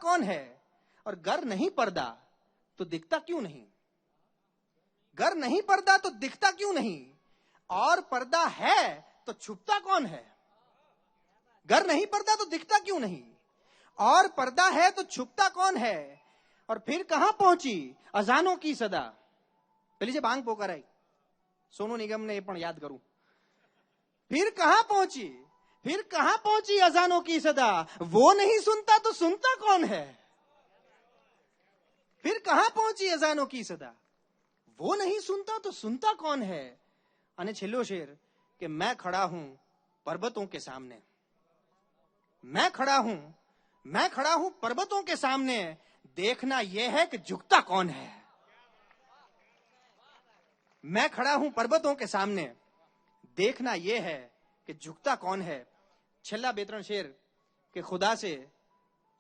कौन है, और गर नहीं पर्दा तो दिखता क्यों नहीं? गर नहीं पर्दा तो दिखता क्यों नहीं, और पर्दा है तो छुपता कौन है? गर नहीं पर्दा तो दिखता क्यों नहीं, और पर्दा है तो छुपता कौन है? और फिर कहां पहुंची अजानों की सदा? પેલી જે ભાંગ પોકારાઈ સોનુ નિગમ ને એ પણ યાદ કરું. फिर कहां पहुंची अजानों की सदा, वो नहीं सुनता तो सुनता कौन है? फिर कहां पहुंची अजानों की सदा, वो नहीं सुनता तो सुनता कौन है? અને છેલ્લો શેર કે मैं खड़ा हूं पर्वतों के सामने, मैं खड़ा हूं पर्वतों के सामने, देखना यह है कि झुकता कौन है? मैं खड़ा हूं पर्वतों के सामने, देखना यह है कि झुकता कौन है. छेल्ला 2-3 शेर कि खुदा से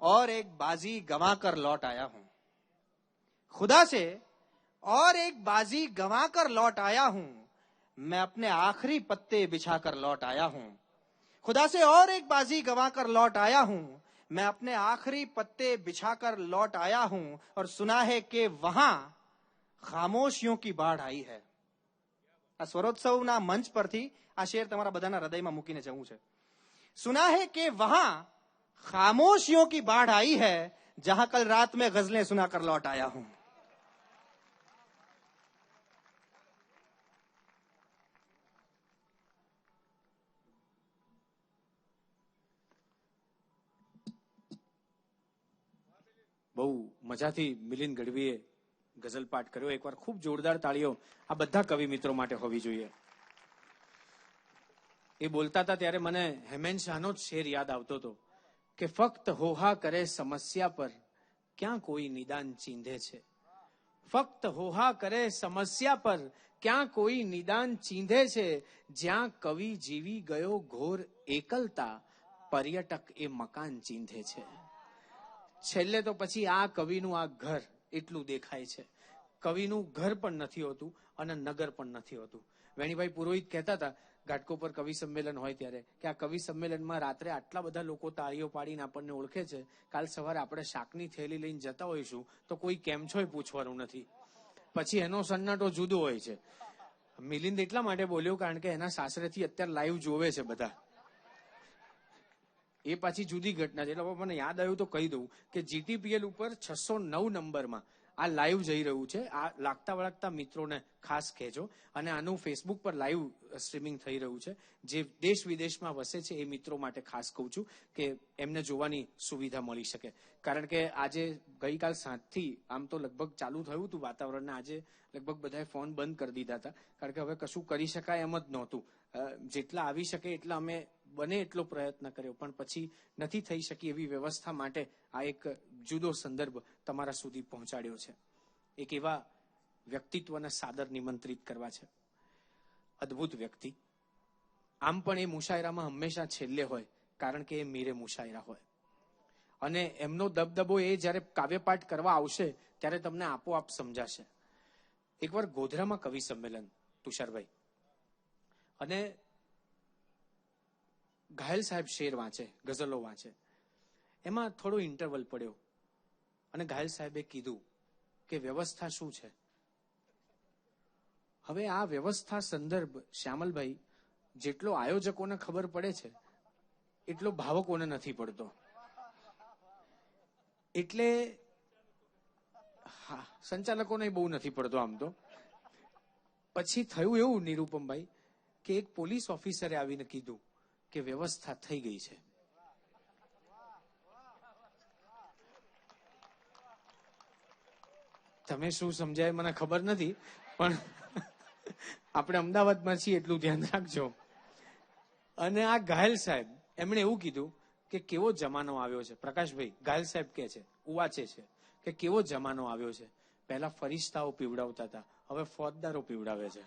और एक बाजी गंवा कर लौट आया हूं, खुदा से और एक बाजी गंवा कर लौट आया हूं, मैं अपने आखिरी पत्ते बिछाकर लौट आया हूं. खुदा से और एक बाजी गंवा कर लौट आया हूं, मैं अपने आखिरी पत्ते बिछाकर लौट आया हूं, और सुना है कि वहां खामोशियों की बाढ़ आई है. આ સ્વરોત્સવના મંચ પરથી આ શેર તમારા બધાના હૃદયમાં મૂકીને જવું છે. सुना है कि वहां खामोशियों की बाढ़ आई है, जहां कल रात में गजलें सुनाकर लौट आया हूं. બહુ મજાથી મિલિંદ ગઢવીએ ગઝલ પાઠ કર્યો. એકવાર ખૂબ જોરદાર તાળીઓ આ બધા કવિ મિત્રો માટે હોવી જોઈએ. એ બોલતા હતા ત્યારે મને હેમેન શાહનો જ શેર યાદ આવતો હતો કે ફક્ત હોહા કરે સમસ્યા પર ક્યાં કોઈ નિદાન ચીંધે છે, ફક્ત હોહા કરે સમસ્યા પર ક્યાં કોઈ નિદાન ચીંધે છે, જ્યાં કવિ જીવી ગયો ઘોર એકલતા પર્યટક એ મકાન ચીંધે છે. છેલ્લે તો પછી આ કવિનું આ ઘર એટલું દેખાય છે. કવિનું ઘર પણ નથી હોતું અને નગર પણ નથી હોતું. વેણીભાઈ પુરોહિત કહેતા હતા ઘાટકો પર કવિ સંમેલન હોય ત્યારે કે આ કવિ સંમેલનમાં રાત્રે આટલા બધા લોકો તાળીઓ પાડીને આપણને ઓળખે છે, કાલ સવારે આપણે શાકની થેલી લઈને જતા હોઈશું તો કોઈ કેમ છો પૂછવાનું નથી. પછી એનો સન્નાટો જુદો હોય છે. મિલિંદ એટલા માટે બોલ્યો કારણ કે એના સાસરેથી અત્યારે લાઈવ જોવે છે બધા. એ પાછી જુદી ઘટના છે. એટલે મને યાદ આવ્યું તો કહી દઉં કે GTPL ઉપર 609 નંબરમાં આ લાઈવ જઈ રહ્યું છે. આ લાગતા વળગતા મિત્રોને ખાસ કહેજો. અને આનું ફેસબુક પર લાઈવ સ્ટ્રીમિંગ થઈ રહ્યું છે. જે દેશ વિદેશમાં વસે છે એ મિત્રો માટે ખાસ કહું છું કે એમને જોવાની સુવિધા મળી શકે. કારણ કે આજે ગઈકાલ સાંજથી આમ તો લગભગ ચાલુ થયું હતું વાતાવરણને, આજે લગભગ બધાએ ફોન બંધ કરી દીધા હતા કારણ કે હવે કશું કરી શકાય એમ જ નહોતું. જેટલા આવી શકે એટલા અમે બને એટલો પ્રયત્ન કર્યો, પણ પછી નથી થઈ શકી એવી વ્યવસ્થા માટે આ એક જુદો સંદર્ભ તમારા સુધી પહોંચાડ્યો છે. એક એવા વ્યક્તિત્વને સાદર નિમંત્રિત કરવા છે. અદ્ભુત વ્યક્તિ. આમ પણ એ મુશાયરામાં હંમેશા છેલ્લે હોય કારણ કે એ મીરે મુશાયરા હોય. અને એમનો દબદબો એ જ્યારે કાવ્યપાઠ કરવા આવશે ત્યારે તમને આપોઆપ સમજાશે. એકવાર ગોધરામાં કવિ સંમેલન તુષારભાઈ, અને ઘાયલ સાહેબ શેર વાંચે, ગઝલો વાંચે. એમાં થોડો ઇન્ટરવલ પડ્યો અને ઘાયલ સાહેબે કીધું કે વ્યવસ્થા શું છે. હવે આ વ્યવસ્થા સંદર્ભ શ્યામલભાઈ જેટલો આયોજકોને ખબર પડે છે એટલો ભાવકોને નથી પડતો. એટલે હા, સંચાલકોને બહુ નથી પડતો આમ તો. પછી થયું એવું નિરૂપમભાઈ કે એક પોલીસ ઓફિસરે આવીને કીધું કે વ્યવસ્થા થઈ ગઈ છે. તમે શું સમજાય મને ખબર નથી, પણ આપણે અમદાવાદમાં છીએ એટલું ધ્યાન રાખજો. અને આ ઘાયલ સાહેબ એમણે એવું કીધું કે કેવો જમાનો આવ્યો છે. પ્રકાશભાઈ, ઘાયલ સાહેબ કે છે, ઉવાચે છે કે કેવો જમાનો આવ્યો છે. પહેલા ફરિશ્તાઓ પીવડાવતા હતા, હવે ફોજદારો પીવડાવે છે.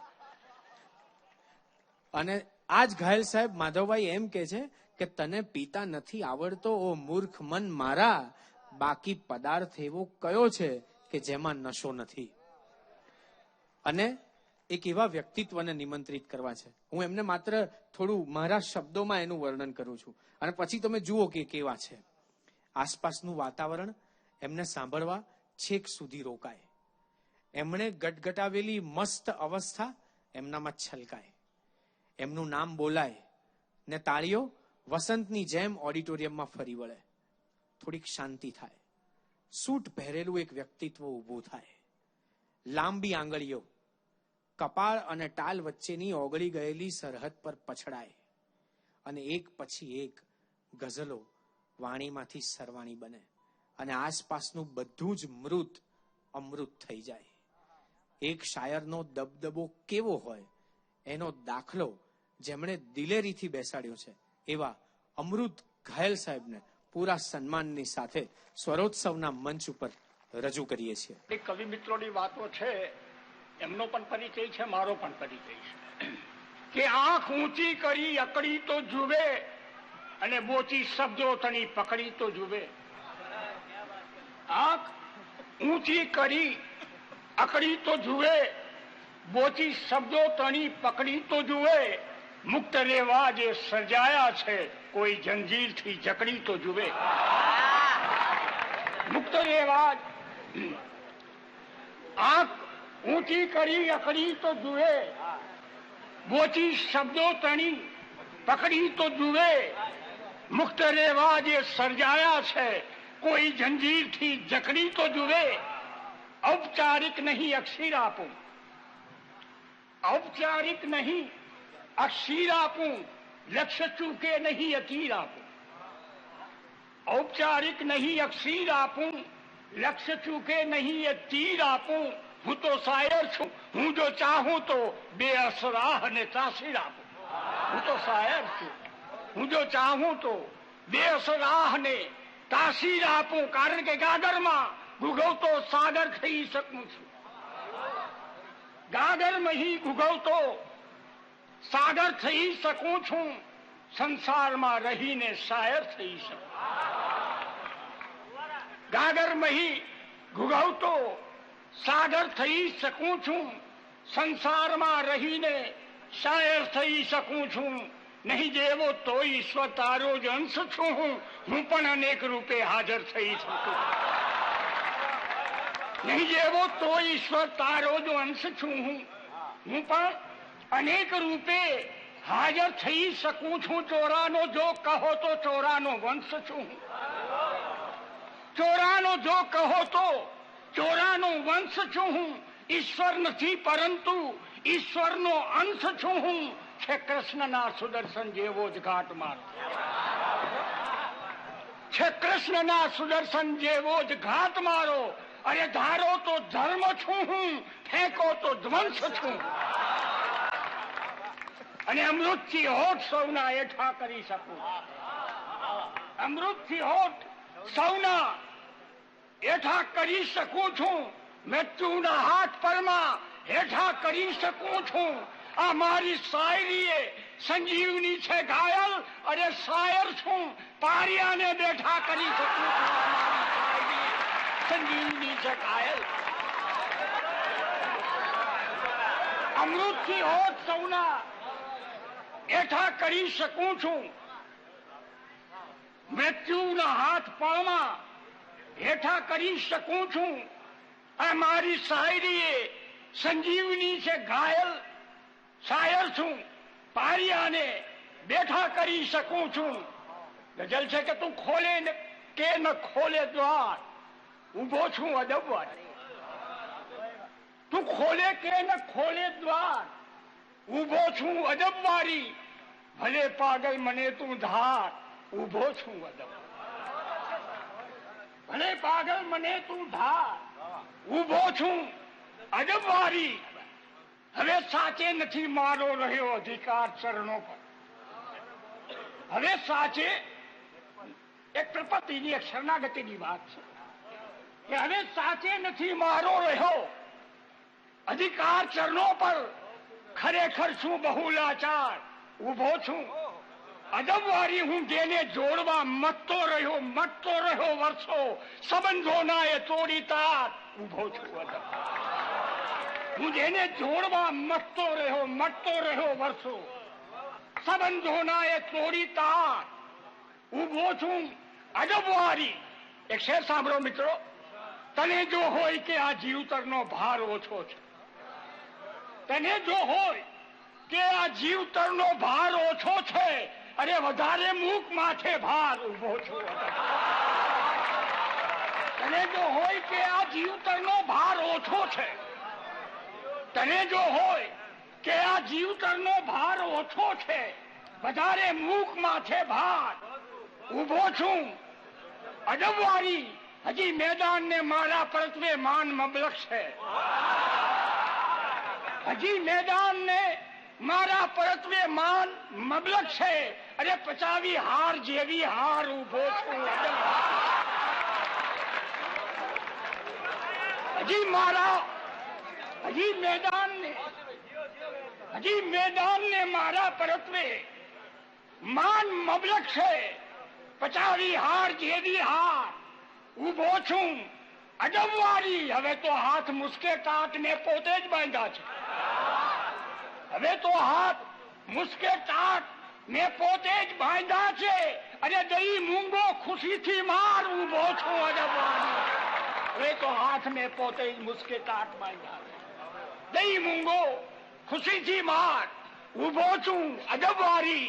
અને આજ ઘાયલ સાહેબ માધવભાઈ એમ કે છે કે તને પીતા નથી આવડતો ઓ મૂર્ખ મન મારા, બાકી પદાર્થ એવો કયો છે કે જેમાં નશો નથી. અને એક એવા વ્યક્તિત્વને નિમંત્રિત કરવા છે. હું એમને માત્ર થોડું મારા શબ્દોમાં એનું વર્ણન કરું છું અને પછી તમે જુઓ કે કેવા છે. આસપાસનું વાતાવરણ એમને સાંભળવા છેક સુધી રોકાય. એમણે ગટગટાવેલી મસ્ત અવસ્થા એમનામાં છલકાય. એમનું નામ બોલાય ને તાળીઓ વસંતની જેમ ઓડિટોરિયમમાં ફરી વળે. થોડીક શાંતિ થાય. સૂટ પહેરેલું એક વ્યક્તિત્વ ઊભું થાય. લાંબી આંગળીઓ કપાળ અને ટાલ વચ્ચેની ઓગળી ગયેલી સરહદ પર પછડાય અને એક પછી એક ગઝલો વાણીમાંથી સરવાણી બને અને આસપાસનું બધું જ મૃત અમૃત થઈ જાય. એક શાયરનો દબદબો કેવો હોય એનો દાખલો જેમણે દિલેરીથી બેસાડ્યો છે એવા અમૃત ઘાયલ સાહેબને પૂરા સન્માનની સાથે સ્વરોત્સવના મંચ ઉપર રજૂ કરીએ છીએ. કવિ મિત્રોની વાતો છે, એમનો પણ પરિચય છે, મારો પણ પરિચય છે કે આંખ ઊંચી કરી અકડી તો જુએ અને બોચી શબ્દો તણી પકડી તો જુએ. આંખ ઊંચી કરી અકડી તો જુએ, બોચી શબ્દો તણી પકડી તો જુએ. મુક્ત રેવા જે સર્જાયા છે કોઈ જંજીરથી જકડી તો જુએ. મુક્ત રેવા આંખ ઊંચી કરી અકડી તો જુએ, બોચી શબ્દો તણી પકડી તો જુએ. મુક્ત રેવા જે સર્જાયા છે કોઈ જંજીરથી જકડી તો જુએ. ઔપચારિક નહીં અક્ષીર આપું, ઔપચારિક નહીં અક્ષીર આપું, લક્ષ્ય ચૂકે નહીં અતીર આપું. ઔપચારિક નહીં અક્ષીર આપું, લક્ષ્ય ચૂકે નહીં એ તીર આપું. હું તો શાયર છું, હું જો ચાહું તો બે અસરાહ ને તાસીર આપું. હું તો શાયર છું, હું જો ચાહું તો બે અસરાહ ને તાસીર આપું. કારણ કે ગાગરમાં ગુગવતો સાગર થઈ શકું છું. ગાગરમાં હી ગુગવતો સાગર થઈ શકું છું. સંસારમાં રહીને શાયર થઈ શકું. ગાગરમાં હી ગુગવતો સાગર થઈ શકું છું. સંસારમાં રહીને શાયર થઈ શકું છું. નહીં જેવો તો ઈશ્વર તારો જ અંશ છું હું પણ અનેક રૂપે હાજર થઈ શકું. નહીં જેવો તો ઈશ્વર તારો જ અંશ છું હું પણ અનેક રૂપે હાજર થઈ શકું છું. ચોરાનો જો કહો તો ચોરાનો વંશ છું. ચોરાનો જો કહો તો ચોરાનો વંશ છું હું. ઈશ્વર નથી પરંતુ ઈશ્વરનો અંશ છું હું. છે કૃષ્ણના સુદર્શન જેવો જ ઘાટ મારો, છે કૃષ્ણના સુદર્શન જેવો જ ઘાટ મારો. અરે ધારો તો ધર્મ છું હું, ફેંકો તો ધ્વંસ છું. અને અમૃતથી હોઠ સૌના એઠા કરી શકું. અમૃતથી હોઠ સૌના એઠા કરી શકું છું. મૃત્યુના હાથ પરમાં હેઠા કરી શકું છું. આ મારી શાયરીએ સંજીવની છે ઘાયલ. અરે શાયર છું, પારિયાને બેઠા કરી શકું છું. સંજીવની છે ઘાયલ. અમૃતથી હોઠ સૌના એઠા કરી શકું છું. મૃત્યુના હાથ પળમાં હેઠા કરી શકું છું. આ મારી શાયરીએ સંજીવની છે ઘાયલ. શાયર છું, પારિયાને બેઠા કરી શકું છું. ગઝલ છે કે તું ખોલે કે ન ખોલે દ્વાર, ઉભો છું અદબવાર. તું ખોલે કે ન ખોલે દ્વાર, ઉભો છું અદબવારી. ભલે પાગલ મને તું ધાર, ઉભો છું અદબ. ભલે પાગલ મને તું ધાર, ઉભો છું અદબવારી. હવે સાચે નથી મારો રહ્યો અધિકાર ચરણો પર. હવે સાચે એક પ્રપત્તિની એક શરણાગતિની વાત છે કે હવે સાચે નથી મારો રહ્યો અધિકાર ચરણો પર. ખરેખર છું બહુ લાચાર, ઉભો છું અદબવારી. હું જેને જોડવા મટતો રહ્યો વર્ષો, સંબંધોના એ તોડી તાર, ઉભો છું અદબ. હું જેને જોડવા મટતો રહ્યો વર્ષો, સંબંધોના એ તોડી તાર, ઉભો છું અદબવારી. એક શેર સાંભળો મિત્રો. તને જો હોય કે આ જીવતરનો ભાર ઓછો છે, તને જો હોય કે આ જીવતરનો ભાર ઓછો છે, અરે વધારે મૂક માથે ભાર ઉભો છું. તને જો હોય કે આ જીવતરનો ભાર ઓછો છે, તને જો હોય કે આ જીવતરનો ભાર ઓછો છે, વધારે મૂક માથે ભાર ઉભો છું. અજબવારી હજી મેદાન ને મારા પરત્વે માન મબલક છે. હજી મેદાન ને મારા પરત્વે માન મબલક છે. અરે પચાવી હાર જેવી હાર ઉભો છું. હજી મેદાન ને મારા પરત્વે માન મબલક છે. પચાવી હાર જેવી હાર ઉભો છું. અજબવારી હવે તો હાથ મુસ્કે ટાટ ને પોતે જ બાંધ્યા છે. હવે તો હાથ મુસ્કે ટાટ ને પોતે જ બાંધ્યા છે. અરે દઈ મૂંગો ખુશીથી માર ઉભો છું. અજબવારી હવે તો હાથ ને પોતે જ મુસ્કે ટાટ બાંધ્યા છે. દઈ મૂંગો ખુશીથી માર ઉભો છું. અજબવારી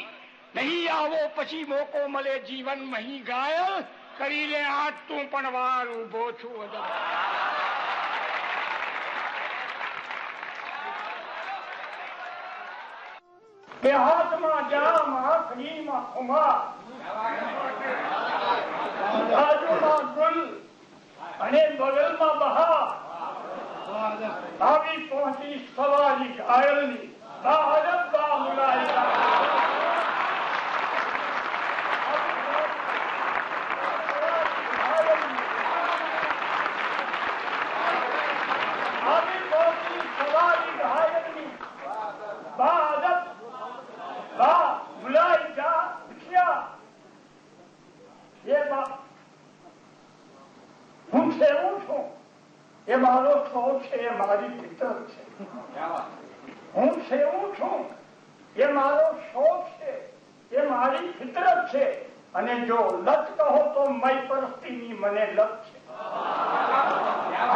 નહીં આવો પછી મોકો મળે જીવન મહી ઘાયલ કરી લે આજ તું પણ વાર ઉભો છું. બે હાથમાં જામ આંખડીમાં ખુમા, બાજુમાં ગુલ અને બગલમાં બહાર, આવી પહોંચી સવારી ઘાયલની બાળક બા મુલાય. એ મારો શોખ છે, એ મારી ફિતરત છે. હું સેવું છું, એ મારો શોખ છે, એ મારી ફિતરત છે. અને જો લત કહો તો મય પરસ્તીની મને લત છે.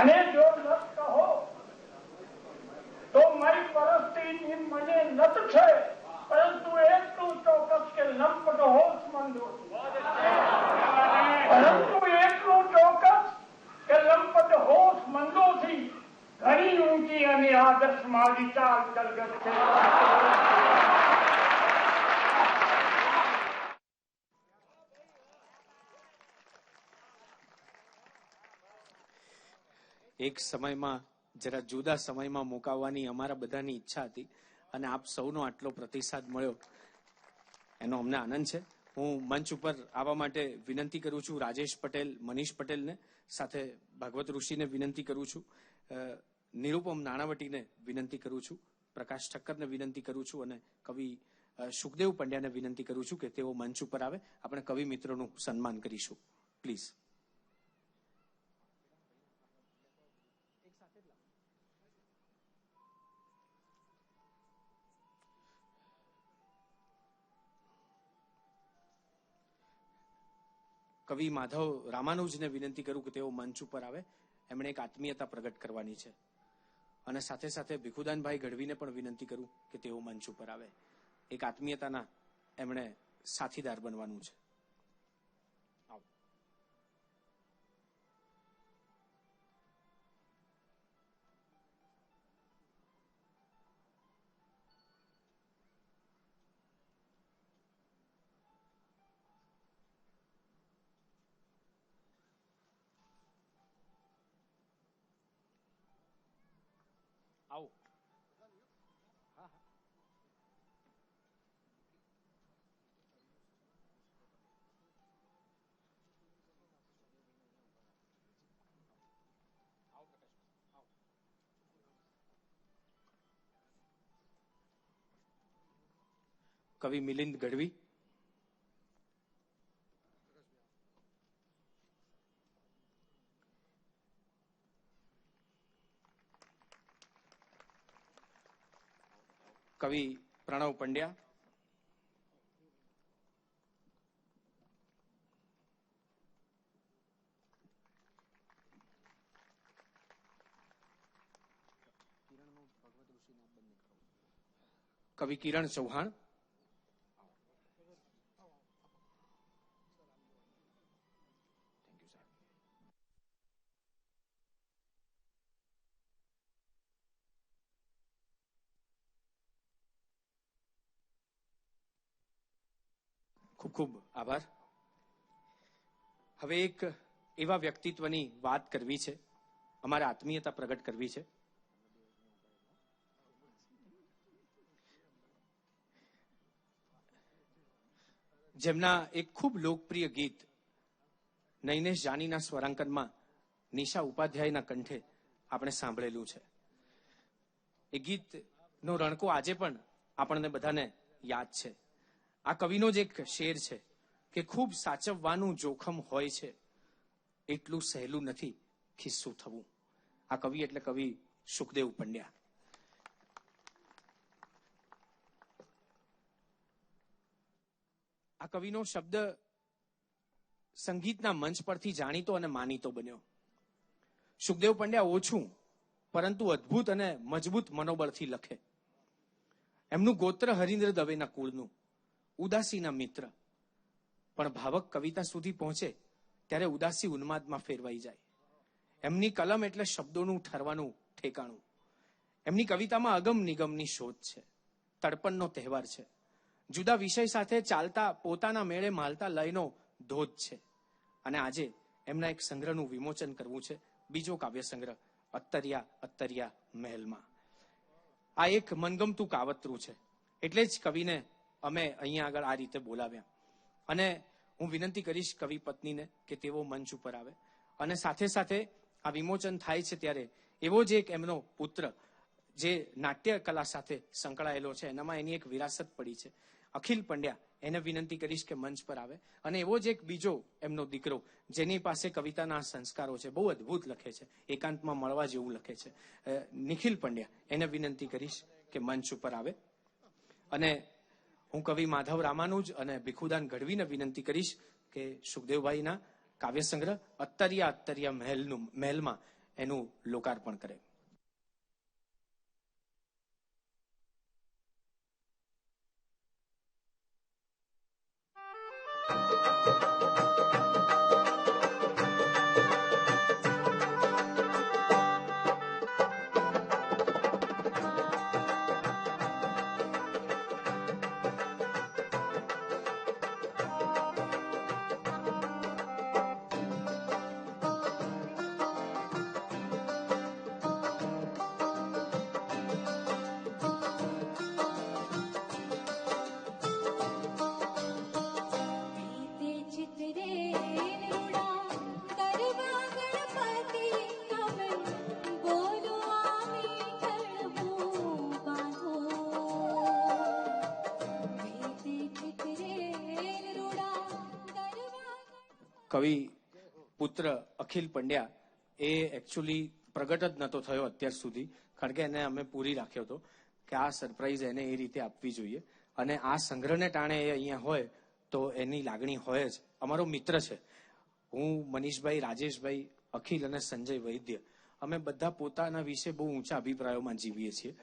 અને જો લત કહો તો મય પરસ્તીની મને લત છે. પરંતુ એટલું ચોક્કસ કે લંપટ હોશમંદો, પરંતુ એટલું ચોક્કસ કે લંપટ હોશ મંદોથી ઘણી ઊંચી અને આદર્શ મારી ચાલ કલગત છે. એક સમયમાં જરા જુદા સમયમાં મુકાવવાની અમારા બધાની ઈચ્છા હતી અને આપ સૌનો આટલો પ્રતિસાદ મળ્યો એનો અમને આનંદ છે. હું મંચ ઉપર આવવા માટે વિનંતી કરું છું રાજેશ પટેલ, મનીષ પટેલને, સાથે ભાગવત ઋષિને વિનંતી કરું છું, નિરૂપમ નાણાવટીને વિનંતી કરું છું, પ્રકાશ ઠક્કરને વિનંતી કરું છું અને કવિ સુખદેવ પંડ્યાને વિનંતી કરું છું કે તેઓ મંચ ઉપર આવે. આપણે કવિ મિત્રોનું સન્માન કરીશું. પ્લીઝ. કવિ માધવ રામાનુજને વિનંતી કરું કે તેઓ મંચ ઉપર આવે. એમણે એક આત્મીયતા પ્રગટ કરવાની છે. અને સાથે સાથે ભીખુદાનભાઈ ગઢવીને પણ વિનંતી કરું કે તેઓ મંચ ઉપર આવે. એક આત્મીયતાના એમણે સાથીદાર બનવાનું છે. આવો. કવિ મિલિંદ ગઢવી. કવિ પ્રણવ પંડ્યા. કવિ કિરણ ચૌહાણ. ખૂબ ખૂબ આભાર. હવે એક એવા વ્યક્તિત્વની વાત કરવી છે, અમારે આત્મીયતા પ્રગટ કરવી છે. જેમના એક ખૂબ લોકપ્રિય ગીત નૈનેશ જાનીના સ્વરાંકનમાં નિશા ઉપાધ્યાયના કંઠે આપણે સાંભળેલું છે. એ ગીતનો રણકો આજે પણ આપણને બધાને યાદ છે. આ કવિનો જ એક શેર છે કે ખૂબ સાચવવાનું જોખમ હોય છે, એટલું સહેલું નથી ખિસ્સું થવું. આ કવિ એટલે કવિ સુખદેવ પંડ્યા. આ કવિનો શબ્દ સંગીતના મંચ પરથી જાણીતો અને માનીતો બન્યો. સુખદેવ પંડ્યા ઓછું પરંતુ અદ્ભુત અને મજબૂત મનોબળથી લખે. એમનું ગોત્ર હરીન્દ્ર દવેના કુળનું, ઉદાસીના મિત્ર. પણ ભાવક કવિતા સુધી પહોંચે ત્યારે ઉદાસી ઉન્માદમાં ફેરવાઈ જાય. એમની કલમ એટલે શબ્દોનું ઠરવાનું ઠેકાણું. એમની કવિતામાં અગમ નિગમની શોધ છે, તડપણનો તહેવાર છે, જુદા વિષય સાથે ચાલતા પોતાના મેળે માલતા લયનો ધોધ છે. અને આજે એમના એક સંગ્રહનું વિમોચન કરવું છે, બીજો કાવ્ય સંગ્રહ અત્તરિયા અત્તરિયા મહેલમાં. આ એક મનગમતું કાવતરું છે, એટલે જ કવિને અમે અહીંયા આગળ આ રીતે બોલાવ્યા. અને હું વિનંતી કરીશ કવિ પત્નીને કે તેઓ મંચ ઉપર આવે. અને સાથે સાથે આ વિમોચન થાય છે ત્યારે એવો જ એક એમનો પુત્ર જે નાટ્ય કલા સાથે સંકળાયેલો છે, એનામાં એની એક વિરાસત પડી છે, અખિલ પંડ્યા, એને વિનંતી કરીશ કે મંચ પર આવે. અને એવો જ એક બીજો એમનો દીકરો જેની પાસે કવિતાના સંસ્કારો છે, બહુ અદ્ભુત લખે છે, એકાંતમાં મળવા જેવું લખે છે, નિખિલ પંડ્યા, એને વિનંતી કરીશ કે મંચ ઉપર આવે. અને હું કવિ માધવ રામાનુજ અને ભીખુદાન ગઢવીને વિનંતી કરીશ કે સુખદેવભાઈના કાવ્ય સંગ્રહ અત્તરિયા અત્તરિયા મહેલમાં એનું લોકાર્પણ કરે. કવિ પુત્ર અખિલ પંડ્યા એ એકચ્યુઅલી પ્રગટ જ નતો થયો અત્યાર સુધી, કારણ કે એને અમે પૂરી રાખ્યો હતો કે આ સરપ્રાઈઝ એને એ રીતે આપવી જોઈએ. અને આ સંગ્રહને ટાણે એ અહીંયા હોય તો એની લાગણી હોય જ. અમારો મિત્ર છે. હું, મનીષભાઈ, રાજેશભાઈ, અખિલ અને સંજય વૈદ્ય, અમે બધા પોતાના વિશે બહુ ઊંચા અભિપ્રાયોમાં જીવીએ છીએ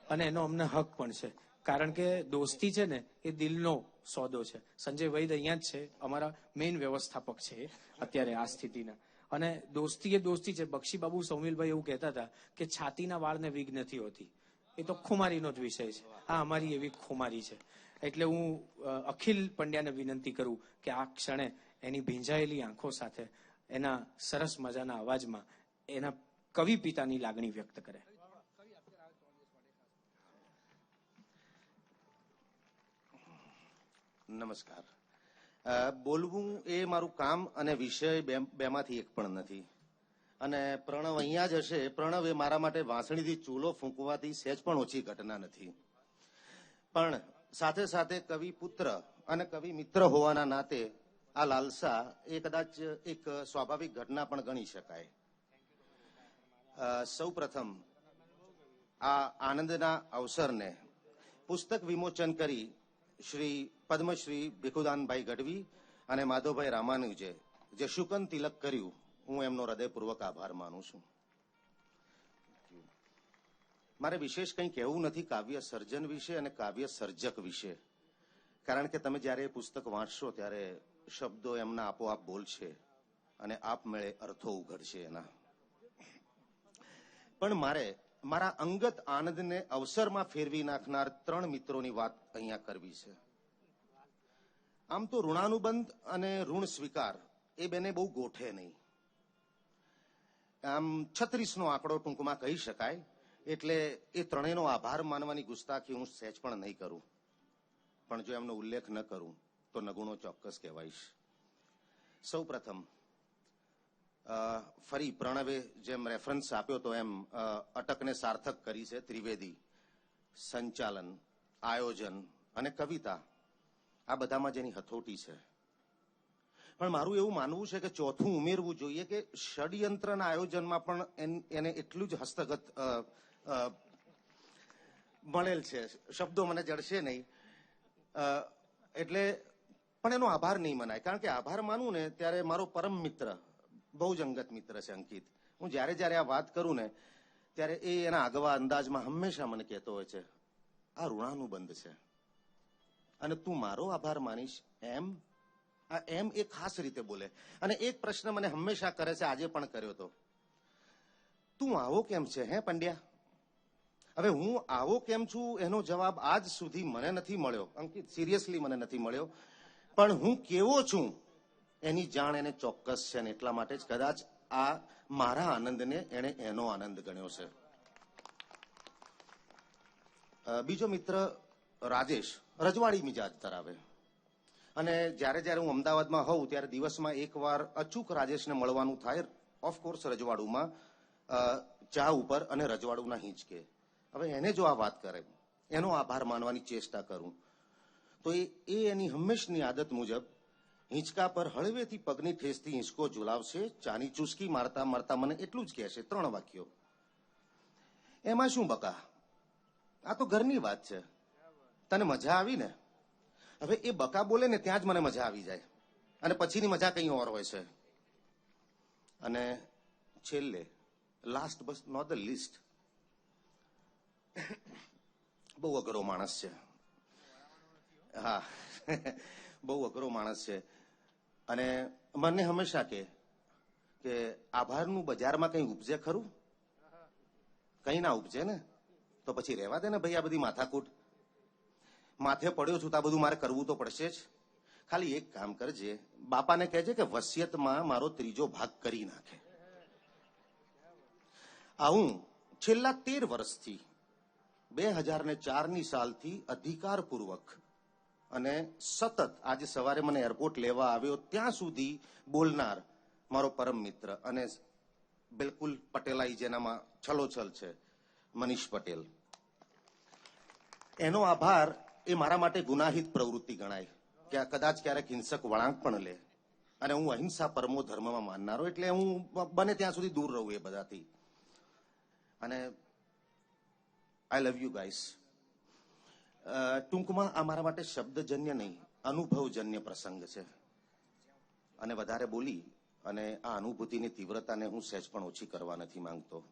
અને એનો અમને હક પણ છે, કારણ કે દોસ્તી છે ને એ દિલનો સોદો છે. સંજય વૈદ અહીંયા જ છે, અમારા મેઇન વ્યવસ્થાપક છે અત્યારે આ સ્થિતિના. અને દોસ્તી એ દોસ્તી છે. બક્ષીબાબુ સૌમિલભાઈ એવું કહેતા હતા કે છાતીના વાળને વીગ નથી હોતી, એ તો ખુમારીનો જ વિષય છે. આ અમારી એવી ખુમારી છે. એટલે હું અખિલ પંડ્યાને વિનંતી કરું કે આ ક્ષણે એની ભીંજાયેલી આંખો સાથે એના સરસ મજાના અવાજમાં એના કવિ પિતાની લાગણી વ્યક્ત કરે. નમસ્કાર. બોલવું એ મારું કામ અને વિષય બેમાંથી એક પણ નથી. અને પ્રણવ અહીંયા જ હશે. પ્રણવ એ મારા માટે વાંસળીથી ચૂલો ફૂંકવાથી સહેજ પણ ઓછી ઘટના નથી. પણ સાથે સાથે કવિ પુત્ર અને કવિ મિત્ર હોવાના નાતે આ લાલસા એ કદાચ એક સ્વાભાવિક ઘટના પણ ગણી શકાય. સૌ પ્રથમ આ આનંદના અવસરને પુસ્તક વિમોચન કરી શ્રી પદ્મશ્રી ભીખુદાનભાઈ ગઢવી અને માધવભાઈ રામાનુજે જે શુકન તિલક કર્યું, હું એમનો હૃદયપૂર્વક આભાર માનું છું. મારે વિશેષ કંઈ કહેવું નથી કાવ્ય સર્જન વિશે અને કાવ્ય સર્જક વિશે, કારણ કે તમે જ્યારે એ પુસ્તક વાંચશો ત્યારે શબ્દો એમના આપોઆપ બોલશે અને આપમેળે અર્થો ઉઘડશે એના. પણ મારે મારા અંગત આનંદને અવસરમાં ફેરવી નાખનાર 3 મિત્રોની વાત અહીંયા કરવી છે. આમ તો ઋણાનુબંધ અને ઋણ સ્વીકાર એ બેને બહુ ગોઠે નહીં. આમ 36નો આંકડો ટૂંકમાં કહી શકાય. એટલે એ ત્રણેયનો આભાર માનવાની ગુસ્તાખી હું સહેજ પણ નહીં કરું, પણ જો એમનો ઉલ્લેખ ન કરું તો નગુણો ચોક્કસ કહેવાઈશ. સૌ પ્રથમ ફરી પ્રણવે જેમ રેફરન્સ આપ્યો તો એમ અટકને સાર્થક કરી છે. ત્રિવેદી, સંચાલન, આયોજન અને કવિતા, આ બધામાં જેની હથોટી છે. પણ મારું એવું માનવું છે કે ચોથું ઉમેરવું જોઈએ કે ષડયંત્રના આયોજનમાં પણ એને એટલું જ હસ્તગત મળેલ છે. શબ્દો મને જડશે નહીં, એટલે પણ એનો આભાર નહીં મનાય. કારણ કે આભાર માનું ને ત્યારે મારો પરમ મિત્ર, બહુ જ અંગત મિત્ર છે અંકિત. હું જ્યારે જ્યારે આ વાત કરું ને ત્યારે એ એના આગવા અંદાજમાં હંમેશા મને કહેતો હોય છે, આ ઋણાનુબંધ છે અને તું મારો આભાર માનીશ એમ. આ એમ એ ખાસ રીતે બોલે. અને એક પ્રશ્ન મને હંમેશા કરે છે, આજે પણ કર્યો હતો, તું આવો કેમ છે હે પંડ્યા? હવે હું આવો કેમ છું એનો જવાબ આજ સુધી મને નથી મળ્યો અંકિત, સિરિયસલી મને નથી મળ્યો. પણ હું કેવો છું એની જાણ એને ચોક્કસ છે ને એટલા માટે જ કદાચ આ મારા આનંદને એને એનો આનંદ ગણ્યો છે. બીજો મિત્ર રાજેશ રજવાડી મિજાજ ધરાવે અને જ્યારે જ્યારે હું અમદાવાદમાં હોઉં ત્યારે દિવસમાં એકવાર અચૂક રાજેશને મળવાનું થાય. ઓફકોર્સ રજવાડુમાં ચા ઉપર અને રજવાડુના હિંચકે. હવે એને જો આ વાત કરે, એનો આભાર માનવાની ચેષ્ટા કરું તો એ એની હંમેશની આદત મુજબ હિંચકા પર હળવેથી પગની ઠેસથી હિંચકો ઝુલાવશે, ચાની ચૂસકી મારતા મારતા મને એટલું જ કહેશે, 3 વાક્યો. એમાં શું બકા, આ તો ઘરની વાત છે, તને મજા આવી ને? હવે એ બકા બોલે ને ત્યાં જ મને મજા આવી જાય અને પછીની મજા કંઈ ઓર હોય છે. અને છેલ્લે last but not the least, બહુ અઘરો માણસ છે. હા બહુ અઘરો માણસ છે અને મને હંમેશા કે આભારનું બજારમાં કંઈ ઉપજે ખરું? કંઈ ના ઉપજે ને તો પછી રહેવા દે ને ભાઈ આ બધી માથાકૂટ. માથે પડ્યો છું તો આ બધું મારે કરવું તો પડશે જ. ખાલી એક કામ કરજે, બાપાને કહેજે કે વસિયતમાં મારો 3જો ભાગ કરી નાખે. હું છેલ્લા 13 વર્ષથી 2004ની સાલથી અધિકારપૂર્વક અને સતત આજે સવારે મને એરપોર્ટ લેવા આવ્યો ત્યાં સુધી બોલનાર મારો પરમ મિત્ર અને બિલકુલ પટેલાઈ જેનામાં છલોછલ છે, મનીષ પટેલ. એનો આભાર એ મારા માટે ગુનાહિત પ્રવૃત્તિ ગણાય કે કદાચ ક્યારેક હિંસક વળાંક પણ લે. અને હું અહિંસા પરમો ધર્મમાં માનનારો, એટલે હું બને ત્યાં સુધી દૂર રહું એ બધાથી. અને આઈ લવ યુ ગાઈસ. ટૂંકમાં આ મારા માટે શબ્દજન્ય નહીં, અનુભવજન્ય પ્રસંગ છે. અને વધારે બોલી અને આ અનુભૂતિની તીવ્રતાને હું સહેજ પણ ઓછી કરવા નથી માંગતો.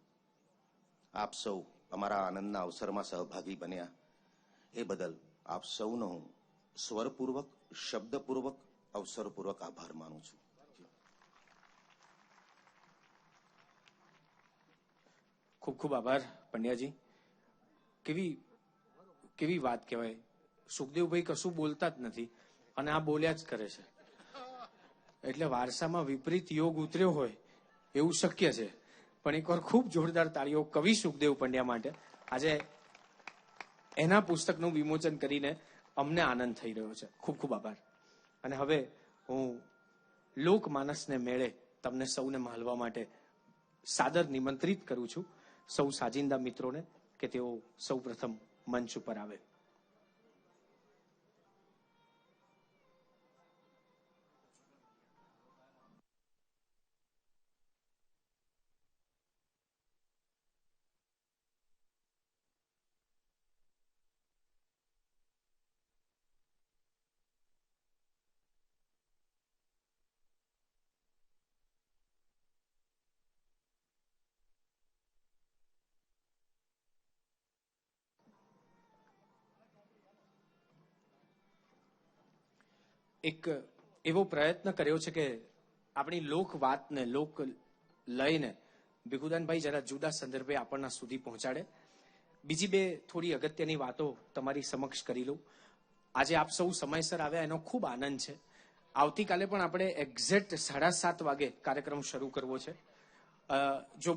આપ સૌ અમારા આનંદના અવસરમાં સહભાગી બન્યા એ બદલ આપ સૌનો હું સ્વરપૂર્વક, શબ્દપૂર્વક, અવસરપૂર્વક આભાર માનું છું. ખૂબ ખૂબ આભાર પંડ્યાજી. કેવી વાત કહેવાય. સુખદેવભાઈ કશું બોલતા જ નથી અને આ બોલ્યા જ કરે છે. એટલે વારસામાં વિપરીત યોગ ઉતર્યો હોય એવું શક્ય છે. પણ એકવાર ખૂબ જોરદાર તાળીઓ કવિ સુખદેવ પંડ્યા માટે. આજે એના પુસ્તકનું વિમોચન કરીને અમને આનંદ થઈ રહ્યો છે. ખૂબ ખૂબ આભાર. અને હવે હું લોકમાનસને મેળે તમને સૌને માલવા માટે સાદર નિમંત્રિત કરું છું સૌ સાજિંદા મિત્રોને કે તેઓ સૌ પ્રથમ મંચ ઉપર આવે. એક એવો પ્રયત્ન કર્યો છે કે આપણી લોક વાતને, લોક લઈને ભીખુદાનભાઈ જરા જુદા સંદર્ભે આપણના સુધી પહોંચાડે. બીજી બે થોડી અગત્યની વાતો તમારી સમક્ષ કરી લઉં. આજે આપ સૌ સમયસર આવ્યા એનો ખૂબ આનંદ છે. આવતીકાલે પણ આપણે એક્ઝેક્ટ 7:30 વાગે કાર્યક્રમ શરૂ કરવો છે. જો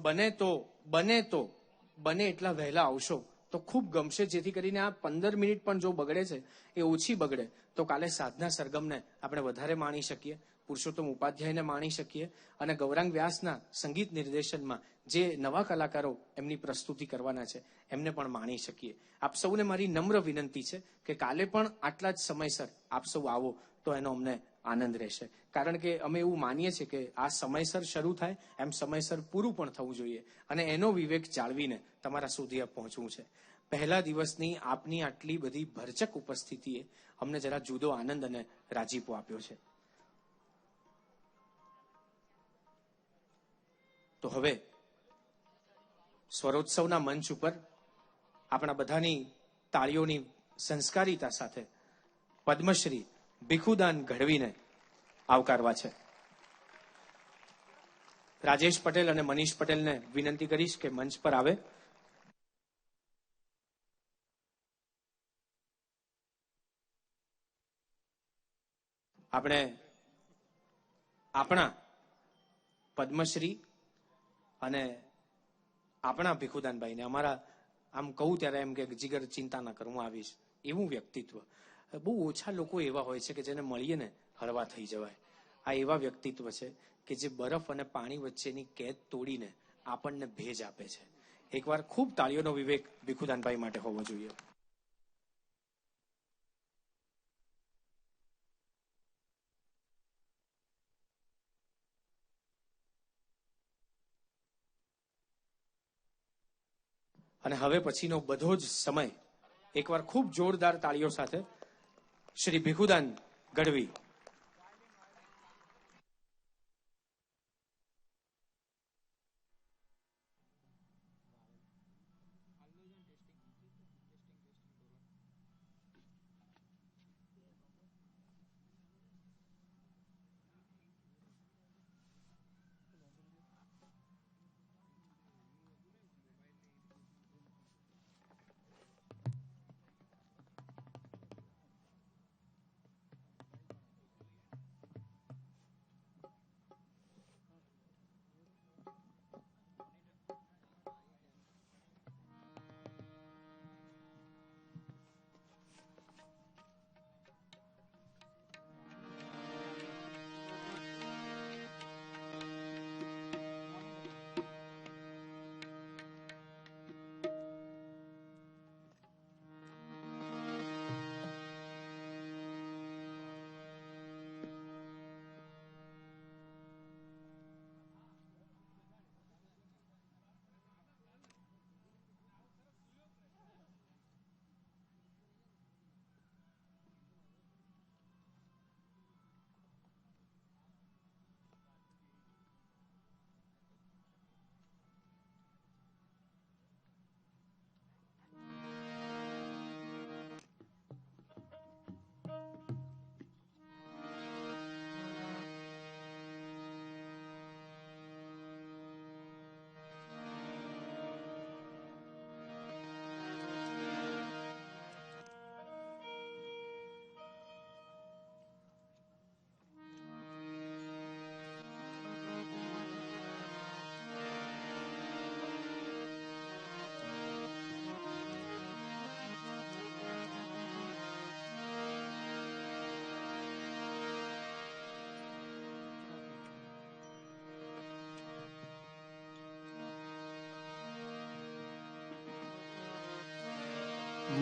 બને એટલા વહેલા આવશો તો ખૂબ ગમશે, જેથી કરીને આ 15 મિનિટ પણ જો બગડે છે એ ઓછી બગડે તો કાલે સાધના સરગમને આપણે વધારે માણી શકીએ, પુરુષોત્તમ ઉપાધ્યાયને માણી શકીએ અને ગૌરાંગ વ્યાસના સંગીત નિર્દેશનમાં જે નવા કલાકારો એમની પ્રસ્તુતિ કરવાના છે એમને પણ માણી શકીએ. આપ સૌને મારી નમ્ર વિનંતી છે કે કાલે પણ આટલા જ સમયસર આપ સૌ આવો તો એનો અમને આનંદ રહેશે. કારણ કે અમે એવું માનીએ છીએ કે આ સમયસર શરૂ થાય એમ સમયસર પૂરું પણ થવું જોઈએ અને એનો વિવેક જાળવીને તમારા સુધી પહોંચવું છે. પહેલા દિવસની આપની આટલી બધી ભરચક ઉપસ્થિતિએ અમને જરા જુદો આનંદ અને રાજીપો આપ્યો છે. તો હવે સ્વરોત્સવના મંચ ઉપર આપણા બધાની તાળીઓની સંસ્કારિતા સાથે પદ્મશ્રી ભીખુદાન ગઢવીને આવકારવા છે. રાજેશ પટેલ અને મનીષ પટેલને વિનંતી કરીશ કે મંચ પર આવે. આપણે આપણા પદ્મશ્રી અને આપણા ભીખુદાનભાઈને અમારા આમ કહું ત્યારે એમ કે જીગર ચિંતા ના કર, હું આવીશ, એવું વ્યક્તિત્વ બહુ ઓછા લોકો એવા હોય છે કે જેને મળીએ ને હળવા થઈ જવાય. આ એવા વ્યક્તિત્વ છે કે જે બરફ અને પાણી વચ્ચેની કેદ તોડીને આપણને ભેજ આપે છે. એકવાર ખૂબ તાળીઓનો વિવેક ભીખુદાનભાઈ માટે હોવો જોઈએ. અને હવે પછીનો બધો જ સમય એકવાર ખૂબ જોરદાર તાળીઓ સાથે શ્રી ભીખુદાન ગઢવી.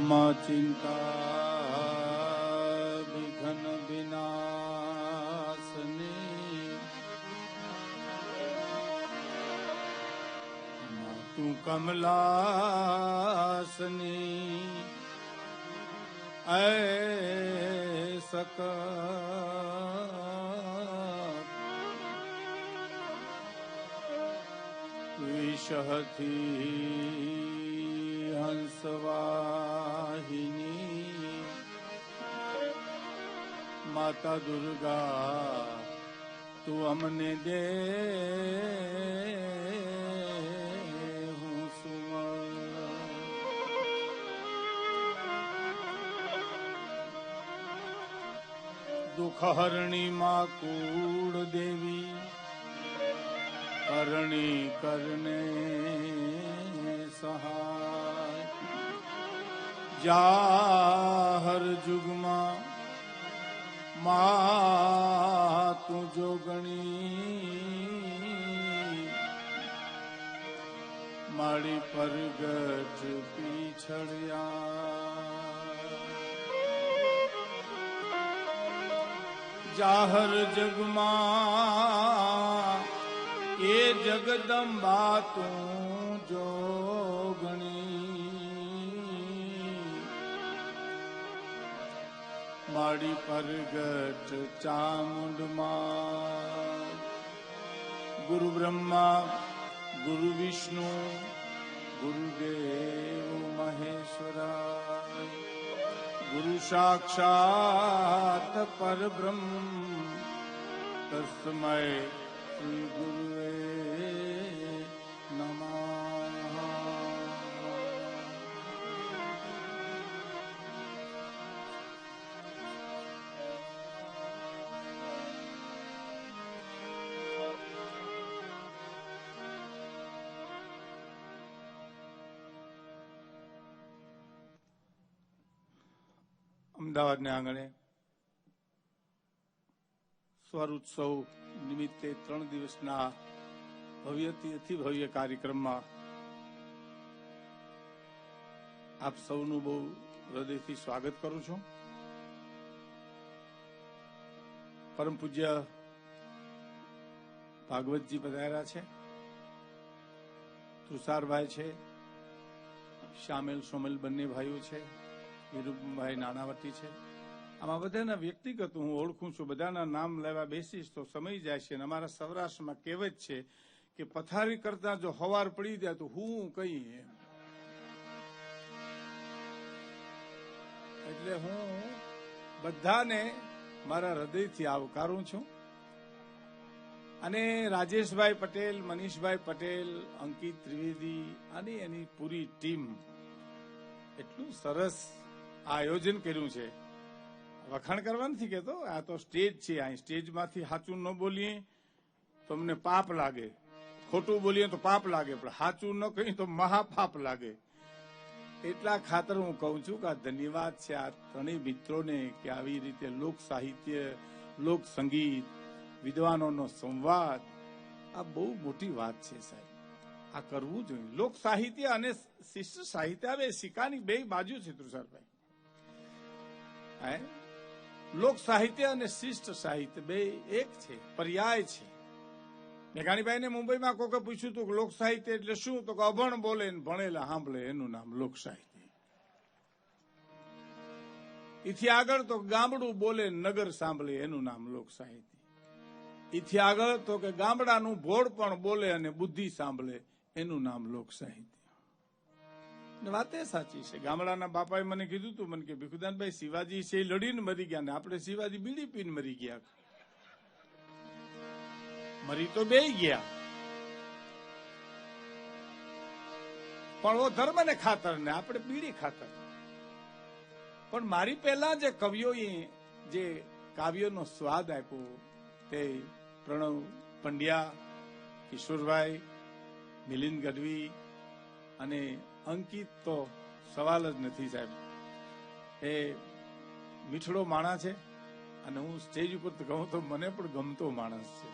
માં ચિંતા વિઘ્ન વિનાશની માં તું કમલાસની સક વિષહથી હંસવાહિની માતા દુર્ગા તું અમને દે હું સુમર. દુઃખહરણી માં કુળ દેવી કરણી કરને સહાય. જાહર જુગમાં મા તું જોગણી મારી પરગટ પીછળ્યા. જાહર જગમાં એ જગદંબા તું જોગણી મારી પરગટ ચામુંડમાં. ગુરુ બ્રહ્મા ગુરુ વિષ્ણુ ગુરુદેવ મહેશ્વરા. ગુરુ સાક્ષાત પરબ્રહ્મ તસ્મૈ શ્રી ગુરુવે નમઃ. અમદાવાદના આંગણે સ્વર ઉત્સવ નિમિત્તે 3 દિવસના ભવ્યથી અતિ ભવ્ય કાર્યક્રમમાં આપ સૌનું બહુ હૃદયથી સ્વાગત કરું છું. પરમ પૂજ્ય ભાગવતજી પધાર્યા છે, તુષારભાઈ છે, શામેલ સોમેલ બંને ભાઈઓ છે, વિરુભાઈ નાણાવટી છે. આમાં બધાના વ્યક્તિગત હું ઓળખું છું. બધાના નામ લેવા બેસીશ તો સમય જાય છે. અમારા સૌરાષ્ટ્રમાં કહેવત છે કે પથારી કરતા જો હવાર પડી જાય તો હું કઈ એમ. એટલે હું બધાને મારા હૃદયથી આવકારું છું. અને રાજેશભાઈ પટેલ, મનીષભાઈ પટેલ, અંકિત ત્રિવેદી અને એની પૂરી ટીમ એટલું સરસ આયોજન કર્યું છે. વખાણ કરવા નથી કેતો, આ તો સ્ટેજ છે. આ સ્ટેજમાંથી સાચું ન બોલીએ તો અમને પાપ લાગે, ખોટું બોલીએ તો પાપ લાગે, પણ સાચું ન કહીએ તો મહાપાપ લાગે. એટલા ખાતર હું કહું છું કે આ ધન્યવાદ છે આ ત્રણેય મિત્રોને કે આવી રીતે લોક સાહિત્ય, લોક સંગીત, વિદ્વાનોનો સંવાદ, આ બહુ મોટી વાત છે સાહેબ. આ કરવું જોઈએ. લોક સાહિત્ય અને શિષ્ટ સાહિત્ય હવે સિક્કાની બે બાજુ છે તુષારભાઈ. લોક સાહિત્ય અને શિષ્ટ સાહિત્ય બે એક છે, પર્યાય છે. મેઘાણીભાઈ ને મુંબઈમાં કોકે પૂછ્યું હતું કે લોક સાહિત્ય એટલે શું, તો કે અભણ બોલે ને ભણેલા સાંભળે એનું નામ લોક સાહિત્ય. એથી આગળ તો ગામડું બોલે નગર સાંભળે એનું નામ લોક સાહિત્ય. એથી આગળ તો કે ગામડાનું ભોળ પણ બોલે અને બુદ્ધિ સાંભળે એનું નામ લોક સાહિત્ય. વાત એ સાચી છે. ગામડાના બાપાએ મને કીધું તું, મને કે ભીખુદાનભાઈ શિવાજી છે લડીને મરી ગયા ને આપણે શિવાજી બીડી પીને મરી ગયા. મરી તો બે ગયા, પણ ઓ ધર્મ ને ખાતર ને આપણે બીડી ખાતર. પણ મારી પહેલા જે કવિઓએ જે કાવ્યોનો સ્વાદ આપ્યો તે પ્રણવ પંડ્યા, કિશોરભાઈ, મિલિંદ ગઢવી અને અંકિત તો સવાલ જ નથી સાહેબ. એ મીઠડો માણસ છે અને હું સ્ટેજ ઉપર કહું તો મને પણ ગમતો માણસ છે.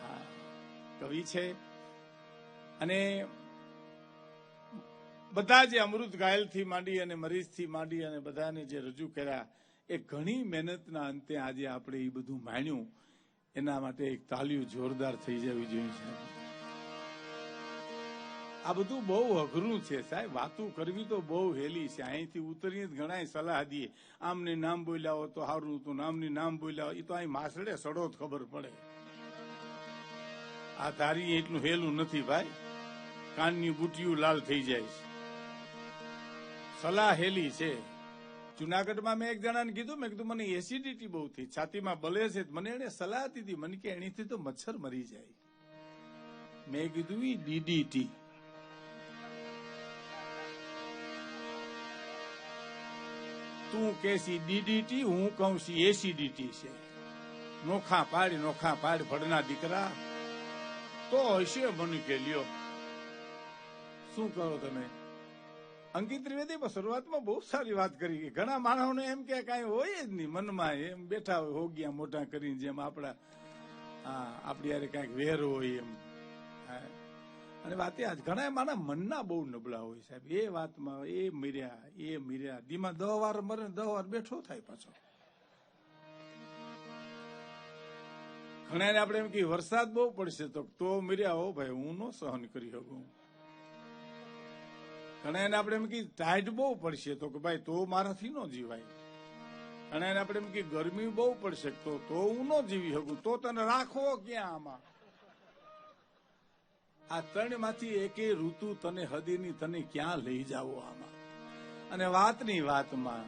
હા, કવિ છે. અને બધા જે અમૃત ઘાયલ થી માંડી અને મરીઝ થી માંડી અને બધાને જે રજૂ કર્યા એ ઘણી મહેનતના અંતે આજે આપણે એ બધું માણ્યું. એના માટે એક તાલીઓ જોરદાર થઈ જવી જોઈએ છે. આ બધું બહુ અઘરું છે સાહેબ. વાતું કરવી તો બહુ હેલી છે. અહીંથી ઉતરીને જ ઘણા સલાહ દઈએ, આમને નામ બોલ્યા હો તો સારું હતું, નામની નામ બોલ્યા હોય એ તો અહીં માસડે સડો જ ખબર પડે. આ તારી એટલું હેલું નથી ભાઈ. કાનની બુટીયું લાલ થઈ જાય છે. સલાહ હેલી છે. જુનાગઢમાં મેં એક જણાને કીધું, મેં કીધું મને એસિડિટી બહુ થઈ, છાતીમાં બલે છે. મને એને સલાહ દીધી, મને કે એનીથી તો મચ્છર મરી જાય. મેં કીધું ઈ DDT. તું કેસી DDT, હું કહું છું એસિડિટી છે. નોખા પાડ ભડના દીકરા તો હશે મને કે લ્યો. શું કરો તમે? અંકિત ત્રિવેદી શરૂઆતમાં બહુ સારી વાત કરી. ઘણા માણસોને એમ કે કઈ હોય જ નહીં મનમાં, એમ બેઠા હોય હોગિયા મોટા કરીને, જેમ આપણી યારે કઈક વેર હોય એમ. અને વાતે આજ ઘણા માણસ મનના બહુ નબળા હોય સાહેબ. એ વાતમાં એ મીર્યા દીમાં 10 વાર મરે, 10 વાર બેઠો થાય પાછો. ઘણા આપણે એમ કે વરસાદ બહુ પડશે તો મીર્યા, હો ભાઈ હું ન સહન કરી શકું. ઘણા એને આપણે એમ કે ટાઈટ બહુ પડશે તો કે ભાઈ તો મારાથી ન જીવાય. ઘણા એને આપણે એમ કે ગરમી બહુ પડશે તો હું ન જીવી શકું. તો તને રાખવો ક્યાં આમાં? આ 3 માંથી એકે ઋતુ તને હદીની તને ક્યાં લઈ જાવો આમાં? અને વાતની વાતમાં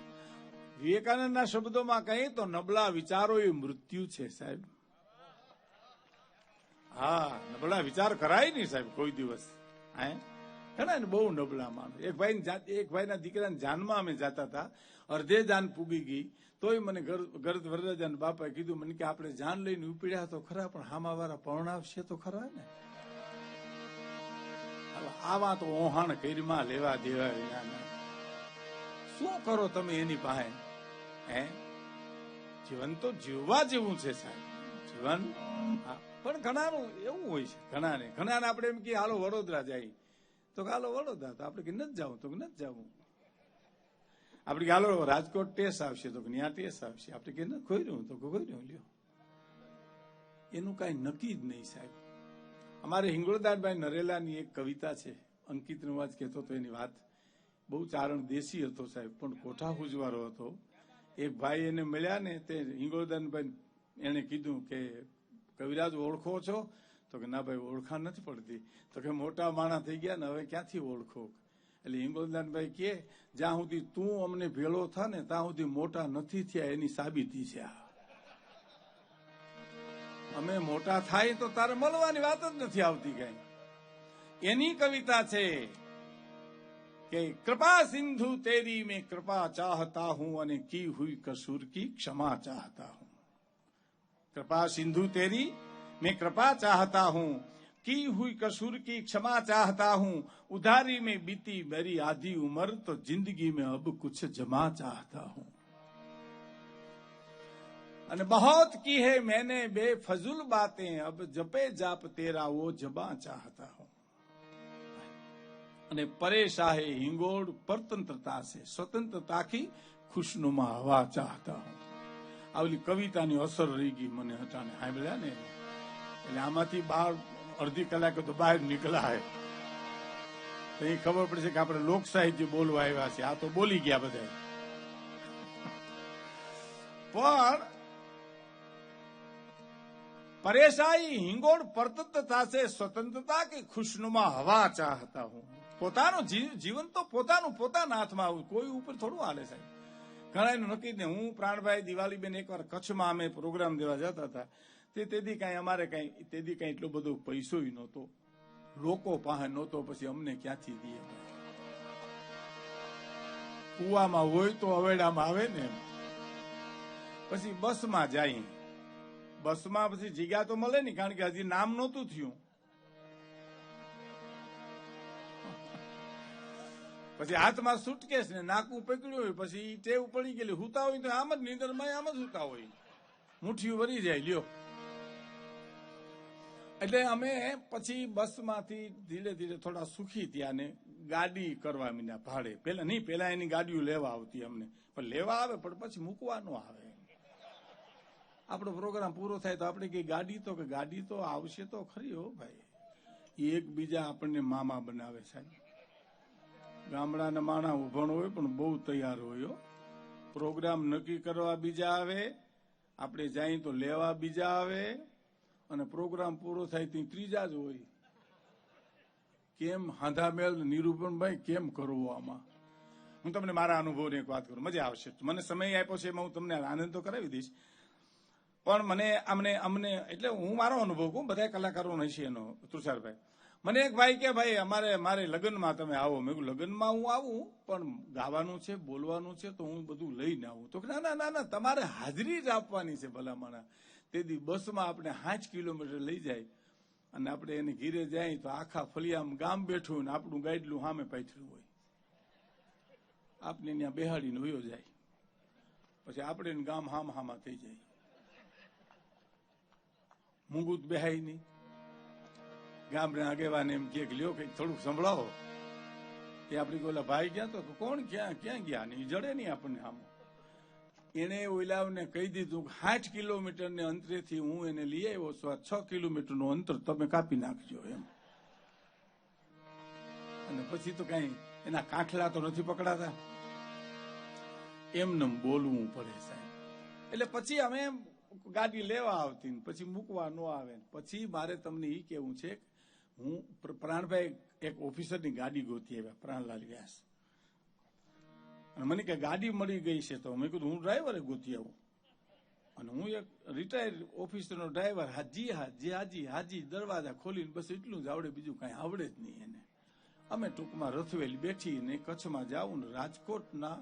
વિવેકાનંદના શબ્દોમાં કહીએ તો નબળા વિચારો એ મૃત્યુ છે સાહેબ. હા, નબળા વિચાર કરાય નહીં સાહેબ કોઈ દિવસ. ઘણા ને બહુ નબળા માણસ. એક ભાઈના દીકરાને જાનમાં અમે જતા હતા, અડધે જાન પૂગી ગઈ, તોય મને ગરજ વરરાજાના બાપાએ કીધું, મને કે આપણે જાન લઈને ઉપડ્યા તો ખરા, પણ હામા વાળા પરણાવશે તો ખરા ને. આવા તો ઓહાણ કઈરમાં લેવા દેવા વિના શું કરો તમે એની પાસે? જીવન તો જીવવા જેવું છે સાહેબ. જીવન પણ ઘણાનું એવું હોય છે. ઘણાને આપણે એમ કે હાલો વડોદરા જાય તો હાલો વડોદરા, તો આપણે કે નથી જવું તો નથી જવું. આપણે કે હાલો રાજકોટ ટેસ્ટ આવશે તો ત્યાં ટેસ્ટ આવશે. આપણે કે નથી ખોઈ તો ખોઈ લ્યો. એનું કઈ નક્કી જ નહીં સાહેબ. અમારે હિંગોળદાનભાઈ નરેલાની એક કવિતા છે, અંકિત નવાજ કહેતો હતો એની વાત. બહુ ચારણ દેશી હતો સાહેબ, પણ કોઠા હુજવારો હતો. એક ભાઈ એને મળ્યા ને, તે હિંગોળદાનભાઈ એને કીધું કે કવિરાજ ઓળખો છો? તો કે ના ભાઈ ઓળખાણ નથી પડતી. તો કે મોટા માણસ થઈ ગયા ને હવે ક્યાંથી ઓળખો? એટલે હિંગોળદાનભાઈ કે જ્યાં સુધી તું અમને ભેળો થા ને ત્યાં સુધી મોટા નથી થયા એની સાબિતી છે આ. અમે મોટા થાય તો તારે મળવાની વાત જ નથી આવતી કઈ. એની કવિતા છે કે કૃપા સિંધુ તેરી મેં કૃપા ચાહતા હું અને કી હુઈ કસૂર કી ક્ષમા ચાહતા હું. कृपा सिंधु तेरी मैं कृपा चाहता हूँ, की हुई कसूर की क्षमा चाहता हूँ, उधारी में बीती मेरी आधी उम्र तो जिंदगी में अब कुछ जमा चाहता हूँ. અને बहुत की है मैंने बेफजुल बातें, अब जपे जाप तेरा वो जबा चाहता हूँ. અને પરેશા હે હિંગોળ પરતંત્રતા સે સ્વતંत्रता की खुशनुमा हवा चाहता हूँ. આવલી કવિતાની અસર રહી ગઈ મને હટાને સાંભળ્યા ને, એટલે આમાંથી બહાર અડધી કલાકે તો બહાર નીકળાય તો એ ખબર પડશે કે આપણે લોક સાહિત્ય બોલવા આવ્યા છે. આ તો બોલી ગયા બધા. પણ પરેશાઈ હિંગોળ પરતંત્રતા સે સ્વતંત્રતા કે ખુશનુમા હવા ચાહતા હું. પોતાનું જીવન તો પોતાના હાથમાં આવું, કોઈ ઉપર થોડું હાલે સાહેબ. ઘણા એનું નક્કી ને. હું પ્રાણભાઈ દિવાળીબેન એકવાર કચ્છમાં અમે પ્રોગ્રામ દેવા જતા હતા, તેથી કઈ અમારે કઈ એટલો બધો પૈસો નહોતો, લોકો પાસે નહોતો, પછી અમને ક્યાંથી દે? કુવામાં હોય તો અવેડામાં આવે ને. પછી બસમાં જાય, બસમાં પછી જગ્યા તો મળે ને, કારણ કે હજી નામ નહોતું થયું. પછી હાથમાં સુટકેસ ને નાકું પકડ્યું હોય, પછી ટેવ પડી ગયેલી, હુતા હોય તો આમ જ નીંદરમાં આમ જ હુતા હોય, મુઠ્ઠીઓ ભરી જાય લ્યો. એટલે અમે પછી બસમાંથી ધીરે ધીરે થોડા સુખી થયા ને ગાડી કરવા મીના ભાડે. પેલા એની ગાડીઓ લેવા આવતી અમને, પણ લેવા આવે પણ પછી મૂકવા ન આવે. આપણો પ્રોગ્રામ પૂરો થાય તો આપણે કઈ ગાડી તો આવશે તો ખરી. હો ભાઈ, એકબીજા આપણને મામા બનાવે સાહેબ. ગામડાના માણા ઉભણ હોય પણ બહુ તૈયાર હોય. પ્રોગ્રામ નક્કી કરવા બીજા આવે, આપણે જાય તો લેવા બીજા આવે, અને પ્રોગ્રામ પૂરો થાય તો ત્રીજા જ હોય. કેમ હાંધામેલ નિરૂપણભાઈ કેમ કરવું આમાં? હું તમને મારા અનુભવની એક વાત કરું, મજા આવશે. મને સમય આપ્યો છે એમાં હું તમને આનંદ તો કરાવી દઈશ, પણ અમને એટલે હું મારો અનુભવ કહું, બધા કલાકારો હશે એનો. તુષારભાઈ, મને એક ભાઈ કે ભાઈ મારે લગ્નમાં તમે આવો. મેં કહ્યું લગ્નમાં હું આવું, પણ ગાવાનું છે, બોલવાનું છે, તો હું બધું લઈને આવું. તો ના, તમારે હાજરી જ આપવાની છે ભલામણા. તેથી બસમાં આપણે 5 કિલોમીટર લઈ જાય અને આપણે એને ઘીરે જાય તો આખા ફળિયામાં ગામ બેઠું ને આપણું ગાઈડલું સામે પાથર્યું હોય, આપને ત્યાં બેહાડીને વયો જાય, પછી આપણે ગામ હામા થઈ જાય. મૂંગું બેહાય નહીં. ગામના આગેવાને એમ કે લ્યો કંઈક થોડુંક સંભળાવો. એ આપણી ઓલા ભાઈ ગયા તો કોણ ક્યાં ગયા ને જડે નહીં આપણને આમ. એને ઓલાને કહી દીધું 60 કિલોમીટરને અંતરેથી હું એને લઈ આવ્યો છું, 6 કિલોમીટરનું અંતર તમે કાપી નાખજો એમ. અને પછી તો કઈ એના કાંઠલા તો નથી પકડાતા, એમને બોલવું પડે સાહેબ. એટલે પછી અમે ગાડી લેવા આવતી, પછી મૂકવા ન આવે. પછી મારે તમને એ કેવું છે, હું પ્રાણભાઈ એક ઓફિસરની ગાડી ગોતી આવ્યા, પ્રાણલાલ વ્યાસ, અને મને કે ગાડી મળી ગઈ છે. તો મેં કીધું હું ડ્રાઈવરે ગોતી આવું, અને હું એક રિટાયર્ડ ઓફિસરનો ડ્રાઈવર. હાજી દરવાજા ખોલીને બસ એટલું જ આવડે, બીજું કઈ આવડે જ નહીં એને. અમે ટૂંકમાં રથવેલ બેઠી ને કચ્છમાં જાવું ને રાજકોટના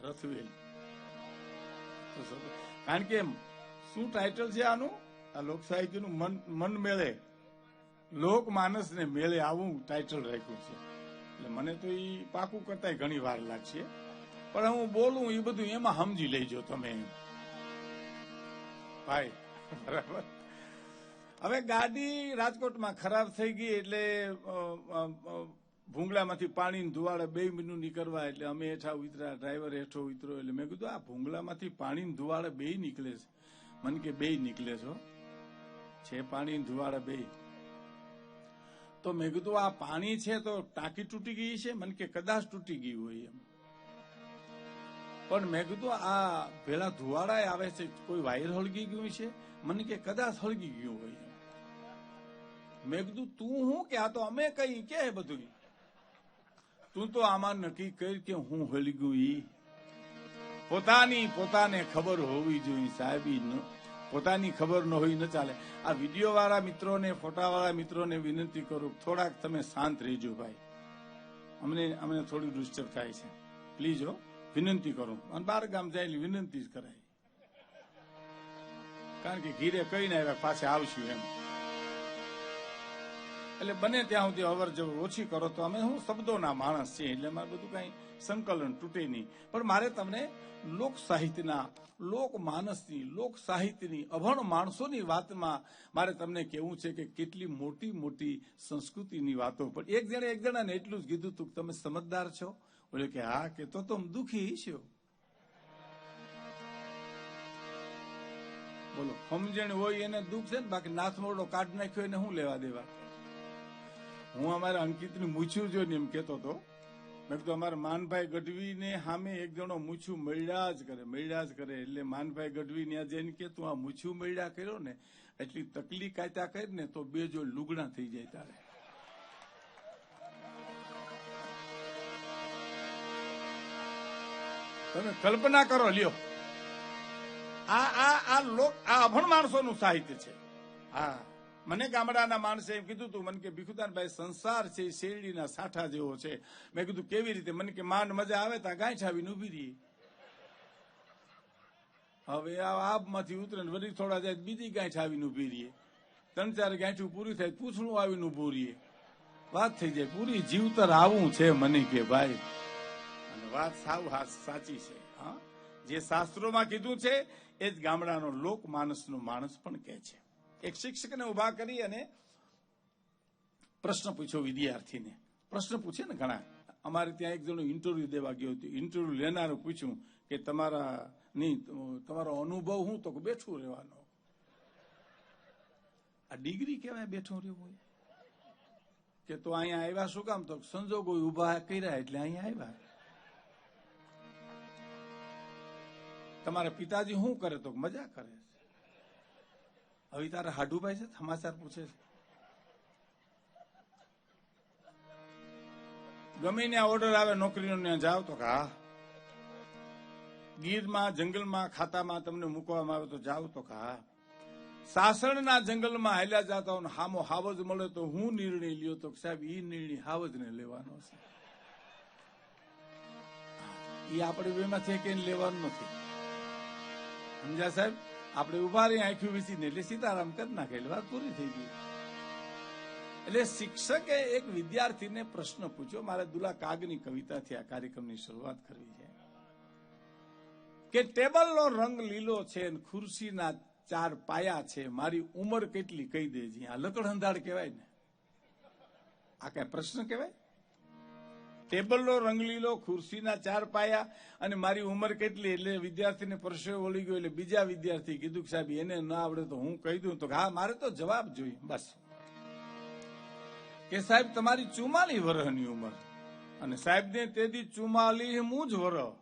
રથવેલ. કારણ કે શું ટાઇટલ છે આનું, આ લોક સાહિત્યનું મન મેળે, લોક માનસને મેળે, આવું ટાઇટલ રાખ્યું છે. એટલે મને તો એ પાકું કરતા ઘણી વાર લાગશે, પણ હું બોલું એ બધું એમાં સમજી લેજો તમે ભાઈ, બરાબર. હવે ગાડી રાજકોટમાં ખરાબ થઈ ગઈ એટલે ભૂંગળામાંથી પાણી ધુવાડે 2 મિનિટ નીકળવા, એટલે અમે હેઠા ઉતર્યા, ડ્રાઈવર હેઠો ઉતર્યો. એટલે મેં કીધું આ ભૂંગળામાંથી પાણી ધુવાડે 2 નીકળે છે. મને કે 2 નીકળે છે પાણી ધુવાડે 2. તો મેં કીધું આ પાણી છે તો ટાંકી તૂટી ગઈ છે? મને કે કદાચ તૂટી ગઈ હોય એમ. પણ મેં કીધું આ પેલા ધુવાડા આવે છે, કોઈ વાયર હળગી ગયું છે? મને કે કદાચ હળગી ગયું હોય એમ. મેં કીધું તું હું કે આ તો અમે કઈ કે બધું, તું તો આમાં નક્કી કરી કે હું હળગ્યું. ઈ પોતાને ખબર હોવી જોઈએ સાહેબ, પોતાની ખબર ન હોય ન ચાલે. આ વિડીયો વાળા મિત્રોને, ફોટા વાળા મિત્રોને વિનંતી કરું, થોડાક તમે શાંત રહેજો ભાઈ, અમને થોડી ડિસ્ટર્બ થાય છે, પ્લીઝ હો, વિનંતી કરું. અને 12 ગામ જાય વિનંતી જ કરાય, કારણ કે ઘીરે કહીને આવ્યા પાછા આવશું એમ. એટલે બને ત્યાં સુધી અવર જવર ઓછી કરો. તો અમે હું શબ્દોના માણસ છીએ, એટલે મારે બધું કઈ સંકલન તૂટે નહીં. પણ મારે તમને લોક સાહિત્યના, લોક માનસની, લોક સાહિત્યની, અભણ માણસોની વાતમાં મારે તમને કહેવું છે કે કેટલી મોટી મોટી સંસ્કૃતિની વાતો. પણ એક જણાને એટલું જ કીધું તું, તમે સમજદાર છો? બોલે કે હા, કે તો દુઃખી છો. બોલો, સમજણ હોય એને દુઃખ છે ને, બાકી નાથ મોરડો કાઢ નાખ્યો એને શું લેવા દેવા. હું અમારા અંકિતની મૂછ્યું જોઈને એમ કેતો હતો, મેં કીધું અમારા માનભાઈ ગઢવીને સામે એક જણો મૂછું મળ્યા જ કરે. એટલે માનભાઈ ગઢવી ત્યાં જઈને કે તું આ મૂછું મળ્યા કર્યો ને, એટલી તકલીફ કાયતા કરી ને તો 2 જોડ લુગડા થઈ જાય તારે. તમે કલ્પના કરો લ્યો, આ અભણ માણસોનું સાહિત્ય છે. હા, મને ગામડાના માણસે એમ કીધું તું, મને કે ભીખુદાનભાઈ સંસાર છે શેરડીના સાઠા જેવો છે. મેં કીધું કેવી રીતે? મને કે માંડ મજા આવે ત્યાં ગાંઠ આવીને ઉભી રહી. હવે આપમાંથી ઉતરે ને વળી થોડા જાય બીજી ગાંઠ આવીને ઉભી રહીએ, 3-4 ગાંઠું પૂરી થાય, પૂછડું આવીને ઉભું રહીએ, વાત થઈ જાય પૂરી. જીવતર આવું છે મને કે ભાઈ, અને વાત સાવ સાચી છે. હા, જે શાસ્ત્રોમાં કીધું છે એ જ ગામડાનો લોક માનસનો માણસ પણ કહે છે. એક શિક્ષકને ઉભા કરી અને પ્રશ્ન પૂછ્યો વિદ્યાર્થીને. પ્રશ્ન પૂછે ને ઘણા, અમારે ત્યાં એક જણો ઇન્ટરવ્યુ દેવા ગયો હતો. ઇન્ટરવ્યુ લેનારું પૂછ્યું કે તમારો અનુભવ શું? તો બેઠું રહેવાનો. આ ડિગ્રી કેવાય બેઠું રહેવું હોય? કે તો અહીંયા આવ્યા શું કામ? તો સંજોગો ઉભા કર્યા એટલે અહીંયા આવ્યા. તમારા પિતાજી શું કરે? તો મજા કરે. હવે તારા હાડુભાઈ છે, સમાચાર પૂછે છે. ગમે ત્યાં ઓર્ડર આવે નોકરીનો ત્યાં જાવ તો હા ગીરમાં જંગલમાં ખાતામાં તમને મૂકવામાં આવે તો જાવ તો હા. સાસણના જંગલમાં હાલ્યા જતા હોય હામો હાવજ મળે તો હું નિર્ણય લ્યો તો સાહેબ ઈ નિર્ણય હાવજને લેવાનો છે. એ આપણે બેમાંથી કે લેવાનું નથી. સમજ્યા સાહેબ? આપણે ઉભા રહી આંખ્યું વીસીને એટલે સીતારામ કરી નાખે એટલે વાત પૂરી થઈ ગઈ. એટલે શિક્ષકે એક વિદ્યાર્થીને પ્રશ્ન પૂછ્યો. મારે દુલા કાગની કવિતાથી આ કાર્યક્રમની શરૂઆત કરવી છે કે ટેબલનો રંગ લીલો છે અને ખુરશીના 4 પાયા છે, મારી ઉંમર કેટલી કહી દેજી. આ લકડહંધાડ કહેવાય ને? આ કઈ પ્રશ્ન કહેવાય? ટેબલનો રંગ લીલો, ખુરશીના 4 પાયા અને મારી ઉંમર કેટલી? એટલે વિદ્યાર્થીને પરસેવો વળી ગયો. એટલે બીજા વિદ્યાર્થી કીધું કે સાહેબ એને ના આવડે તો હું કહી દઉં. તો હા, મારે તો જવાબ જોઈએ બસ. કે સાહેબ તમારી 44 વર્ષની ઉંમર અને સાહેબ ને તેથી 44મું જ વર્ષ.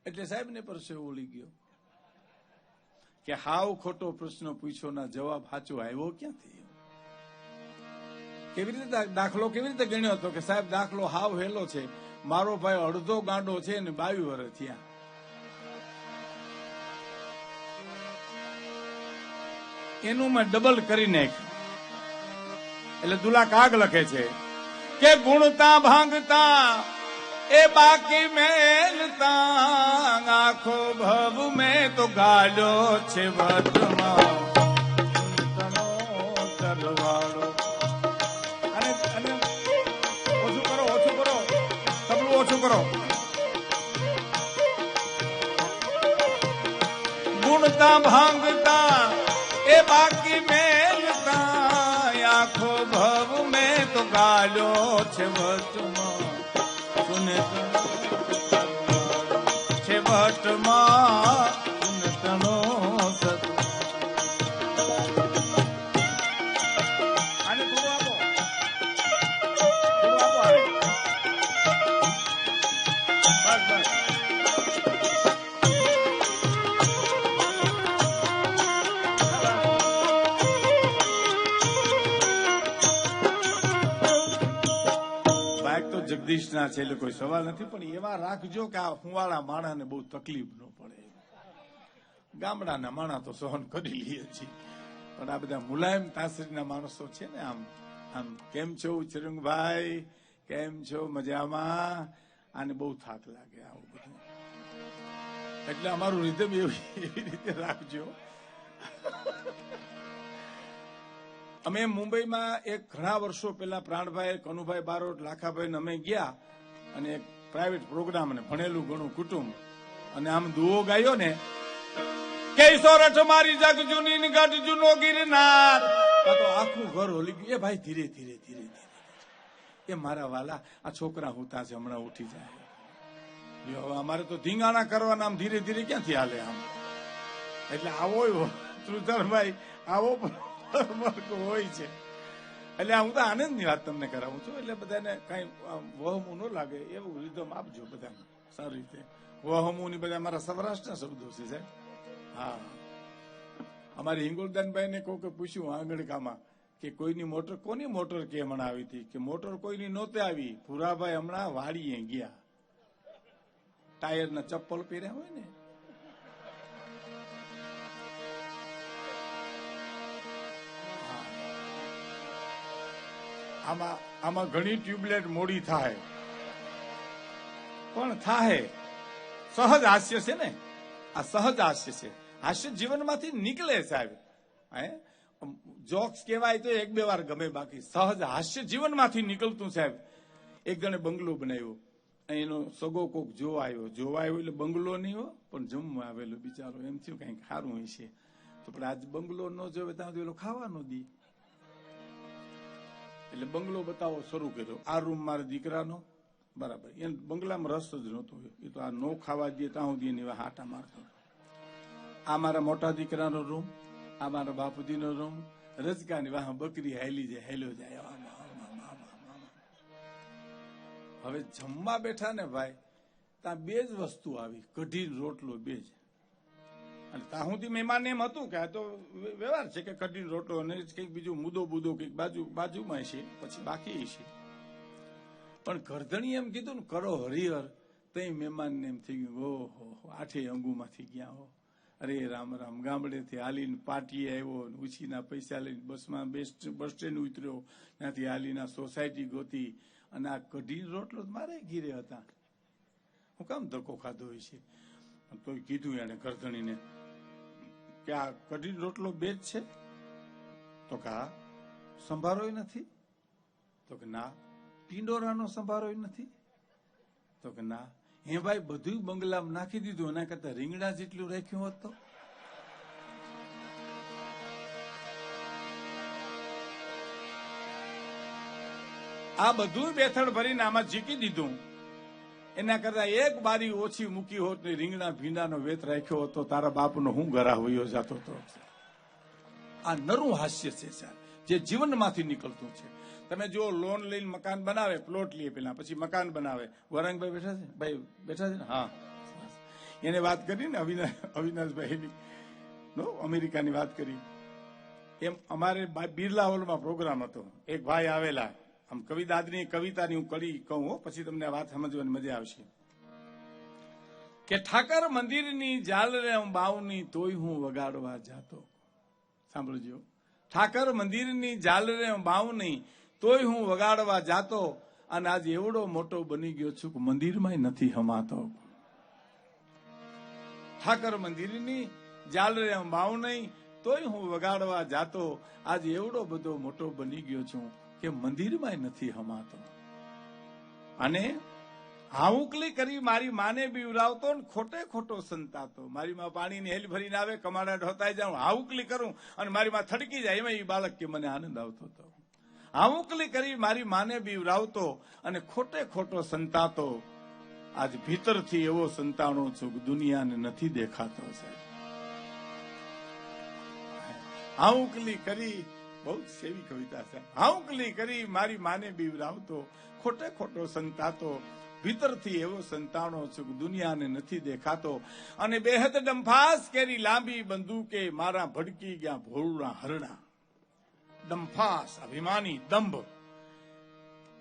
એટલે સાહેબ ને પરસેવો વળી ગયો કે હાવ ખોટો પ્રશ્ન પૂછ્યો ના જવાબ સાચો આવ્યો ક્યાંથી? કેવી રીતે દાખલો કેવી રીતે ગણ્યો હતો કે સાહેબ દાખલો હાવ હેલો છે, મારો ભાઈ અડધો ગાંડો છે ને 22 વર્ષ થયા. એનું મેં ડબલ કરી નાખ્યું. એટલે દુલા કાગ લખે છે કે ગુણતા ભાંગતા એ બાકી મેલતા આખો ભવ મેં તો ગાડ્યો છે વટમાં તરવાળો. અને ઓછું કરો તબલું ઓછું કરો. ગુણતા ભાંગતા એ બાકી મેલતા આખો ભવ મેં તો ગાડ્યો છે વટમાં છે ભટ્ટમાં સુનતનો સત. આને થોડું આપો બસ. જગદીશના છે એટલે કોઈ સવાલ નથી, પણ એવા રાખજો કે આ હુંવાળા માણાને બહુ તકલીફ ન પડે. ગામડાના માણા તો સહન કરી લઈએ છીએ, પણ આ બધા મુલાયમ તાસીરના માણસો છે ને, આમ કેમ છો ચિરંગભાઈ, કેમ છો મજામાં, આને બહુ થાક લાગે આવું બધું. એટલે અમારું રિધમ એવી રીતે રાખજો. અમે મુંબઈમાં એક ઘણા વર્ષો પહેલા પ્રાણભાઈ, કનુભાઈ બારોટ, લાખાભાઈ અમે ગયા અને એક પ્રાઇવેટ પ્રોગ્રામ અને ભણેલું ઘણું કુટુંબ અને આમ દુઓ ગાયો ને કે સોરઠ મારી જગ જૂની ગઢ જૂનો ગિરનાર, તો આખું ઘર હોલી ગયું. એ ભાઈ ધીરે ધીરે ધીરે ધીરે, એ મારા વાલા આ છોકરા હુતા છે હમણાં ઉઠી જાય. અમારે તો ધીંગાણા કરવાના આમ ધીરે ધીરે ક્યાંથી હાલે આમ. એટલે આવો શ્રુતરભાઈ આવો હોય છે. એટલે હું તો આનંદની વાત તમને કરાવું છું. એટલે બધાને કઈ વહમું ન લાગે એવું રિધમ આપજો બધાને સારી રીતે. વહમું ની બધા મારા સૌરાષ્ટ્રના શબ્દો છે સાહેબ. હા, અમારી હિંગોળદાનભાઈ ને કોકે પૂછ્યું આંગણકામાં કે કોઈની મોટર, કોની મોટર કે હમણાં આવી હતી? કે મોટર કોઈની નહોતી આવી, ભૂરાભાઈ હમણાં વાડીએ ગયા, ટાયરના ચપ્પલ પહેર્યા હોય ને. આમાં ઘણી ટ્યુબલાઇટ મોડી થાય પણ થાય. સહજ હાસ્ય છે ને, આ સહજ હાસ્ય છે. હાસ્ય જીવનમાંથી નીકળે સાહેબ. જોક્સ કહેવાય તો 1-2 વાર ગમે, બાકી સહજ હાસ્ય જીવનમાંથી નીકળતું સાહેબ. એક જણે બંગલો બનાવ્યો, એનો સગો કોક જોવા આવ્યો એટલે બંગલો નહીં હો પણ જમવા આવેલો બિચારો. એમ થયું કઈક સારું હોય છે તો પણ આજ બંગલો ન જોવે ત્યાં તો ખાવાનો દી. એટલે બંગલો બતાવો શરૂ કર્યો. આ રૂમ મારા દીકરાનો, બરાબર. એને બંગલામાં રસ જ નહોતો, એ તો આ નો ખાવા દે ત્યાં સુધી એની હાટા મારતો. આ મારા મોટા દીકરાનો રૂમ, આ મારા બાપુજીનો રૂમ. રજકાની વાહ બકરી હેલ્યો જાય. હવે જમવા બેઠા ને ભાઈ, ત્યાં 2 જ વસ્તુ આવી, કઢી રોટલો 2 જ. અને ત્યાં સુધી મહેમાન એમ હતું કે આ તો વ્યવહાર છે કે કઢી રોટલો અને કંઈક બીજું મુદ્દો કંઈક બાજુમાં છે, પછી બાકી છે. પણ ગરધણી એમ કીધું ને કરો હરિહર તઈ મહેમાનને એમ થઈ ગયું, ઓહો 8 અંગુમાંથી ગયા હો, અરે રામ રામ. ગામડેથી હાલીને પાટીએ આવ્યો, ઉછીના પૈસા લઈને બસમાં બસ સ્ટેન્ડ ઉતર્યો, ત્યાંથી હાલીના સોસાયટી ગોતી, અને આ કઢી રોટલો મારે ઘીરે હતા. હું કામ ધક્કો ખાધો હોય છે? તો કીધું એને ગરધણીને કે આ કઢી રોટલો બે જ છે? તો કે હા. સંભારોય નથી? તો કે ના. ટીંડોરાનો સંભારોય નથી? તો કે ના. હે ભાઈ, બધું બંગલામાં નાખી દીધું, એના કરતા રીંગણા જેટલું રાખ્યું હોત તો? આ બધું બેથડ ભરીને આમાં ઝીકી દીધું, એના કરતા એક બારી ઓછી મૂકી હોત ને રીંગણા ભીંડાનો વેત રાખ્યો હોત તો તારા બાપનો હું ગરા હોયો જતો હતો. આ નરું હાસ્ય છે સાહેબ, જે જીવનમાંથી નીકળતું છે. તમે જો લોન લઈને મકાન બનાવે, પ્લોટ લઈએ પેલા, પછી મકાન બનાવે. વરાંગભાઈ બેઠા છે? ભાઈ બેઠા છે ને? હા. એને વાત કરી ને અવિનાશભાઈની, અમેરિકાની વાત કરી. એમ અમારે બિરલા હોલમાં પ્રોગ્રામ હતો. એક ભાઈ આવેલા, આમ કવિદાદની કવિતાની હું કડી કહું, પછી તમને આ વાત સમજવાની મજા આવશે. કે ઠાકર મંદિરની જાલ રે બાવની તોય હું વગાડવા જાતો. સાંભળજો. ઠાકર મંદિરની જાલ રે બાવની તોય હું વગાડવા જાતો, અને આજ એવડો મોટો બની ગયો છું કે મંદિરમાં નથી હમાતો. ઠાકર મંદિરની જાલ રે બાવની તોય હું વગાડવા જાતો, આજ એવડો બધો મોટો બની ગયો છું કે મંદિરમાં નથી હમાતો. અને હાઉકલી કરી મારી માને બીવરાવતો ને ખોટે ખોટો સંતાતો. મારી માં પાણીની હેલ ભરીને આવે, કમાડા ઢોતાઈ જાઉં, હાઉકલી કરું અને મારી માં થડકી જાય, એમાં એ બાળક કે મને આનંદ આવતો હતો. હાઉકલી કરી મારી માને બીવરાવતો અને ખોટે ખોટો સંતાતો, આજ ભીતરથી એવો સંતાણો છું કે દુનિયાને નથી દેખાતો. સાહેબ, હાઉકલી કરી, બહુ સેવી કવિતા છે. હાઉકલી કરી મારી માને બીવરાવતો, ખોટે ખોટો સંતાતો, ભીતરથી એવો સંતાણો છું કે દુનિયાને નથી દેખાતો. અને બેહદ ડંફાસ કેરી લાંબી બંદૂકે મારા ભડકી ગયા ભોળના હરણા. ડંફાસ, અભિમાની, દંભ.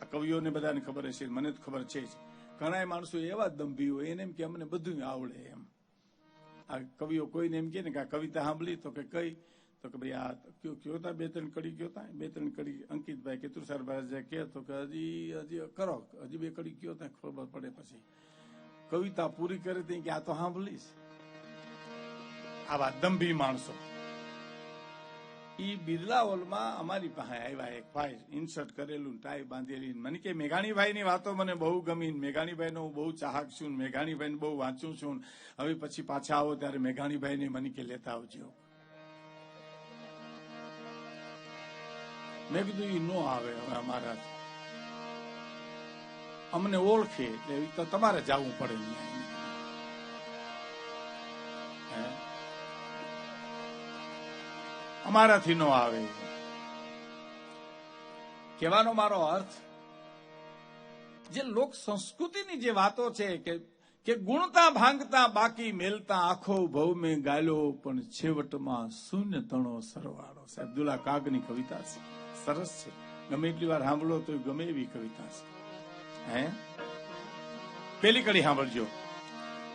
આ કવિઓને બધાને ખબર હશે, મને જ ખબર છે જ. ઘણા માણસો એવા દંભી હોય, એને એમ કે અમને બધું આવડે એમ. આ કવિઓ કોઈને એમ કે ને કે આ કવિતા સાંભળી તો કે કઈ, તો કે ભાઈ આ કયો તા 2-3 કડી કયો તા, 2-3 કડી અંકિતભાઈ કે તુષારભાઈ કે, તો કે હજી કરો, હજી 2 કડી કયો તા, ખબર પડે. પછી કવિતા પૂરી કરે તો કે આ તો સાંભળીશ. આવા દંભી માણસો. ઈ બિરલા હોલમાં અમારી પાસે આવ્યા એક ભાઈ, ઇન્સર્ટ કરેલું, ટાઈ બાંધેલી. મને કે મેઘાણીભાઈ ની વાતો મને બહુ ગમી, મેઘાણીભાઈ નો હું બહુ ચાહક છું, મેઘાણીભાઈ બહુ વાંચું છું. હવે પછી પાછા આવો ત્યારે મેઘાણીભાઈ ને મને કે લેતા આવજો. મેં કીધું ઈ નો આવે હવે અમારા, અમને ઓળખે એટલે તો તમારે જવું પડે. અમારાથી નો આવે. કહેવાનો મારો અર્થ, જે લોક સંસ્કૃતિની જે વાતો છે કે ગુણતા ભાંગતા બાકી મેલતા આખો ભવ મેં ગાયલો પણ છેવટમાં શૂન્ય તણો સરવાળો. અબ્દુલ્લા કાગની કવિતા છે, સરસ છે. ગમે એટલી વાર સાંભળો તો ગમે એવી કવિતા છે. હે, પેલી કડી સાંભળજો.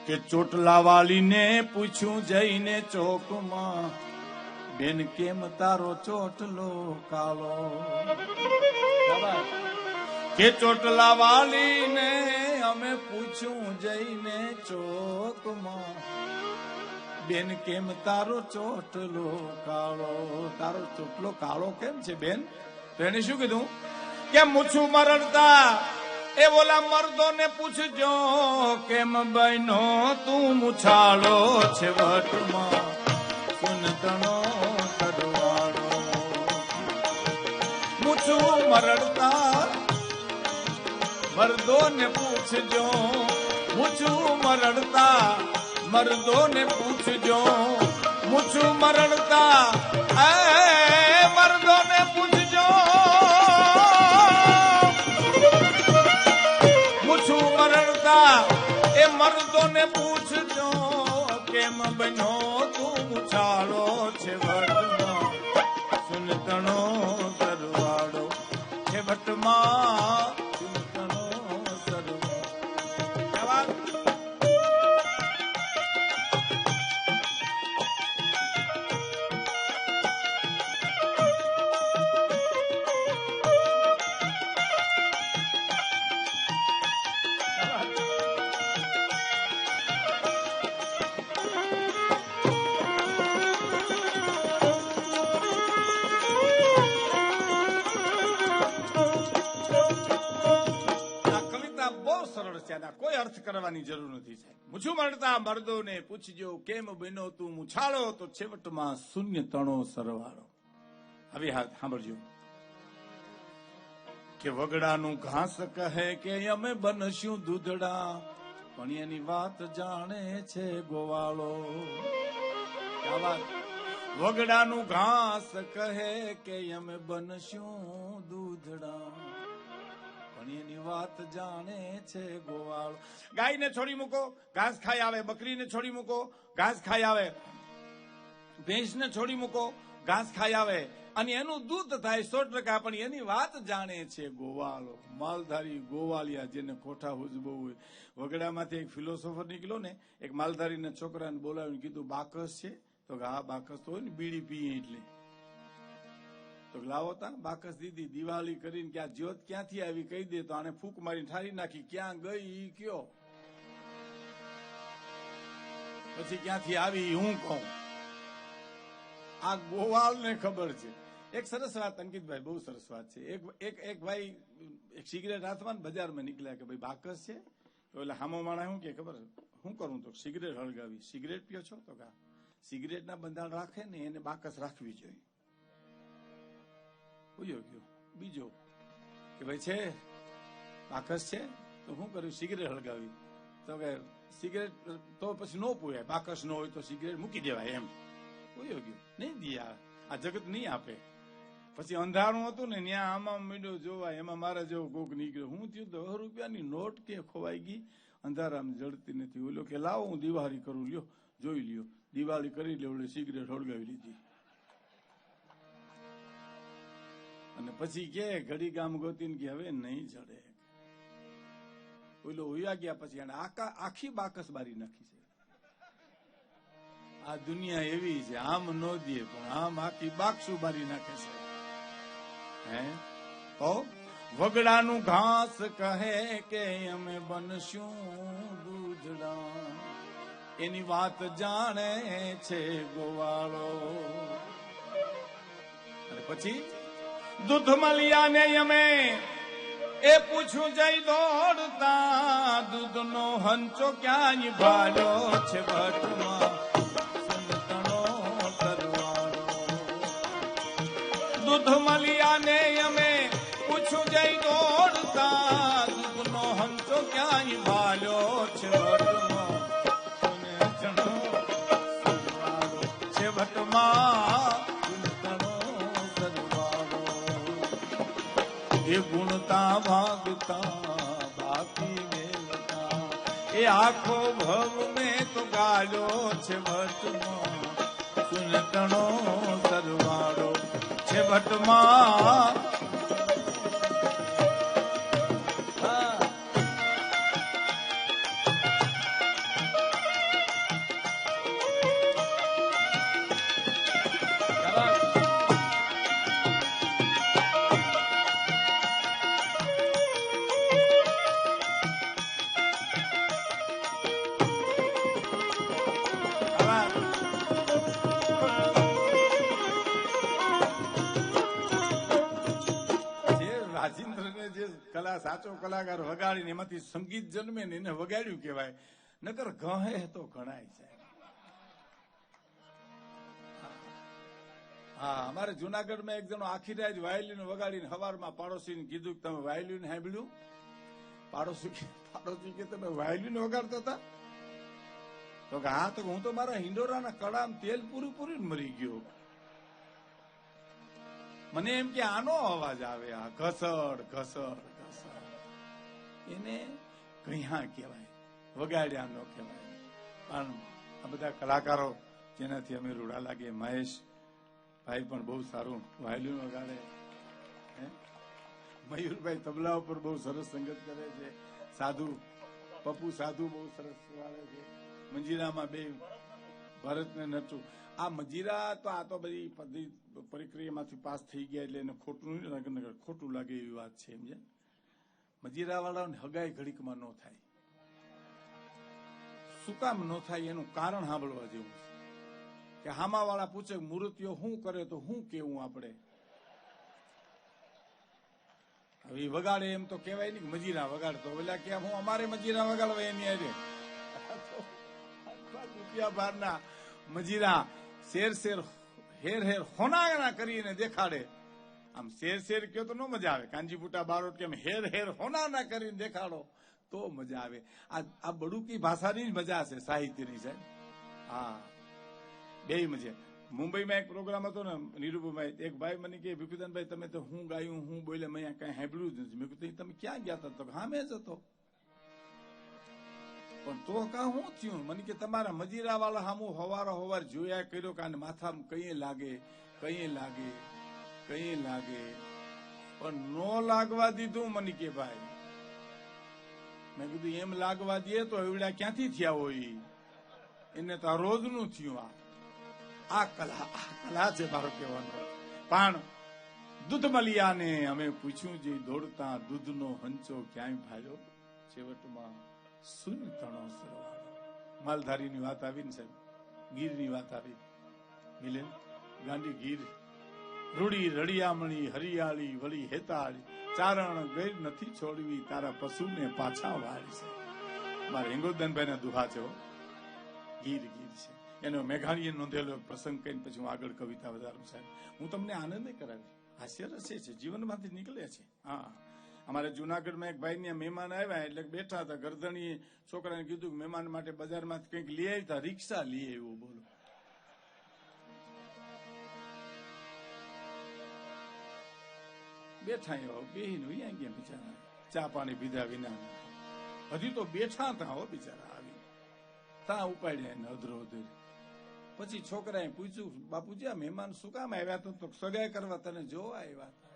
કે ચોટલા વાળીને પૂછ્યું જઈને ચોકમાં, બેન કેમ તારો ચોટલો કાળો. કે ચોટલા વાળીને અમે પૂછ્યું જઈને ચોકમાં, બેન કેમ તારો ચોટલો કાળો. તારો ચોટલો કાળો કેમ છે બેન? તો એને શું કીધું કે મૂછું મરડતા એ બોલા મર્દો ને પૂછજો, કેમ બહેનો તું મુછાળો છે વટમાં સુનતણો સરવાળો. મૂછું મરડતા મર્દો ને પૂછજો, મૂછું મરડતા મર્દો ને પૂછજો, મૂછું મરડતા મર્દો ને પૂછજો, મૂછું મરડતા એ મર્દો ને પૂછજો, કેમ બનો તું મુછાળો છે વટમાં સુનતણો સરવાળો છે વટમાં સુનતણો સરવાળો. છે, કોઈ અર્થ કરવાની જરૂર નથી સાહેબ. મૂછું મળતા મર્દોને પૂછજો કેમ બન્યો તું મુછાળો, તો છેવટમાં શૂન્ય તણો સરવાળો. હવે હાથ સાંભળજો કે વગડાનું ઘાસ કહે કે અમે બનશું દૂધડા, પણ એની વાત જાણે છે ગોવાળો. વગડાનું ઘાસ કહે કે અમે બનશું દૂધડા, પણ એની વાત જાણે છે ગોવાળો. ગાયને છોડી મૂકો, ઘાસ ખાઈ આવે. બકરીને છોડી મૂકો, ઘાસ ખાઈ આવે. ભેંસને છોડી મૂકો, ઘાસ ખાઈ આવે. અને એનું દૂધ થાય 100%, પણ એની વાત જાણે છે ગોવાળો. માલધારી ગોવાળિયા, જેને કોઠા હુજબો હોય. વગડામાંથી એક ફિલોસોફર નીકળ્યો ને, એક માલધારીના છોકરાને બોલાવીને કીધું બાકસ છે? તો હા બાકસ તો હોય ને, બીડી પીએ એટલે. તો લાવો તા બાકસ દીધી. દિવાળી કરીને કે આ જ્યોત ક્યાંથી આવી કહી દે, તો આને ફૂંક મારી ઠારી નાખી. ક્યાં ગઈ ઈ કયો, પછી ક્યાંથી આવી હું કહું. આ ગોવાળ ને ખબર છે. એક સરસ વાત અંકિતભાઈ, બહુ સરસ વાત છે. એક ભાઈ એક સિગરેટ હાથમાં બજારમાં નીકળ્યા કે ભાઈ બાકસ છે. તો એટલે હામો માણા શું કે ખબર, શું કરું? તો સિગરેટ હળગાવી. સિગરેટ પીઓ છો? તો કા સિગરેટના બંધાણ રાખે ને એને બાકસ રાખવી જોઈએ. પૂછ્યો ગયો બીજો કે ભાઈ છે બાકસ છે? તો શું કર્યું? સિગરેટ હળગાવી. તો કે સિગરેટ તો પછી નો પૂરાય, બાકસ ન હોય તો સિગરેટ મૂકી દેવાય એમ. પૂછ્યો ગયો નહીં દિયા, આ જગત નહીં આપે. પછી અંધારું હતું ને ત્યાં આમાં મીંડો જોવાય, એમાં મારા જેવો કોક નીકળ્યો. હું થયું 10 રૂપિયાની નોટ કે ખોવાઈ ગઈ, અંધારામાં જડતી નથી. ઓલો કે લાવો હું દિવાળી કરું, લ્યો જોઈ લ્યો. દિવાળી કરી લે, ઓલે સિગરેટ હળગાવી લીધી. અને પછી કે ઘડી ગામ ગોતીને કે હવે નહીં જડે. ઓલો હોયા ગયા પછી એને આખી બાકસ બારી નાખી છે. આ દુનિયા એવી છે, આમ નો દે પણ આમ આખી બાકસું બારી નાખે છે. હે તો વગડાનું ઘાસ કહે કે અમે બનશું દૂધડા, એની વાત જાણે છે ગોવાળો. અને પછી દૂધ મલિયાને અમે એ પૂછું જઈ દોડતા, દૂધનો હંચો ક્યાંય ભાલ્યો છે ભટમાં સંતનો તરવાળો. દૂધ મલિયાને અમે પૂછું જઈ દોડતા, દૂધનો હંચો ક્યાંય ભાલ્યો છે ભટમાં સંતનો તરવાળો છે ભટમાં. એ ગુણતા ભાગતા બાકી મેલતા, એ આખો ભવ મેં તો ગાળ્યો છે ભટમાં સુનતણો સરવાળો છે ભટમાં. સાચો કલાકાર વગાડીને એમાંથી સંગીત જન્મે ને એને વગાડ્યું કહેવાય. નકર ગહે તો ગણાય જાય. હા, અમારે જુનાગઢમાં એક જણો આખી રાત વાયોલિન વગાડીને સવારમાં પાડોશીને કીધું કે તમે વાયોલિન સાંભળ્યું? પાડોશી કે તમે વાયોલિન વગાડતા હતા? તો કે હા. તો હું તો મારા હિંડોરાના કડામાં તેલ પૂરી મરી ગયો. મને એમ કે આનો અવાજ આવે, આ ઘસડ ઘસડ ઘસડ, એને કયા કહેવાય, વગાડ્યા નો કહેવાય. પણ આ બધા કલાકારો જેનાથી અમે રૂડા લાગે, મહેશ ભાઈ પણ બહુ સારું વાયોલિન વગાડે, મયુરભાઈ તબલા ઉપર બહુ સરસ સંગત કરે છે, પપ્પુ સાધુ બહુ સરસ વગાડે છે, મંજીરામાં બે ભરત ને નટુ. આ મજીરા તો આ તો બધી પરિક્રિયામાંથી પાસ થઈ ગયા એટલે એને ખોટું લાગે એવી વાત છે. સમજે? મજીરા વાળાને હગાઈ ઘડીકમાં ન થાય. શું કામ ન થાય એનું કારણ સાંભળવા જેવું છે. કે હામા વાળા પૂછે મૂર્તિઓ શું કરે તો શું કેવું આપણે? હવે ઈ વગાડે એમ તો કહેવાય નહીં કે મજીરા વગાડતો, ઓલા કે હું અમારે મજીરા વગાડવા એની હારે રૂપિયા બહારના મજીરા શેર શેર હેર હેર હોનાગણા કરીને દેખાડે. આમ શેર શેર કયો તો ન મજા આવે. કાંજીપુટા બારોટ કેમ હેર હેર હોનાના કરીને દેખાડો તો મજા આવે. આ બડુકી ભાષાની જ મજા છે, સાહિત્યની સાહેબ. હા, બે મજા. મુંબઈમાં એક પ્રોગ્રામ હતો ને નીરુભાઈ, એક ભાઈ મને કે ભીખુદાનભાઈ તમે તો હું ગાયું હું બોલે મેં કઈ સાંભળ્યું જ નથી. મેં કીધું તમે ક્યાં ગયા હતા? તો હા મેં જ હતો. પણ તો કા હું થયું? મને કે તમારા મજીરા વાળા હામું હવાર જોયા કર્યો કે આને માથામાં કઈ લાગે કઈ લાગે કઈ લાગે, પણ નો લાગવા દીધું. મને કે ભાઈ, મેં કીધું એમ લાગવા દે તો એવડા ક્યાંથી થયા હોય? એને તો રોજનું થયું. આ કલા છે મારો કહેવાનો. પણ દૂધમલિયાને અમે પૂછ્યું જે દોડતા દૂધનો હંચો ક્યાંય ભાયો, છેવટમાં શૂન્ય તણો સરવાળો. માલધારીની વાત આવી ને સાહેબ, ગીરની વાત આવી. મિલેન ગાંડી ગીર રૂડી રડિયામણી હરિયાળી વળી હેતાળી, ચારણ ગઈ નથી છોડવી તારા પશુને પાછા વાળી છે. મારા હિંગોદનભાઈ ના દુહા છે. ગીર ગીર છે. એનો મેઘાણીએ નોંધેલો પ્રસંગ કહીને પછી હું આગળ કવિતા વધારું સાહેબ. હું તમને આનંદ કરાવી. હાસ્ય રસે છે, જીવનમાંથી નીકળે છે. હા, અમારે જુનાગઢમાં એક ભાઈ ને મહેમાન આવ્યા એટલે બેઠા હતા. ગરદણીએ છોકરાને કીધું કે મહેમાન માટે બજારમાંથી કંઈક લઈ આવતા. રિક્ષા લઈ આવ્યું. બોલો, બેઠા એવા બેહીને વયા ગયા બિચારા, ચા પાણી પીધા વિના. હજી તો બેઠા હતા હો બિચારા. આવી ત્યાં ઉપાડ્યા એને અધરો અધર. પછી છોકરાએ પૂછ્યું બાપુજી આ મહેમાન શું કામ આવ્યા? તો સગાઈ કરવા તને જોવા આવ્યા હતા.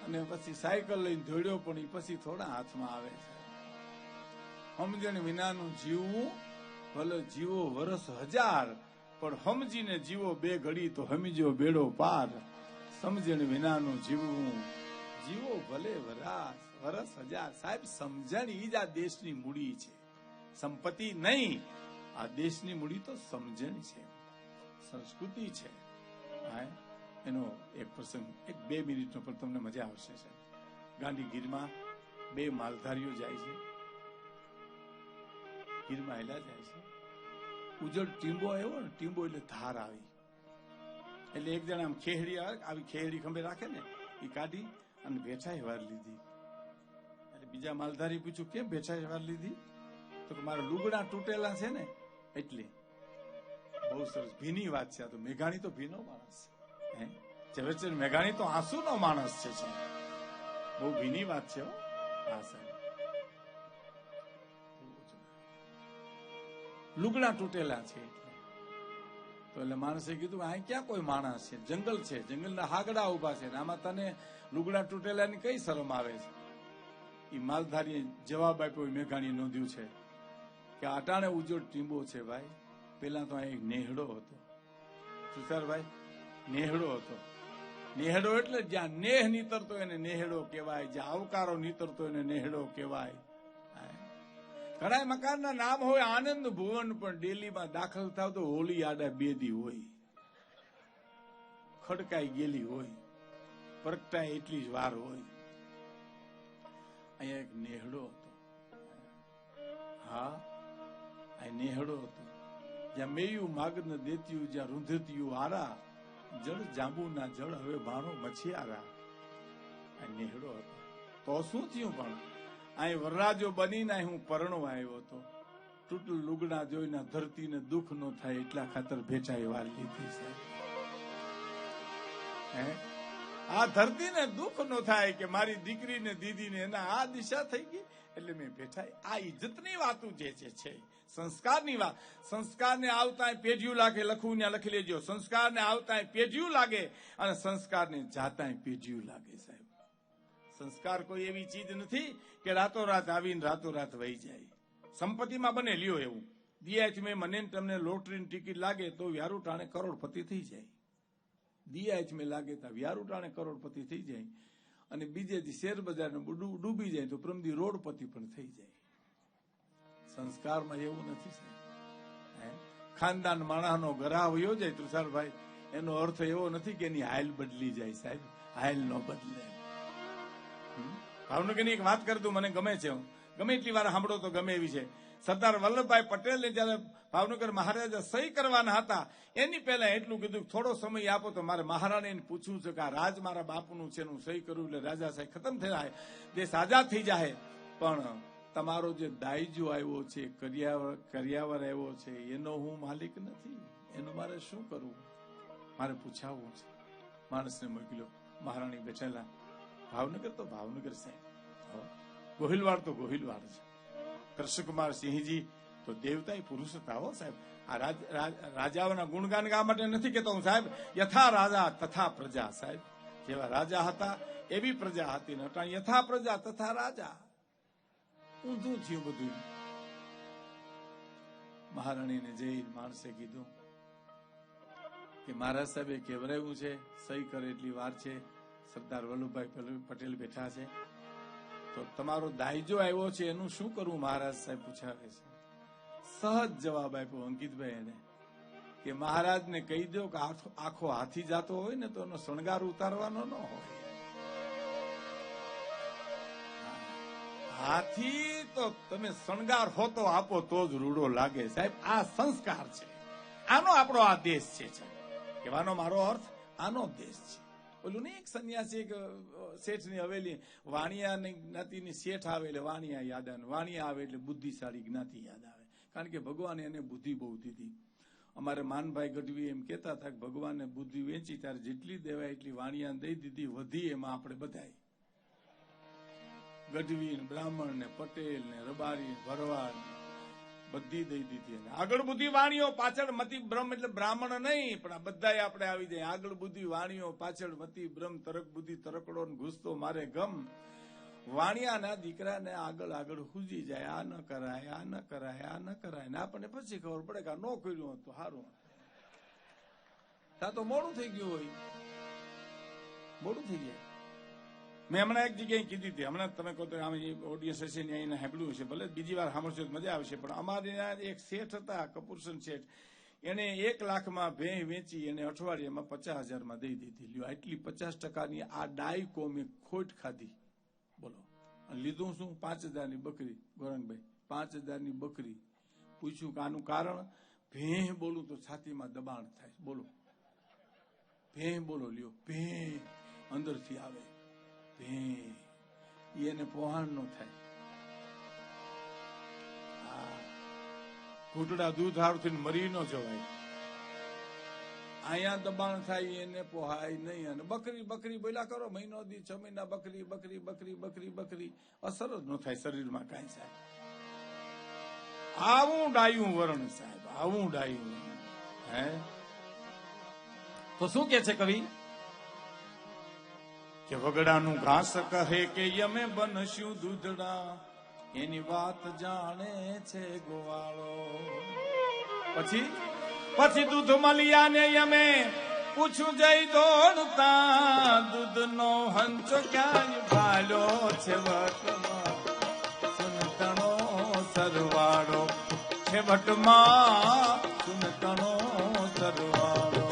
અને પછી સાયકલ લઈને દોડ્યો, પણ પછી થોડા હાથમાં આવે છે. સમજણ વિનાનું જીવવું ભલે જીવો વરસ 1000, પણ સમજીને જીવો 2 ઘડી તો સમજો બેડો પાર. સમજણ વિનાનું જીવવું જીવો ભલે વરસ 1000. સાહેબ સમજણ ઈ જ આ દેશની મૂડી છે, સંપત્તિ નહીં. આ દેશની મૂડી તો સમજણ છે, સંસ્કૃતિ છે. એનો એક પ્રસંગ, એક 2 મિનિટનો પણ તમને મજા આવશે સાહેબ. ગાંધીગીરમાં 2 માલધારીઓ જાય છે, ગીરમાં હેલા જાય છે. ઉજળ ટીંબો આવ્યો ને, ટીંબો એટલે ધાર આવી. એટલે એક જણા આમ ખેહડી આવી ખેહડી ખંભે રાખે ને, એ કાઢી અને ભેછાઈ વાર લીધી. એટલે બીજા માલધારી પૂછ્યું કેમ ભેછાઈ વાર લીધી? તો કે મારા લુગડા તૂટેલા છે ને એટલે. બહુ સરસ ભીની વાત છે. આ તો મેઘાણી તો ભીનો માણસ છે. ઝવેરચંદ મેઘાણી તો આંસુનો માણસ છે. બહુ ભીની વાત છે. હા સાહેબ, લુગડા તૂટેલા છે તો એટલે માણસે કીધું અહીં ક્યાં કોઈ માણસ છે? જંગલ છે, જંગલના હાગડા ઉભા છે, આમાં તને લુગડા તૂટેલાની કઈ શરમ આવે છે? એ માલધારીએ જવાબ આપ્યો. મેઘાણીએ નોંધ્યું છે કે અટાણે ઉજોડ ટીંબો છે ભાઈ. પેલા તો અહીં એક નેહડો હતો. સુસારભાઈ, નેહડો હતો. નેહડો એટલે જ્યાં નેહ નીતરતો એને નેહડો કહેવાય, જ્યાં આવકારો નીતરતો એને નેહડો કહેવાય. ઘણા મકાનના નામ હોય આનંદ ભુવન, પણ ડેલીમાં દાખલ થાવ તો હોલી આડા 2 દી હોય, ખડકાઈ ગયેલી હોય, પ્રગટાય એટલી જ વાર હોય. અહીંયા એક નેહડો હતો. હા, આ નેહડો હતો. જ્યાં મેયું માગન દેત્યું, જ્યાં રૂંધત્યું આરા, જળ જાંબુના જળ હવે ભાણો મછિયારા. આ નેહડો હતો. તો શું થયું? પણ અહીં વરરાજો બનીને હું પરણો આવ્યો હતો. તૂટલ લુગડા જોઈને ધરતીને દુઃખ ન થાય એટલા ખાતર ભેચાઈ વાર લીધી છે. આ ધરતીને દુઃખ ન થાય કે મારી દીકરીને દીદીને એના આ દિશા થઈ ગઈ એટલે મેં ભેચાઈ. આ ઇજ્જતની વાતો જે છે, સંસ્કારની વાત. સંસ્કારને આવતા પેઢીયું લાગે, લખવું ત્યાં લખી લેજો. સંસ્કારને આવતા પેઢીયું લાગે અને સંસ્કારને જાતા પેઢીયું લાગે સાહેબ. સંસ્કાર કોઈ એવી ચીજ નથી કે રાતોરાત આવીને રાતોરાત વહી જાય. સંપત્તિમાં બને લ્યો એવું. દિયાથી મેં મને તમને લોટરીની ટિકિટ લાગે તો વ્યારું ટાણે કરોડપતિ થઈ જાય. દિયાથી મેં લાગે તો વ્યારું ટાણે કરોડપતિ થઈ જાય. અને બીજેથી શેર બજારને ડૂબી જાય તો પ્રમદી રોડપતિ પણ થઈ જાય. સંસ્કારમાં એવું નથી સાહેબ. ખાનદાન માણસનો ગરાહ વયો જાય તુષારભાઈ, એનો અર્થ એવો નથી કે એની હાયલ બદલી જાય સાહેબ. હાયલ ન બદલે. ભાવનગરની એક વાત કરું, મને ગમે છે, ગમે એટલી વાર સાંભળો તો ગમે એવી છે. સરદાર વલ્લભભાઈ પટેલને જયારે ભાવનગર મહારાજા સહી કરવાના હતા એની પહેલા એટલું કીધું થોડો સમય આપો તો મારે મહારાણીને પૂછવું છે કે આ રાજ મારા બાપુનું છે, હું સહી કરું એટલે રાજા સાહેબ ખતમ થઈ જાય, દેશ આઝાદ થઈ જાય. પણ તમારો જે દાયજો આવ્યો છે, કરિયાવર આવ્યો છે, એનો હું માલિક નથી, એનું મારે શું કરવું, મારે પૂછાવવું છે. માણસને મોકલ્યો, મહારાણી બેઠેલા. ભાવનગર તો ભાવનગર સાહેબ, ગોહિલવાડ તો ગોહિલવાડ છે. કૃષ્ણકુમાર સિંહજી તો દેવતા પુરુષ હતા હો સાહેબ. આ રાજાઓના ગુણગાન ગાવા માટે નથી કેતો હું સાહેબ, યથા રાજા તથા પ્રજા સાહેબ. જેવા રાજા હતા એવી પ્રજા હતી, યથા પ્રજા તથા રાજા. ઊંધું થયું બધું. મહારાણીને જઈ માણસે કીધું કે મહારાજ સાહેબે કેવરાયું છે, સહી કરે એટલી વાર છે, સરદાર વલ્લભભાઈ પટેલ બેઠા છે, તો તમારો દાયજો આવ્યો છે એનું શું કરવું મહારાજ સાહેબ પૂછાવે છે. સહજ જવાબ આપ્યો અંકિતભાઈ એને કે મહારાજને કહી દો કે આખો હાથી જાતો હોય ને તો એનો શણગાર ઉતારવાનો ન હોય. હાથી તો તમે શણગાર હોતો આપો તો જ રૂડો લાગે સાહેબ. આ સંસ્કાર છે, આનો આપણો આ દેશ છે. કહેવાનો મારો અર્થ આનો દેશ છે. ઓલું ને એક સંન્યાસી એક શેઠની હવેલી, વાણિયાની જ્ઞાતિની શેઠ આવે એટલે વાણિયા યાદ આવે, વાણિયા આવે એટલે બુદ્ધિશાળી જ્ઞાતિ યાદ આવે, કારણ કે ભગવાને એને બુદ્ધિ બહુ દીધી. અમારે માનભાઈ ગઢવી એમ કહેતા હતા કે ભગવાને બુદ્ધિ વેચી ત્યારે જેટલી દેવાય એટલી વાણિયાને દઈ દીધી, વધી એમાં આપણે બધાય ગઢવી ને બ્રાહ્મણ ને પટેલ ને રબારી ભરવાડ બધી દઈ દીધી. આગળ બુદ્ધિ વાણીઓ, પાછળ મતી બ્રહ્મ, એટલે બ્રાહ્મણ નહીં પણ આ બધા આપણે આવી જાય. આગળ બુદ્ધિ વાણીઓ, પાછળ મતી બ્રહ્મ, તરક બુદ્ધિ તરકડો ઘૂસતો મારે ગમ. વાણિયાના દીકરાને આગળ આગળ હુજી જાય, આ ન કરાય, આ ન કરાય, આ ન કરાય, ને આપણને પછી ખબર પડે કે આ ન કર્યું હતું સારું, તા તો મોડું થઈ ગયું હોય, મોડું થઈ જાય. મેં હમણાં એક જગ્યાએ કીધી હતી, હમણાં તમે કહો તો ઓડિયન્સ હશે ને એને સાંભળ્યું હશે, ભલે બીજી વાર સાંભળશો તો મજા આવશે, પણ અમારે એક શેઠ હતા કપૂરસન શેઠ, એને 1 લાખમાં ભેં વેચી એને અઠવાડિયામાં 50,000 દઈ દીધી. લ્યો આટલી 50% આ ડાય કોમે ખોટ ખાધી, બોલો. લીધું શું? 5,000 બકરી. ગોરંગભાઈ 5,000 બકરી. પૂછ્યું કે આનું કારણ? ભેં બોલું તો છાતીમાં દબાણ થાય, બોલો. ભેં બોલો, લ્યો ભેં અંદરથી આવે, એને પોહાણ નો થાય. ઘૂંટડા દૂધ હારું મરી નો જવાય, અહીંયા દબાણ થાય એને પોહાય નહીં. અને બકરી બકરી બોલ્યા કરો, મહિનો દી 6 મહિના બકરી બકરી બકરી બકરી બકરી, અસર જ ન થાય શરીરમાં કાંઈ સાહેબ. આવું ડાયું વરણ સાહેબ, આવું ડાયું હે. તો શું કે છે કવિ કે વગડાનું ઘાસ કહે કે યમે બનશું દૂધડા, એની વાત જાણે છે ગોવાળો. પછી દૂધ મળ્યા ને યમે પૂછું જઈ દોડતા, દૂધનો હંચો ક્યાંય ભાલ્યો છેવટમાં સુનતણો સરવાળો, છેવટમાં સુનતણો સરવાળો.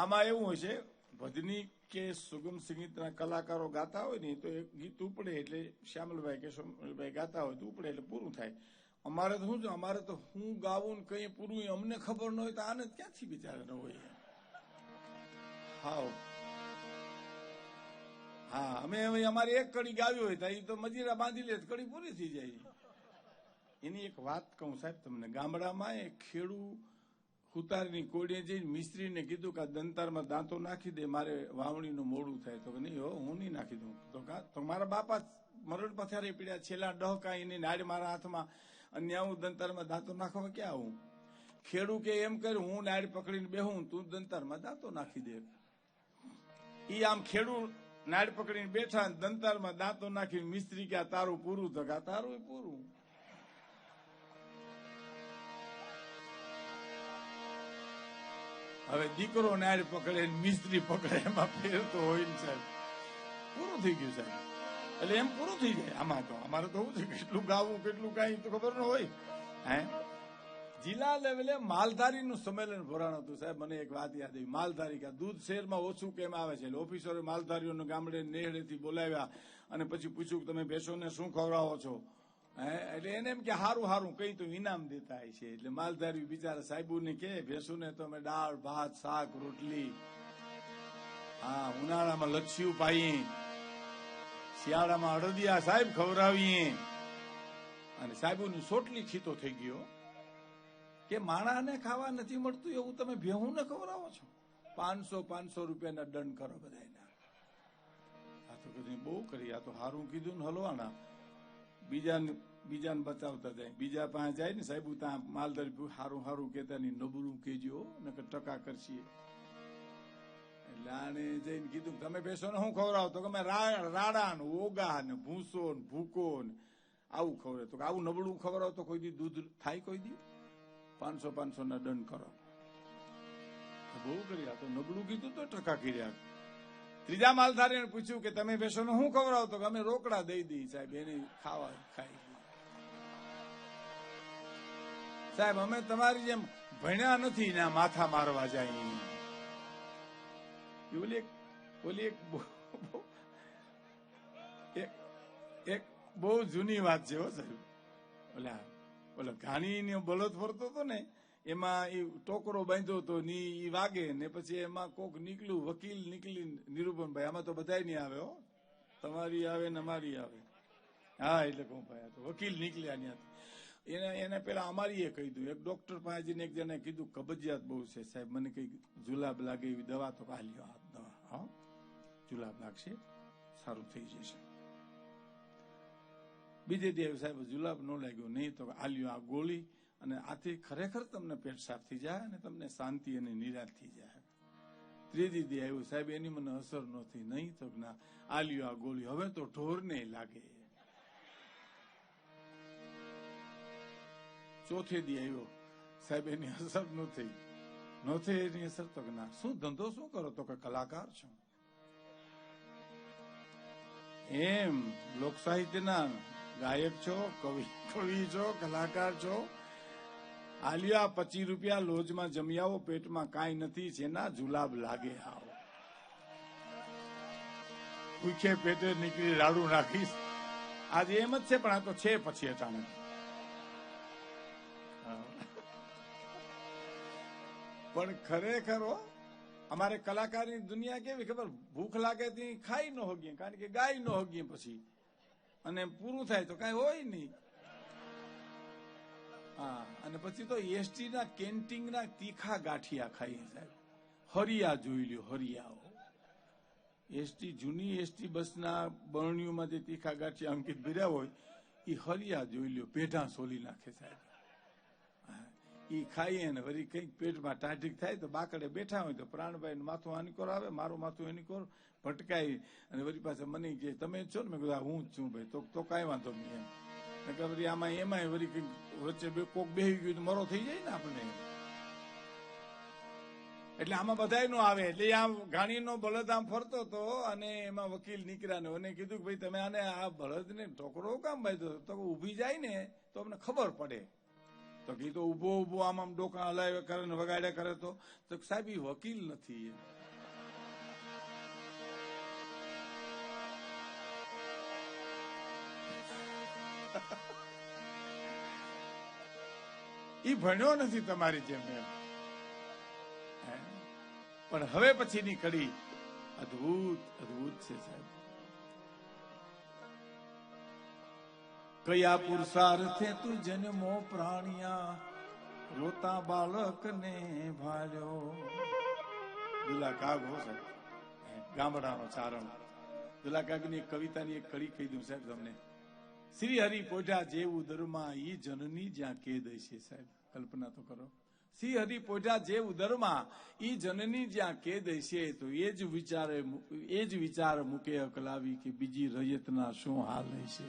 આમાં એવું હોય છે, ભજની કે સુગમ સંગીતના કલાકારો ગાતા હોય ને તો એક ગીત ઉપડે એટલે શ્યામલભાઈ કે સોમલભાઈ ગાતા હોય તો ઉપડે એટલે પૂરું થાય. અમારે તો શું છે, અમારે તો હું ગાવું ને કઈ પૂરું અમને ખબર ન હોય તો આને ક્યાંથી બિચારા ન હોય. હા અમે અમારે એક કડી ગાવી હોય તો એ તો મજીરા બાંધી લે કડી પૂરી થઈ જાય. એની એક વાત કહું સાહેબ તમને, ગામડામાં એક ખેડૂ ઉતારીની કોડીએ જઈને મિસ્ત્રીને કીધું કે દંતારમાં દાંતો નાખી દે, મારે વાવણીનું મોડું થાય. તો નહીં હો, હું નહીં નાખી દઉં. તો મારા બાપા મરણ પથારી પીડ્યા, છેલ્લા ડહકા એની નાડ મારા હાથમાં, અને હું દંતારમાં દાંતો નાખવા ક્યાં આવું? ખેડૂ કે એમ કર્યું, હું નાડ પકડીને બેહું, તું દંતારમાં દાંતો નાખી દે. ઈ આમ ખેડૂ નાડ પકડીને બેઠા, દંતારમાં દાંતો નાખીને મિસ્ત્રી કે તારું પૂરું, તો કા તારું પૂરું. હવે દીકરો નાડ પકડે મિસ્ત્રી પકડે, એમાં ફેર તો હોય ને સાહેબ. પૂરું થઈ ગયું સાહેબ. એટલે એમ પૂરું થઈ જાય. આમાં તો અમારે તો શું છે, કેટલું ગાવું કેટલું કઈ તો ખબર ન હોય. હે જિલ્લા લેવલે માલધારીનું સંમેલન ભરાણું હતું સાહેબ. મને એક વાત યાદ આવી, માલધારી કે દૂધ શહેરમાં ઓછું કેમ આવે છે. ઓફિસરે માલધારીઓને ગામડે નેહડેથી બોલાવ્યા અને પછી પૂછ્યું કે તમે ભેંસોને શું ખવડાવો છો. એટલે એને એમ કે હારું હારું કઈ તો ઇનામ દેતા છે. એટલે માલધારી બિચારા સાહેબોને કે ભેંસોને તો અમે દાળ ભાત શાક રોટલી, હા ઉનાળામાં લચ્છિયું પાઈએ, શિયાળામાં અડદિયા સાહેબ ખવડાવીએ. અને સાહેબોની સોટલી ખીતો થઈ ગયો કે માણાને ખાવા નથી મળતું એવું તમે ભેહું ને ખવડાવો છો. 500 રૂપિયાના દંડ કરો બધાના. આ તો કદી બહુ કરી, આ તો હારું કીધું ને હલવાના. બીજાને બચાવતા જાય, બીજા પાસે જાય ને સાહેબ ત્યાં માલધારી હારું હારું કેતા નહીં, નબળું કેજો ને ટકા કરશીએ. એટલે આને જઈને કીધું તમે બેસો ને હું ખવડાવો, તો તમે રાડા ને ઓગા ને ભૂસો ને ભૂકો ને આવું ખવડાવે. તો આવું નબળું ખવડાવો તો કોઈ દી દૂધ થાય? કોઈ દી 500 ના દંડ કરો. બહુ કર્યા, તો નબળું કીધું તો ટકા કર્યા. ત્રીજા માલધારીને પૂછ્યું કે તમે બેસોને શું ખવડાવો, તો અમે રોકડા દઈ દઈ સાહેબ, એને ખાવા ખાઈ. સાહેબ અમે તમારી જેમ ભણ્યા નથી ને માથા મારવા જાય. ઓલી એક બહુ જૂની વાત છે હો સાહેબ. ઓલા ઘાણી બળદ ફરતો હતો ને, એમાં એ ટોકરો બાંધ્યો હતો ને એ વાગે ને પછી એમાં કોક નીકળ્યું, વકીલ નીકળી નિરૂપણભાઈ. આમાં તો બધા નહીં આવે હો, તમારી આવે ને અમારી આવે. હા એટલે કહું ભાઈ, તો વકીલ નીકળ્યા ત્યાંથી. એને પેલા અમારી એ કહી દઉં, એક ડોક્ટર પાસે જઈને એક જણે કીધું કબજિયાત બહુ છે સાહેબ, મને કઈ જુલાબ લાગે એવી દવા, તો આ લ્યો આ દવા, હા જુલાબ લાગશે સારું થઈ જશે. બીજે દિવસ સાહેબ જુલાબ ન લાગ્યો નહીં, તો આ લ્યો આ ગોળી, અને આથી ખરેખર તમને પેટ સાફ થઈ જાય અને તમને શાંતિ અને નિરાશ થઈ જાય. ત્રીજી દી આવ્યું સાહેબ, એની મને અસર ન થઈ. નહીં તો ના, આ લ્યો આ ગોળી, હવે તો ઢોર ને લાગે. ચોથે દી આવ્યો સાહેબ, એની અસર ન થઈ. એની અસર તો ના, શું ધંધો શું કરો, તો કે કલાકાર છો. એમ લોક સાહિત્યના ગાયક છો, કવિ છો, કલાકાર છો. આલિયા 25 રૂપિયા લોજમાં જમી આવો, પેટમાં કાંઈ નથી, જેના જુલાબ લાગે આવો. ભૂખે પેટે નીકળી રાડું નાખીશ. આજે એમ જ છે, પણ આ તો છે પછી અચાનક. પણ ખરેખર અમારે કલાકારની દુનિયા કેવી ખબર, ભૂખ લાગે તી ખાઈ ન હોગીએ, કારણ કે ગાય ન હોગીએ પછી, અને પૂરું થાય તો કઈ હોય નહીં. હા, અને પછી તો એસટી ના કેન્ટીન ના તીખા ગાંઠિયા ખાઈએ સાહેબ. હરિયા જોઈ લ્યો, હરિયાઓ એસટી જૂની એસટી બસના બરણીઓમાં જે તીખા ગાંઠિયા અંકિત ભર્યા હોય એ હરિયા જોઈ લ્યો, પેઢા સોલી નાખે સાહેબ. એ ખાઈએ ને વળી કઈક પેટમાં ટાઢીક થાય તો બાકડે બેઠા હોય તો પ્રાણભાઈ માથું આનીકોર આવે, મારું માથું એનીકોર ભટકાય, અને વળી પાસે મને કે તમે છો ને, મેં કીધું હું જ છું ભાઈ, તો કઈ વાંધો નહીં એમ. વળી આમાં એમાંય વળી કઈક વચ્ચે કોક બેહી ગયું તો મરો થઈ જાય ને આપણે. એટલે આમાં બધા નો આવે. એટલે આ ઘાણીનો બળદ આમ ફરતો હતો અને એમાં વકીલ નીકળ્યા ને એને કીધું કે ભાઈ તમે આને આ બળદ ને ઠોકરો કામ બાંધ્યો, તો ઉભી જાય ને તો અમને ખબર પડે. તો કે તો ઉભો ઉભો આમ ડોકા હલાવે કરે ને વગાડ્યા કરે તો સાહેબ એ વકીલ નથી. ઈ ભણ્યો નથી તમારી જેમ એમ. પણ હવે પછીની કડી અદભુત અદભુત છે સાહેબ. કયા પુરુષાર્થે તું જન્મો પ્રાણિયા, રોતા બાળક ને ભાલ્યો. દુલા કાગ હો સાહેબ, ગામડાનો ચારણ. દુલા કાગની કવિતાની એક કડી કહી દઉં સાહેબ તમને. શ્રી હરિ પોઢા જેવું દરમાં ઈ જનની જ્યાં કેદ હશે સાહેબ. કલ્પના તો કરો. શ્રી હરિ પોઢા જેવું દરમાં ઈ જનની જ્યાં કેદ હશે તો એ જ વિચાર મૂકે અકલાવી કે બીજી રયતના શું હાલ હશે.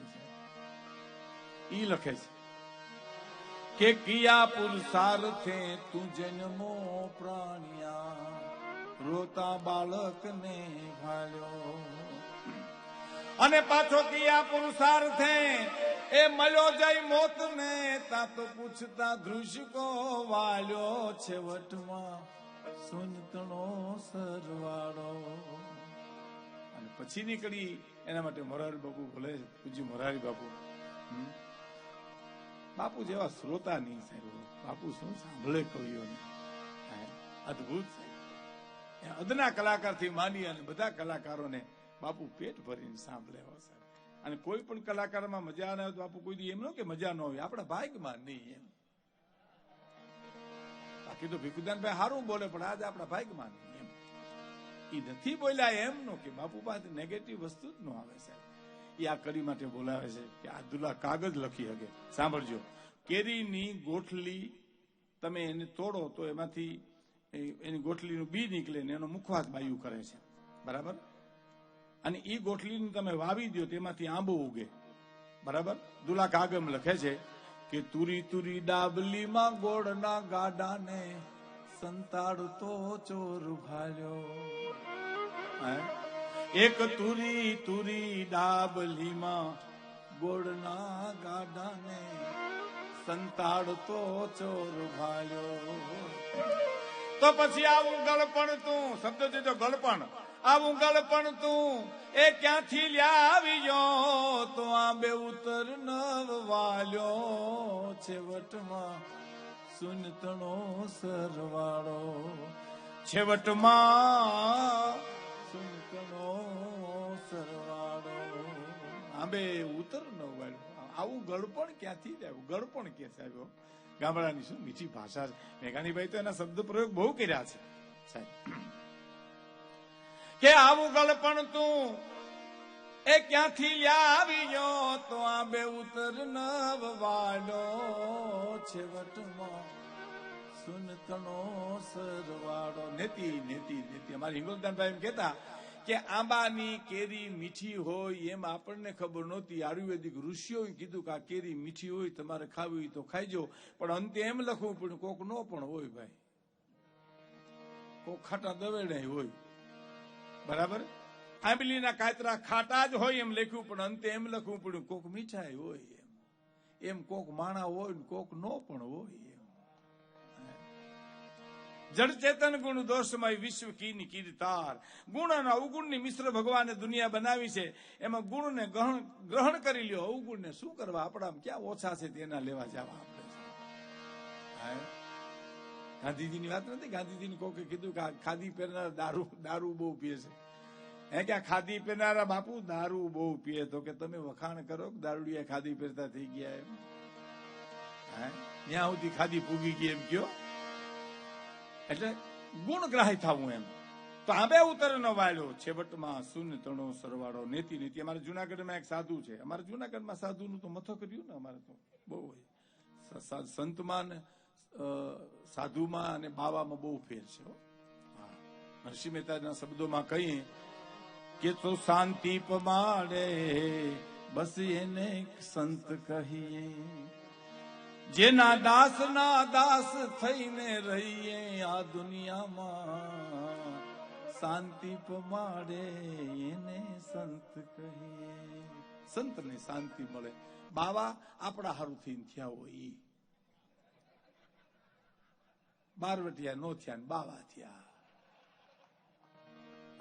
ઈ લખે છે કે કિયા પુરુષાર્થે તું જન્મો પ્રાણિયા, રોતા બાળકને ભાલ્યો. અને પાછો કિયા પુરુષાર્થે એ મળ્યો જઈ મોત ને, તા તો પૂછતા ધ્રુષકો વાલ્યો. છેવટમાં સુનતણો સરવાળો. અને પછી નીકળી એના માટે મોરારી બાપુ બોલે, પૂજ્ય મોરારી બાપુ. બાપુ જેવા શ્રોતા નહીં સાહેબ. બાપુ શું સાંભળે કવિઓને, અદભુત સાહેબ. અદના કલાકાર થી માંડી અને બધા કલાકારોને બાપુ પેટ ભરીને સાંભળે સાહેબ. અને કોઈ પણ કલાકારમાં મજા ના હોય તો બાપુ કોઈ દી એમ ન કે મજા ન હોય, આપણા ભાગમાં નહીં એમ. બાકી તો ભીખુદાનભાઈ સારું બોલે પણ આજે આપણા ભાગમાં નહીં એમ. એ નથી બોલ્યા એમ નો કે બાપુ પાસે નેગેટિવ વસ્તુ જ ન આવે સાહેબ. એ આ કડી માટે બોલાવે છે કે આ દુલા કાગજ લખી શકે. સાંભળજો, કેરીની ગોઠલી તમે એને તોડો તો એમાંથી એની ગોઠલીનું બી નીકળે ને એનો મુખવાસ બાયું કરે છે, બરાબર. અને એ ગોઠલીને તમે વાવી દો તેમાંથી આંબો ઉગે, બરાબર. દુલા કાગમ લખે છે કે તુરી તુરી ડાબલીમાં ગોળના ગાડાને સંતાડતો ચોર ભાલ્યો. એક તુરી તુરી ડાબલીમાં ગોળના ગાડાને સંતાડતો ચોર ભાલ્યો. તો પછી આવું ગળપણ તું, શબ્દ દેજો ગળપણ, આવું ગળપણ તું એ ક્યાંથી લાવ્યો. તો આંબે ઉતર નવ વાલ્યો. છેવટમાં સુનતણો સરવાળો. છેવટમાં સુનતણો સરવાળો. આંબે ઉતર નવ વાલ્યો. આવું ગળપણ ક્યાંથી લાવ્યું? ગળપણ કે સાહેબ ગામડાની શું મીઠી ભાષા છે. મેઘાણીભાઈ તો એના શબ્દ પ્રયોગ બહુ કર્યા છે સાહેબ. કે આવું ગળપણ તું એ ક્યાંથી લાવ્યો. તો આંબે ઉતર નવ વાલો. છેવટમાં સુનતણો સરવાળો. નેતી નેતી નેતી. અમારે હિંગોલદાનભાઈ એમ કહેતા કે આંબાની કેરી મીઠી હોય એમ આપણને ખબર નહોતી. આયુર્વેદિક ઋષિઓએ કીધું કે આ કેરી મીઠી હોય, તમારે ખાવી હોય તો ખાઈજો. પણ અંતે એમ લખવું પડ્યું કોક નો પણ હોય ભાઈ, કોક ખાટા દવેડે હોય, બરાબર. આંબલીના કાતરા ખાટા જ હોય એમ લખ્યું, પણ અંતે એમ લખવું પડ્યું કોક મીઠાઈ હોય એમ કોક માણા હોય ને કોક નો પણ હોય એમ. જડ ચેતન ગુણ દોષમય વિશ્વ કીની કીર્તાર. ગુણ અને અવગુણની મિશ્ર ભગવાને દુનિયા બનાવી છે. એમાં ગુણને ગ્રહણ કરી લ્યો, અવગુણને શું કરવા? આપણા ક્યાં ઓછા છે તેના લેવા જવા આપણે. ગાંધીજીની વાત નથી. ગાંધીજીને કોકે કીધું કે ખાદી પહેરનાર દારૂ બહુ પીએ છે. હે કે ખાદી પહેરનારા બાપુ દારૂ બહુ પીએ. તો કે તમે વખાણ કરો કે દારૂડિયા ખાદી પહેરતા થઈ ગયા એમ. ત્યાં સુધી ખાદી પૂગી ગઈ એમ કયો. એટલે ગુણગ્રાહી થવું એમ. તો આંબે ઉતર ન વાળ્યો. છેવટમાં સુનતણો સરવાળો. નેતિ નીતિ. અમારે જુનાગઢમાં એક સાધુ છે. અમારે જુનાગઢમાં સાધુનું તો મથક રહ્યું ને અમારે તો બહુ હોય. સંતમાં ને સાધુમાં અને બાવામાં બહુ ફેર છે. નરસિંહ મહેતાના શબ્દોમાં કહીએ કે તો શાંતિ પમાડે બસ એને સંત કહીએ. જેના દાસ ના દાસ થઈને રહીએ આ દુનિયામાં. શાંતિ પમાડે એને સંત કહીએ. સંતને શાંતિ મળે. બાવા આપણા હારું થઈને થયા હોય. બારવટિયા નો થયા ને બાવા થયા.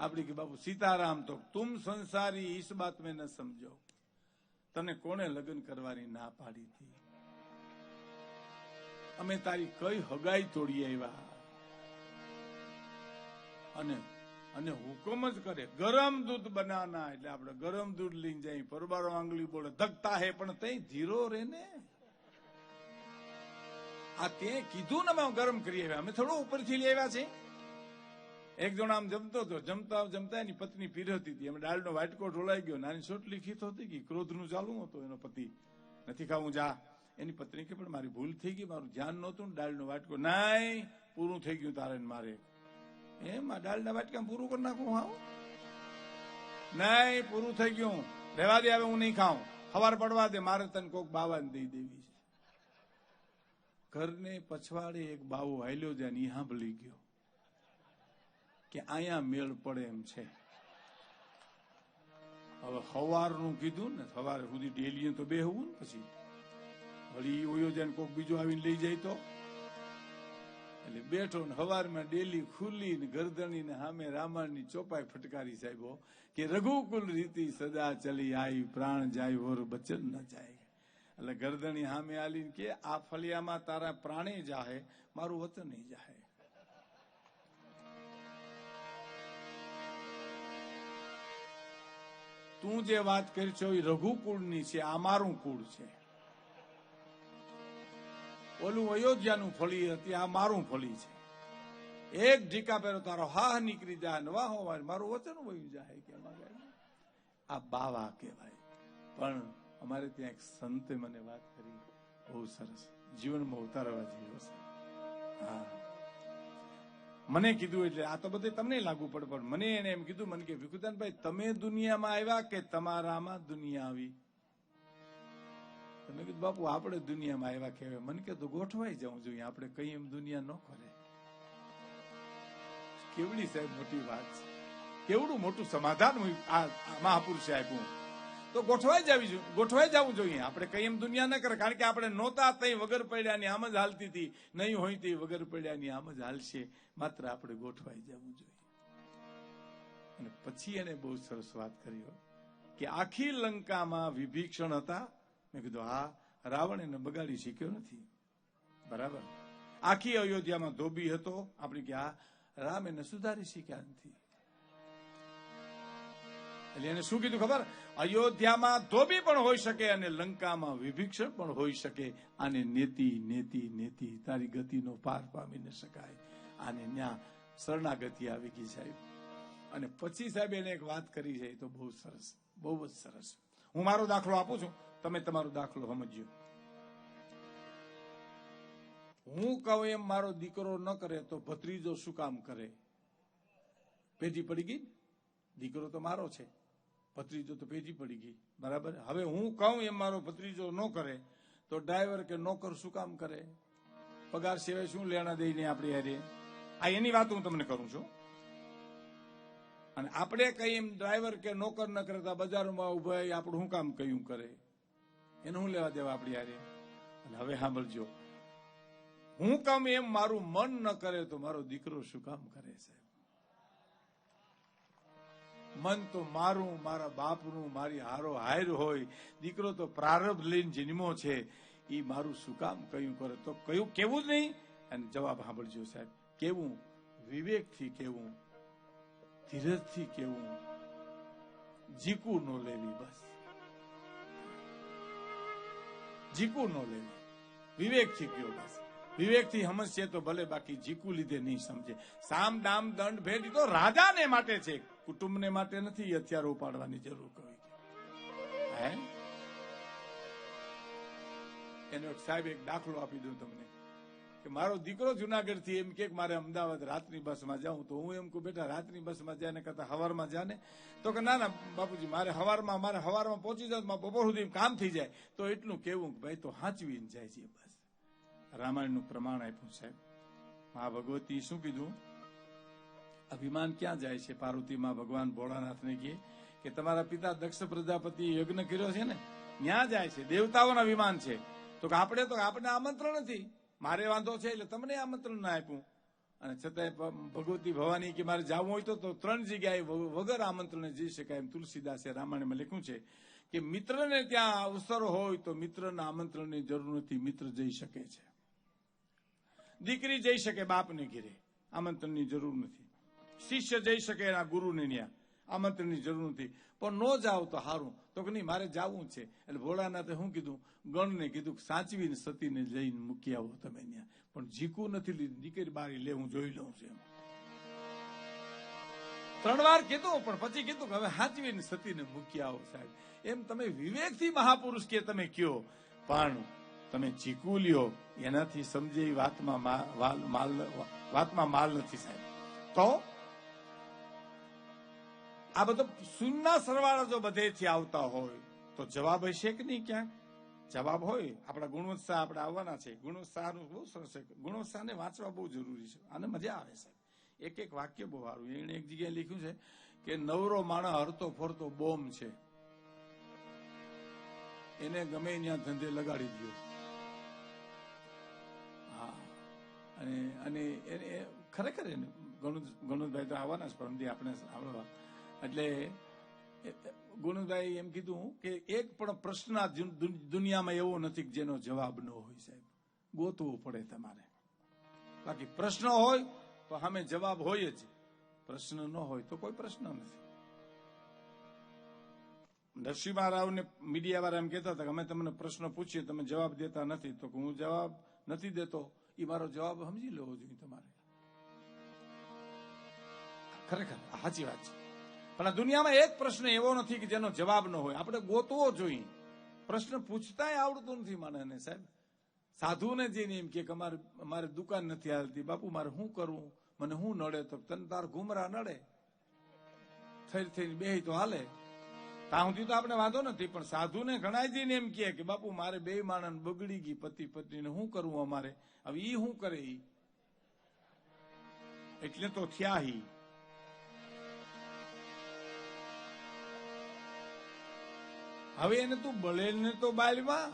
આપડી કે બાપુ સીતારામ તો તુમ સંસારી ઈસ બાત મેં ન સમજો. તને કોને લગ્ન કરવાની ના પાડી હતી? અમે તારી કઈ હગાઈ તોડી આવ્યા. અને હુકમ જ કરે ગરમ દૂધ બનાના, એટલે આપણે ગરમ દૂધ લઈને જઈ પરબારો આંગળી બોલે ધકતા હે, પણ તઈ ધીરો રે ને. આ તે કીધું ને અમે ગરમ કરી આવ્યા, અમે થોડું ઉપરથી લઈ આવ્યા છે. એક જણ આમ જમતો હતો, જમતા જમતા એની પત્ની પીરસતી હતી, અમે દાળનો વાટકો ઢોળાઈ ગયો, નાની સોટલી ખીત હતી કે ક્રોધનું ચાલુ હતું. એનો પતિ નથી ખાવું જા. એની પત્ની કે પણ મારી ભૂલ થઈ ગઈ, મારું ધ્યાન નહોતું, દાળનો વાટકો નાય પૂરું થઈ ગયું તારે મારે. એમ આ દાળના વાટકા પૂરું કરી નાખું? હા નાય પૂરું થઈ ગયું, રહેવા દે, હવે હું નહીં ખાઉં, સવાર પડવા દે, મારે તને કોક બાવાને દઈ દેવી છે. ઘરને પછવાડે એક બાવો હાલ્યો જાય ને સાંભળી ગયો કે અહીંયા મેળ પડે એમ છે. હવે સવારનું કીધું ને, સવારે સુધી ડેલી તો બેહવું ને, પછી વળી ઓયો જાય કોક બીજો આવીને લઈ જાય તો. એટલે બેઠો ને સવારમાં ડેલી ખુલ્લી ને ગરદણી ને સામે રામાયણની ચોપાઈ ફટકારી સાહેબો કે રઘુકુલ રીતિ સદા ચલી આઈ, પ્રાણ જાય ઓર બચન ન જાય. એટલે ગરદણી સામે આલીને કે આ ફલિયામાં તારા પ્રાણે જાહે, મારું વચન નહીં જાહે. તું જે વાત કરી છો એ રઘુકુળની છે, આ મારું કુળ છે. ઓલું અયોધ્યાનું ફળી હતી, આ મારું ફળી છે. એક ઢીકા પહેરો તારો હા નીકળી જાય ને વાહ હોવા મારું વચન વયું જાય કે આ બાવા કહેવાય. પણ અમારે ત્યાં એક સંતે મને વાત કરી, બહુ સરસ, જીવનમાં ઉતારવા જેવો છે. હા, મને કીધું, એટલે આ તો બધે તમને લાગુ પડે, પણ મને એને એમ કીધું, મને કે ભીખુદાનભાઈ તમે દુનિયામાં આવ્યા કે તમારામાં દુનિયા આવી? મેં કીધું બાપુ આપણે દુનિયામાં આવ્યા કહેવાય. મને કે તો ગોઠવાઈ જવું જોઈએ, આપણે કઈ એમ દુનિયા ન કરે. કેવડી સાહેબ મોટી વાત છે, કેવડું મોટું સમાધાન આ મહાપુરુષે આપ્યું. તો ગોઠવાઈ જવું જોઈએ. આપણે કઈ એમ દુનિયા ન કરે, કારણ કે આપણે નહોતા તઈ વગર પડ્યાની આમ જ હાલતી હતી, નહીં હોય તે વગર પડ્યાની આમ જ હાલશે. માત્ર આપણે ગોઠવાઈ જવું જોઈએ. અને પછી એને બહુ સરસ વાત કરી કે આખી લંકામાં વિભીષણ હતા. મેં કીધું હા, રાવણ એને બગાડી શીખ્યો નથી, બરાબર. આખી અયોધ્યામાં ધોબી હતો, આપણે કે હા, રામ એને સુધારી શીખ્યા નથી. એટલે એને શું કીધું ખબર? અયોધ્યામાં ધોબી પણ હોઈ શકે અને લંકામાં વિભીષણ પણ હોઈ શકે. આને નેતિ નેતિ નેતિ, તારી ગતિનો પાર પામી ન શકાય. આને ન્યા શરણાગતિ આવી ગઈ સાહેબ. અને પછી સાહેબ એને એક વાત કરી છે, તો બહુ સરસ, બહુ જ સરસ. હું મારો દાખલો આપું છું, તમે તમારો દાખલો સમજ્યો. હું કહું એમ મારો દીકરો ન કરે તો ભત્રીજો શું કામ કરે? પેઢી પડી ગઈ. દીકરો તો મારો છે, ભત્રીજો તો પેઢી પડી ગઈ, બરાબર. હવે હું કહું એમ મારો ભત્રીજો ન કરે તો ડ્રાઈવર કે નોકર શું કામ કરે? પગાર સિવાય શું લેણા દઈને આપણે યારે? આ એની વાત હું તમને કરું છું. અને આપણે કઈ એમ ડ્રાઈવર કે નોકર ન કરતા બજારોમાં ઉભા આપણું શું કામ કયું કરે? એને હું લેવા દેવા આપણી યારે? અને હવે સાંભળજો, હું કામ એમ મારું મન ન કરે તો મારો દીકરો શું કામ કરે? સાહેબ, મન તો મારું, મારા બાપનું, મારી હારો હાયર હોય. દીકરો તો પ્રારબ્ધ લઈને જન્મો છે, એ મારું શું કામ કયું કરે? તો કયું કેવું જ નહીં. અને જવાબ સાંભળજો સાહેબ, કેવું? વિવેકથી કેવું, ધીરજથી કેવું, જીકું ન લેવી, બસ જીકું ન લેવી, વિવેકથી કયો, બસ. વિવેકથી સમજશે તો ભલે, બાકી જીકું લીધે નહીં સમજે. સામ દામ દંડ ભેદ તો રાજાને માટે છે, કુટુંબને માટે નથી. હથિયારો ઉપાડવાની જરૂર કોઈ હે? એનો સાહેબ એક દાખલો આપી દઉં તમને કે મારો દીકરો જુનાગઢ થી એમ કે મારે અમદાવાદ રાતની બસમાં જાઉં, તો હું એમ કહું બેટા રાતની બસમાં જાય ને કરતા હવારમાં જા ને. તો કે ના ના બાપુજી, મારે હવારમાં પહોંચી જાવ, બપોર સુધી કામ થઈ જાય. તો એટલું કેવું કે ભાઈ તો હાંચવીને જાય છે, બસ. રામાયણનું પ્રમાણ આપ્યું સાહેબ. મા ભગવતી શું કીધું? અભિમાન ક્યાં જાય છે? પાર્વતીમાં ભગવાન ભોળાનાથને કહે કે તમારા પિતા દક્ષ પ્રજાપતિ યજ્ઞ કર્યો છે ને, ત્યાં જાય છે. દેવતાઓના અભિમાન છે. તો આપણે આપણને આમંત્રણ નથી. મારે વાંધો છે એટલે તમને આમંત્રણ ના આપ્યું, અને છતાંય ભગવતી ભવાની કે મારે જવું હોય તો 3 જગ્યાએ વગર આમંત્રણે જઈ શકાય એમ તુલસીદાસે રામાયણમાં લખ્યું છે કે મિત્રને ત્યાં અવસર હોય તો મિત્રના આમંત્રણની જરૂર નથી, મિત્ર જઈ શકે છે. દીકરી જઈ શકે બાપને ઘેરે, આમંત્રણની જરૂર નથી. શિષ્ય જઈ શકે એના ગુરુને ત્યાં, આમંત્રણની જરૂર નથી. પણ ન જાવ તો સારું, તો કે નહીં મારે જવું છે. એટલે ભોળાનાથે શું કીધું, ગણને કીધું સાચવીને સતીને જઈને મૂકી આવો તમે ત્યાં, પણ જીકું નથી લીધું, દીકરી બારી લે હું જોઈ લઉં છું. 3 વાર કીધું પણ પછી કીધું કે હવે સાચવીને સતીને મૂકી આવો સાહેબ. એમ તમે વિવેકથી મહાપુરુષ કે તમે કયો, પણ તમે ચીકુ લ્યો એનાથી સમજે વાતમાં માલ નથી સાહેબ. તો આ બધો શૂન્યના સરવાળા જો બધેથી આવતા હોય તો જવાબ હશે કે નહીં? ક્યાંક જવાબ હોય. આપણા ગુણવત્તા આપણે આવવાના છે. ગુણવત્તાનું બહુ સરસ છે. ગુણવત્તાને વાંચવા બહુ જરૂરી છે અને મજા આવે સાહેબ. એક વાક્ય બહુ સારું. એને એક જગ્યાએ લખ્યું છે કે નવરો માણસ હરતો ફરતો બોમ્બ છે, એને ગમે ત્યાં ધંધે લગાડી દો. હા, અને ખરેખર ગણોદભાઈ તો આવવાના જ પરમથી આપણે સાંભળવા. એટલે ગુણભાઈ એમ કીધું કે એક પણ પ્રશ્ન દુનિયામાં એવો નથી કે જેનો જવાબ ન હોય સાહેબ. ગોતવું પડે તમારે. બાકી પ્રશ્ન હોય તો સામે જવાબ હોય જ, પ્રશ્ન ન હોય તો કોઈ પ્રશ્ન નથી. નરસિંહ રાવને મીડિયા વાળા એમ કહેતા હતા કે અમે તમને પ્રશ્ન પૂછીએ તમે જવાબ દેતા નથી, તો હું જવાબ નથી દેતો એ મારો જવાબ સમજી લેવો જોઈએ તમારે. ખરેખર સાચી વાત છે. પણ આ દુનિયામાં એક પ્રશ્ન એવો નથી કે જેનો જવાબ ન હોય. આપણે ગોતવો જોઈએ. પ્રશ્ન પૂછતા આવડતું નથી માણસને સાહેબ. સાધુને જઈને એમ કે અમારે દુકાન નથી હાલતી, બાપુ મારે શું કરવું, મને શું નડે? તો તને તાર ઘુમરા નડે, થઈ થઈને બે તો હાલે. ત્યાં સુધી તો આપણે વાંધો નથી. પણ સાધુને ઘણા જઈને એમ કે બાપુ મારે 2 માણસ બગડી ગઈ પતિ પત્નીને, શું કરવું અમારે? હવે ઈ શું કરે? ઈ એટલે તો થયા હી. હવે એને તું બળેલ ને તો બાલમાં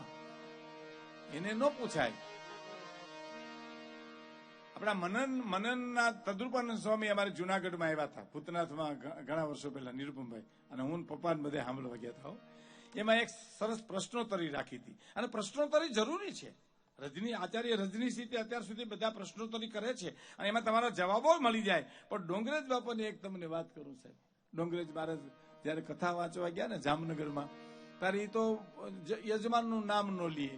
એને ન પૂછાય. આપણા મનનના તદ્રુપાનંદ સ્વામી અમારે જુનાગઢમાં આવ્યા હતા, ભૂતનાથમાં ઘણા વર્ષો પહેલા, નિરૂપમભાઈ અને હું પપ્પાને બધે સાંભળવા ગયા હતા. એમાં એક સરસ પ્રશ્નોત્તરી રાખી હતી. અને પ્રશ્નોત્તરી જરૂરી છે. આચાર્ય રજનીશી અત્યાર સુધી બધા પ્રશ્નોત્તરી કરે છે અને એમાં તમારા જવાબો મળી જાય. પણ ડોંગરેજ બાપાની એક તમને વાત કરું સાહેબ. ડોંગરેજ મહારાજ જયારે કથા વાંચવા ગયા ને જામનગરમાં, તારે તો યજમાનનું નામ ન લે,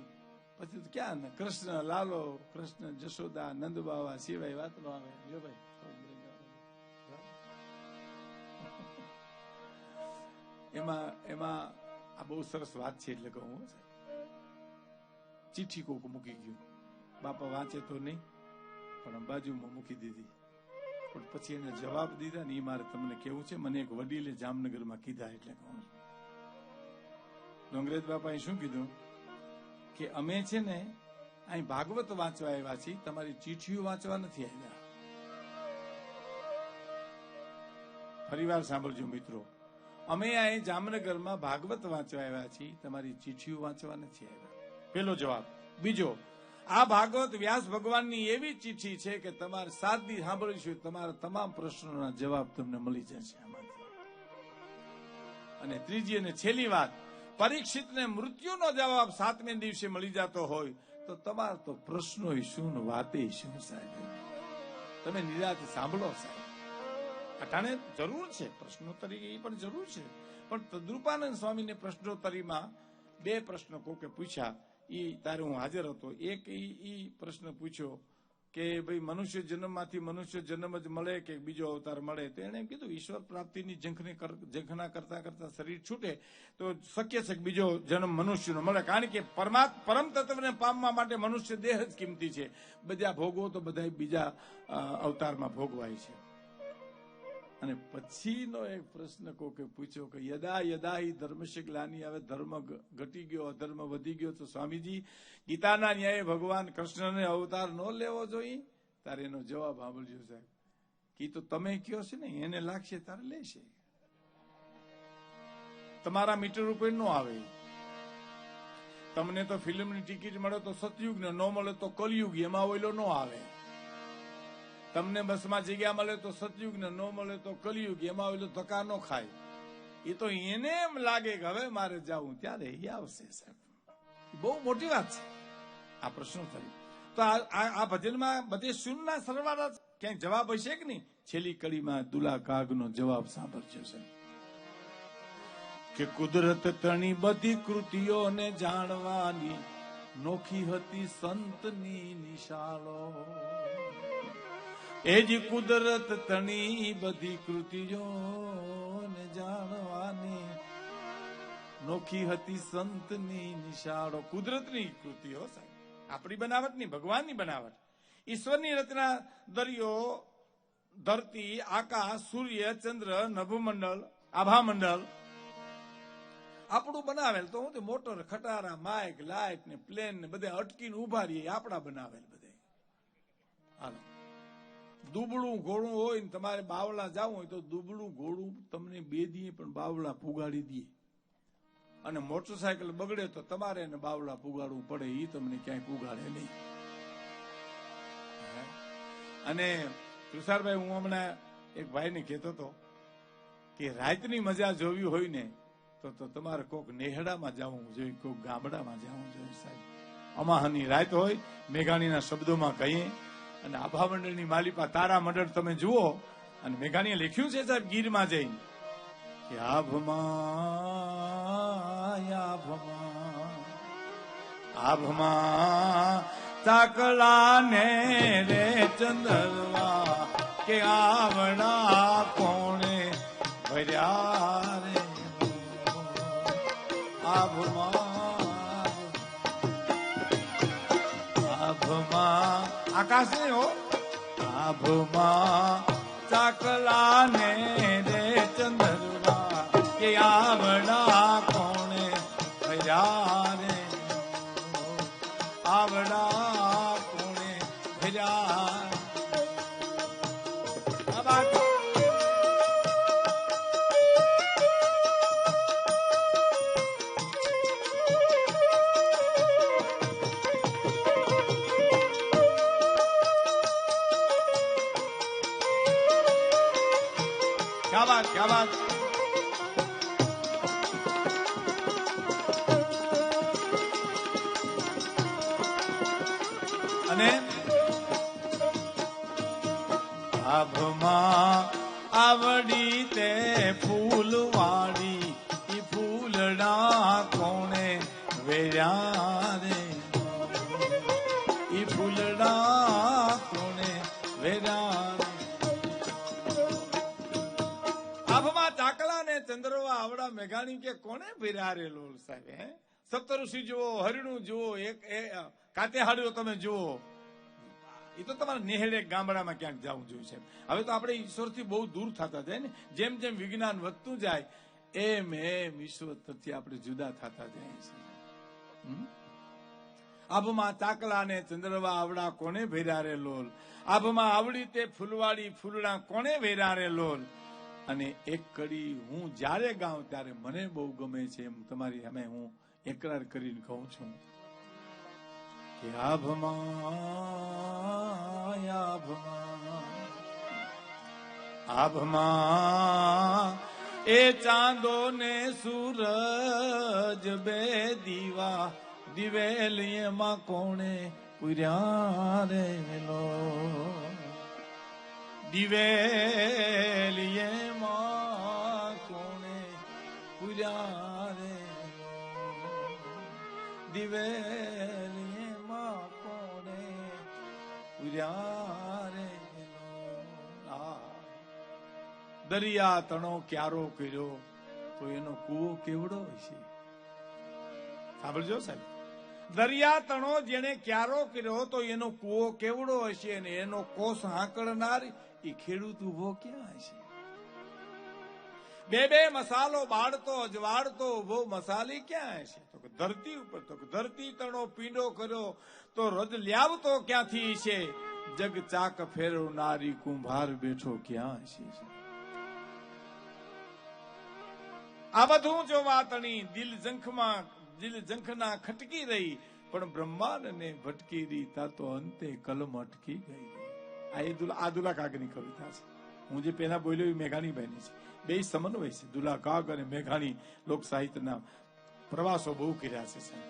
પછી તો ક્યાં ને કૃષ્ણ લાલો, કૃષ્ણ જશોદા, નંદ બાવા સિવાય વાત નો આવે. જો ભાઈ એમાં આ બહુ સરસ વાત છે. એટલે કહું ચિઠ્ઠી કોક મૂકી ગયું, બાપા વાંચે તો નહીં પણ બાજુમાં મૂકી દીધી. પણ પછી એને જવાબ દીધા ને એ મારે તમને કેવું છે. મને એક વડીલે જામનગરમાં કીધા. એટલે કહું ડોંગરેજ બાપાએ શું કીધું કે અમે છે ને અહીં ભાગવત વાંચવા આવ્યા છીએ, તમારી ચીઠીઓ વાંચવા નથી આવ્યા. ફરીવાર સાંભળજો મિત્રો, અમે અહીં જામનગરમાં ભાગવત વાંચવા આવ્યા છીએ, તમારી ચીઠીઓ વાંચવા નથી આવ્યા. પેલો જવાબ. બીજો, આ ભાગવત વ્યાસ ભગવાનની એવી ચીઠી છે કે તમારે 7 દી સાંભળીશું, તમારા તમામ પ્રશ્નોના જવાબ તમને મળી જશે આમાંથી. અને ત્રીજી અને છેલ્લી વાત, પરીક્ષિતને મૃત્યુનો જવાબ 7મે દિવસે મળી જતો હોય તો તમારા તો પ્રશ્નો શું ને વાતે શું સાહેબ. તમે નિરાંતે સાંભળો સાહેબ. અટાણે જરૂર છે પ્રશ્નોત્તરી, એ પણ જરૂર છે. પણ તદ્રુપાનંદ સ્વામીને પ્રશ્નોત્તરીમાં 2 પ્રશ્ન કોકે પૂછ્યા. એ તારે હું હાજર હતો. એક ઈ પ્રશ્ન પૂછ્યો કે ભાઈ મનુષ્ય જન્મમાંથી મનુષ્ય જન્મ જ મળે કે બીજો અવતાર મળે? તો એને એમ કીધું ઈશ્વર પ્રાપ્તિની ઝંખના કરતા કરતા શરીર છૂટે તો શક્ય છે કે બીજો જન્મ મનુષ્યનો મળે. કારણ કે પરમ તત્વને પામવા માટે મનુષ્ય દેહ જ કિંમતી છે. બધા ભોગવો તો બધા બીજા અવતારમાં ભોગવાય છે. અને પછીનો એક પ્રશ્ન કોકે પૂછ્યો કે યદા યદા હિ ધર્મસ્ય ગ્લાનિ આવે, ધર્મ ઘટી ગયો અધર્મ વધી ગયો, તો સ્વામીજી ગીતાના ન્યાયે ભગવાન કૃષ્ણને અવતાર ન લેવો જોઈએ? તારે એનો જવાબ સાંભળજો સાહેબ. કે તો તમે કયો છે ને એને લાગશે તારે લેશે, તમારા મીટર ઉપર ન આવે. તમને તો ફિલ્મની ટિકિટ મળે તો સતયુગ ને ન મળે તો કલયુગ, એમાં ઓઈલો ન આવે. તમને બસમાં જગ્યા મળે તો સતયુગ ને ન મળે તો કલયુગ, એમાં ઓઈલો ધક્કા ન ખાય. એ તો એને એમ લાગે કે હવે મારે જવું ત્યારે એ આવશે. સાહેબ બહુ મોટી વાત છે આ પ્રશ્નો થયો. તો આ ભજનમાં બધે શૂન્યના સરવાળા ક્યાંય જવાબ હશે કે નહીં? છેલ્લી કડીમાં દુલા કાગનો જવાબ સાંભળજો છે કે કુદરત તણી બધી કૃતિઓને જાણવાની નોખી હતી સંતની નિશાળો. એ જ કુદરત તણી બધી કૃતિઓને જાણવાની નોખી હતી સંતની નિશાળો. કુદરતની કૃતિઓ સાહેબ, આપણી બનાવટ નહીં, ભગવાનની બનાવટ, ઈશ્વરની રચના. દરિયો, ધરતી, આકાશ, સૂર્ય, ચંદ્ર, નભમંડળ, આભામંડળ આપણું બનાવેલ. તો હું મોટર, ખટારા, માઇક, લાઇટ ને પ્લેન ને બધે અટકીને ઉભા રહીએ, આપણા બનાવેલ બધે. હાલો, દુબળું ઘોડું હોય ને તમારે બાવળા જવું હોય તો દુબળું ઘોડું તમને બે દીએ પણ બાવળા પુગાડી દે. અને મોટરસાયકલ બગડે તો તમારે એને બાવળા પુગાડવું પડે, એ તમને ક્યાંય પુગાડે નહીં. અને તુષારભાઈ, હું હમણાં એક ભાઈને કહેતો હતો કે રાતની મજા જોવી હોય ને તો તમારે કોક નેહડામાં જવું જોઈએ, કોક ગામડામાં જવું જોઈએ. સાહેબ અમાહાની રાત હોય, મેઘાણીના શબ્દોમાં કહીએ, અને આભા મંડળની માલિપા તારા મંડળ તમે જુઓ. અને મેઘાણીએ લખ્યું છે સાહેબ ગીરમાં જઈને કે આભમાં ચાકલા ને રે ચંદરવા કે આવડા કોણે ભર્યા રે. આભમાં આકાશ નહીં હો, આભમાં ચાકલા ને રે ચંદરવા કે આવડા કોણે ભર્યા રે. આવડા કોણે ભર્યા. क्या बात. અને આભમાં આવડી તે ફૂલવાડી, ઈ ફૂલડા કોણે વેર્યા રે. ઈ ફૂલડા કોણે વેર્યા. ચાકલા ને ચંદ્રવા આવડા મેઘાણી કે કોને ભર્યા રે લોલ. સાહેબ હે સપ્તઋષિ જુઓ, હરિણું જુઓ, એક કાતે હાડ્યો તમે જુઓ. એ તો તમારે નેહડે ગામડામાં ક્યાંક જવું જોઈએ છે. હવે તો આપણે ઈશ્વરથી બહુ દૂર થતા જાય ને, જેમ જેમ વિજ્ઞાન વધતું જાય એમ એમ ઈશ્વર તરફથી આપણે જુદા થતા જાય છે. આભમાં ચાકલા ને ચંદ્રવા આવડા કોને ભર્યા રે લોલ. આભમાં આવડી તે ફૂલવાડી ફૂલડા કોને ભર્યા રે લોલ. અને એક કડી હું જ્યારે ગાઉં ત્યારે મને બહુ ગમે છે, એમ તમારી સામે હું એકરાર કરીને કહું છું કે આભમાં એ ચાંદો ને સૂરજ બે દીવા દિવેલ એમાં કોણે પૂર્યા રે લો. દિવેલિયેમાં કોણે પૂર્યા રે. દિવેલિયેમાં કોણે પૂર્યા રે. દરિયા તણો ક્યારો કર્યો તો એનો કૂવો કેવડો હશે. સાંભળજો સાહેબ, દરિયા તણો જેને ક્યારો કર્યો તો એનો કૂવો કેવડો હશે, અને એનો કોષ હાંકળનાર એ ખેડૂત ઉભો ક્યાં હશે. બે બે મસાલો બાળતો અજવાળતો ઉભો મસાલી ક્યાં હશે. તો ધરતી ઉપર. તો ધરતી તણો પીંડો કર્યો તો રજ લ્યાવતો ક્યાંથી છે. જગ ચાક ફેરવનારી કુંભાર બેઠો ક્યાં હશે. આ બધું જો વાતણી દિલ ઝંખમાં દિલ ઝંખના ખટકી રહી, પણ બ્રહ્માંડને ભટકી રહી, તા તો અંતે કલમ અટકી ગઈ. આ દુલા કાગની કવિતા છે. હું જે પહેલા બોલ્યો એ મેઘાણીબાઈની છે. બે સમન્વય છે. દુલા કાગ અને મેઘાણી લોક સાહિત્યના પ્રવાસો બહુ કર્યા છે.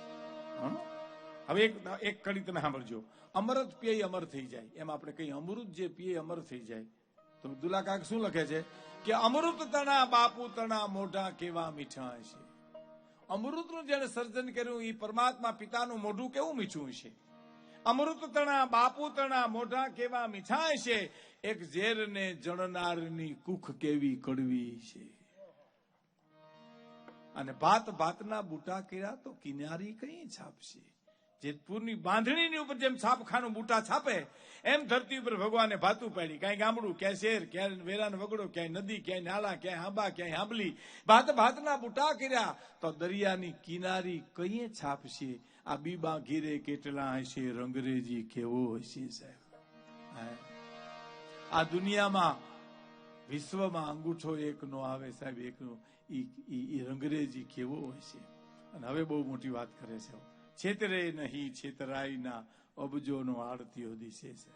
હવે એક કડી તમે સાંભળજો. અમૃત પીએ અમર થઈ જાય, એમ આપણે કઈ અમૃત જે પીએ અમર થઈ જાય. તો દુલા કાગ શું લખે છે કે અમૃત તણા બાપુ તણા મોઢા કેવા મીઠા હશે. અમૃતનું જેને સર્જન કર્યું એ પરમાત્મા પિતાનું મોઢું કેવું મીઠું હશે. અમૃત તણા બાપુ તણા મોઢા કેવા મીઠા હશે, એક ઝેરને જણનારની કુખ કેવી કડવી છે. અને ભાત ભાતના બુટા કર્યા તો કિનારી કઈ છાપશે. જેતપુરની બાંધણીની ઉપર જેમ છાપખાનું બુટા છાપે, એમ ધરતી ઉપર ભગવાને ભાતું પાડી. ક્યાંય ગામડું, ક્યાંય શહેર, ક્યાંય વેરાન વગડો, ક્યાંય નદી, ક્યાંય નાલા, ક્યાંય આંબા, ક્યાંય આંબલી, ભાત ભાતના બુટા કર્યા તો દરિયાની કિનારી કઈ છાપશે. આ બીબા ઘીરે કેટલા હશે, રંગરેજી કેવો હશે સાહેબ. આ દુનિયામાં વિશ્વમાં અંગૂઠો એકનો આવે સાહેબ, એકનો ઈ રંગરેજી કેવો હશે. અને હવે બહુ મોટી વાત કરે છે. છેતરે નહીં છેતરાઈ ના અબજો નો આરતીઓ દિશે છે.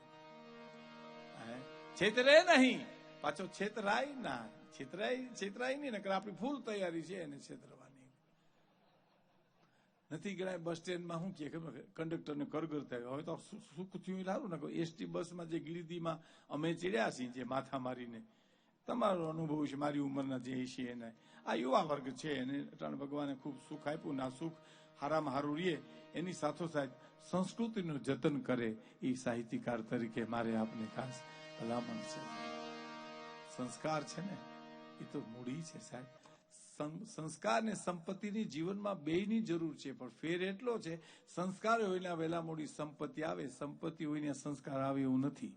છેતરે નહીં, પાછો છેતરાઈ ના, છેતરાઈ નહીં, નકર આપણી ફૂલ તૈયારી છે એને છેતરવાની. નથી ગણાય બસ સ્ટેન્ડમાં શું કે કંડક્ટર ને કરગરતા. હવે તો સુખ થયું લાવું ને, એસટી બસમાં જે ગીરદીમાં અમે ચડ્યા છીએ, જે માથા મારીને, તમારો અનુભવ છે, મારી ઉંમરના જે છે એને, આ યુવા વર્ગ છે એને ભગવાને ખૂબ સુખ આપ્યું. ના સુખ હારામાં હારું રહીએ, એની સાથોસાથ સંસ્કૃતિનું જતન કરે, એ સાહિત્યકાર તરીકે મારે આપને ખાસ ભલામણ છે. સંસ્કાર છે ને એ તો મૂડી છે સાહેબ. સંસ્કાર ને સંપત્તિની જીવનમાં બેયની જરૂર છે, પણ ફેર એટલો છે, સંસ્કાર હોય વહેલા મોડી સંપત્તિ આવે, સંપત્તિ હોય સંસ્કાર આવે એવું નથી.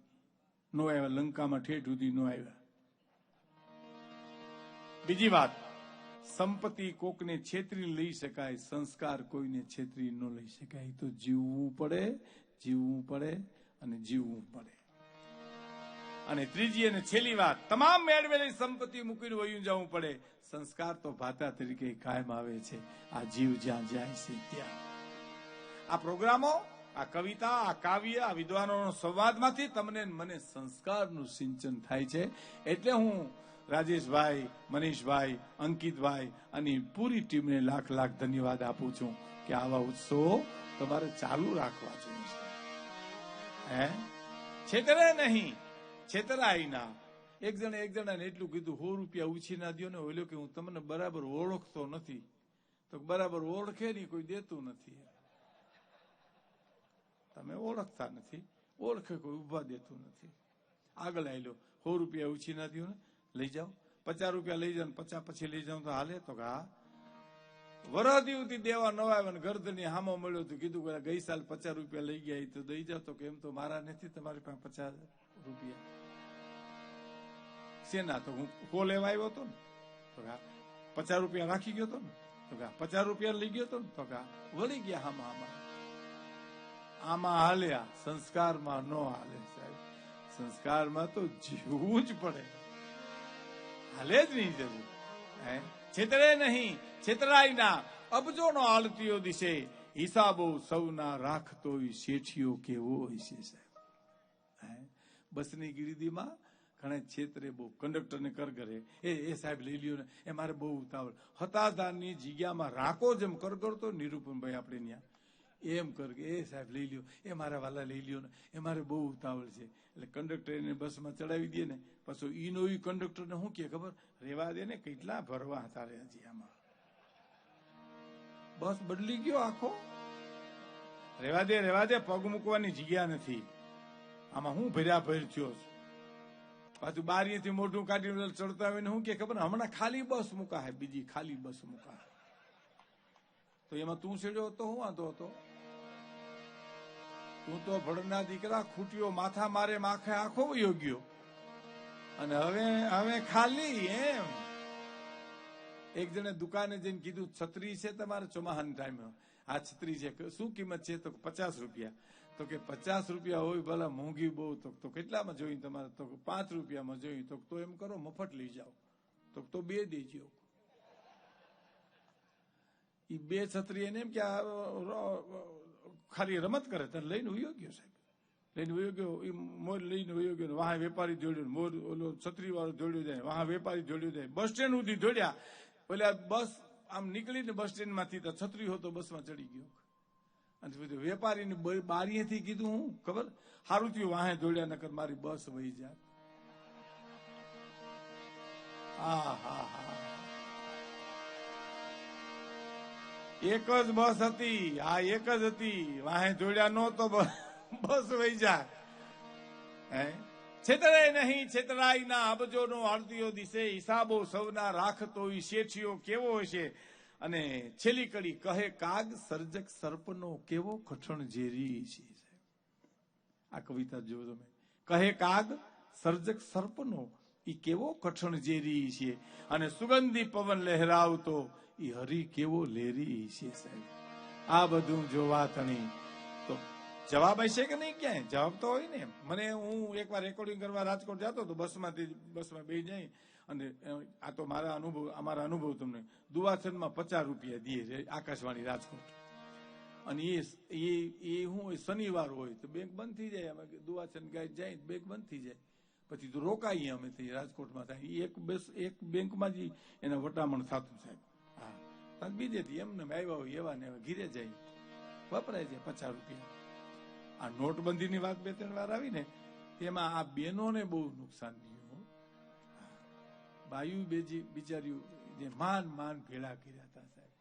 નો આવ્યા લંકામાં ઠેઠ સુધી નો આવ્યા. બીજી વાત, સંપત્તિ કોકને છેતરી લઈ શકાય, સંસ્કાર કોઈને છેતરી ન લઈ શકાય. તો જીવવું પડે, જીવવું પડે અને જીવવું પડે. અને ત્રીજી અને છેલ્લી વાત, તમામ મેળવેલી સંપત્તિ મૂકીને વયું જવું પડે. સંસ્કાર તો ભાતા તરીકે કાયમ આવે છે, આ જીવ જ્યાં જાય છે ત્યાં. આ પ્રોગ્રામો, આ કવિતા, આ કાવ્ય, આ વિદ્વાનોનો સંવાદમાંથી તમને મને સંસ્કારનું સિંચન થાય છે. એટલે હું રાજેશભાઈ, મનીષભાઈ, અંકિતભાઈ અને પૂરી ટીમને લાખ લાખ ધન્યવાદ આપું છું કે આવા ઉત્સવો તમારે ચાલુ રાખવા જોઈએ. છેતરે નહીં, છેતરાય ના. એક જણાને એટલું કીધું, 100 રૂપિયા ઉછીના દો ને. ઓલો કે હું તમને બરાબર ઓળખતો નથી. તો બરાબર ઓળખે નહીં, કોઈ દેતું નથી. તમે ઓળખતા નથી, ઓળખે કોઈ ઉભા દેતું નથી. આગળ આવેલો 100 રૂપિયા ઉછીના દો ને, લઈ જાઓ. 50 રૂપિયા લઈ જાઓ, 50 પછી લઈ જાઓ તો હાલે? તો હા. વરદી દેવા ન આવ્યા ને ગરદની હામો મળ્યો તો કીધું ગઈ સાલ 50 રૂપિયા લઈ ગયા તો દઈ જાઓ. તો કેમ તો મારા નથી તમારી પાસે 50 રૂપિયા. શેના? તો હું કો લેવા આવ્યો હતો ને. તો 50 રૂપિયા રાખી ગયો હતો ને. તો 50 રૂપિયા લઈ ગયો હતો ને. તો વળી ગયા હામાં. આમાં હાલ્યા, સંસ્કારમાં ન હાલે સાહેબ. સંસ્કારમાં તો જીવવું જ પડે, હાલે જ નહીં જરૂર. છેતરે નહીં, છેતરાય ના, અબજો નો આળતીઓ દિશે, હિસાબો સૌના રાખતો શેઠિયો કેવો હશે સાહેબ. બસની ગીરદીમાં ઘણા છેતરે બહુ, કંડક્ટરને કરગરે, એ સાહેબ લઈ લ્યો ને, એ મારે બહુ ઉતાવળ. હતાદારની જગ્યામાં રાકો જેમ કરગરતો નિરૂપણભાઈ આપણે ત્યાં એમ કર કે એ સાહેબ લઈ લ્યો, એ મારા વાલા લઈ લ્યો ને, એ મારે બહુ ઉતાવળ છે. એટલે કંડક્ટર એને બસમાં ચડાવી દે ને, પછી ઈનો ઈ કંડક્ટરને શું કે ખબર, રેવા દે ને, કેટલા ભરવા હતા રે હજી આમાં. બસ બદલી ગયો આખો. રેવા દે, પગ મૂકવાની જગ્યા નથી આમાં. હું ભર્યા ભર થયો છું. પાછું બારીથી મોઢું કાઢીને ચડતા હોય ને શું કે ખબર, હમણાં ખાલી બસ મૂકા હે, બીજી ખાલી બસ મૂકા. તો એમાં તું છેડ્યો હતો, હું વાંધો હતો? તું તો ભડના દીકરા, ખૂટ્યો માથા મારે માખે આખો વયો ગયો અને હવે ખાલી. એમ એક જણે દુકાને જઈને કીધું, છત્રી છે તમારે ચોમાહાના ટાઈમે? આ છત્રી છે. શું કિંમત છે? તો 50 રૂપિયા. તો કે 50 રૂપિયા હોય ભલા, મોંઘી બહુ. તો કેટલામાં જોઈ તમારે? તો 5 રૂપિયામાં જોઈ. તો એમ કરો, મફત લઈ જાઓ. તો 2 દેજો. એ બે છત્રી એને એમ કે ખાલી રમત કરે ત્યારે લઈને ઉયો ગયો સાહેબ, લઈને ઉયો ગયો. એ મોર લઈને ઉયો ગયો, વાહ વેપારી દોડ્યો, મોર ઓલો છત્રી વાળો દોડ્યો જાય, વાહ વેપારી દોડ્યો જાય. બસ સ્ટેન્ડ સુધી દોડ્યા. પેલા બસ આમ નીકળીને બસ સ્ટેન્ડ માંથી તો છત્રી હતો બસમાં ચડી ગયો. અને પછી વેપારીની બારીએથી કીધું હું ખબર, સારું થયું વાહે દોડ્યા, નકર મારી બસ વહી જાય. એક જ બસ હતી, આ એક જ હતી, વાહે જોડ્યા નો તો બસ વહી જાય. છેતરાય નહીં છેતરાય ના અબજો નો આરતીઓ દિશે, હિસાબો સૌના રાખતો શેઠિયો કેવો હશે. અને છેલ્લી કડી કહે કાગ સર્જક સર્પનો કેવો કઠણ ઝેરી છે. આ કવિતા જો તમે, કહે કાગ સર્જક સર્પનો ઈ કેવો કઠણ ઝેરી છે, અને સુગંધી પવન લહેરાવતો ઈ હરી કેવો લેરી છે. સાહેબ આ બધું જોવા તણી તો જવાબ હશે કે નહીં? ક્યાંય જવાબ તો હોય ને. મને હું એકવાર રેકોર્ડિંગ કરવા રાજકોટ જતો તો બસમાં બેસી જાય, અને આ તો અમારા અનુભવ તમને દુવાસનમાં 50 રૂપિયા દે આકાશવાણી રાજકોટ. અને એ હું શનિવાર હોય તો બેંક બંધ થઈ જાય, અમે દુવાસન ગાય જાય બેંક બંધ થઈ જાય, પછી તો રોકાઈએ અમે રાજકોટમાં થાય. એક બેંકમાં જ એના વટામણ થતું સાહેબ. હા બીજેથી એમને આવ્યા હોય એવા ને ઘીરે જાય, વપરાય છે 50 રૂપિયા. આ નોટબંધીની વાત 2-3 વાર આવી ને, તેમાં આ બહેનોને બહુ નુકસાન થયું. બાયુ બિચાર્યું જે માન ભેળા કર્યા હતા સાહેબ,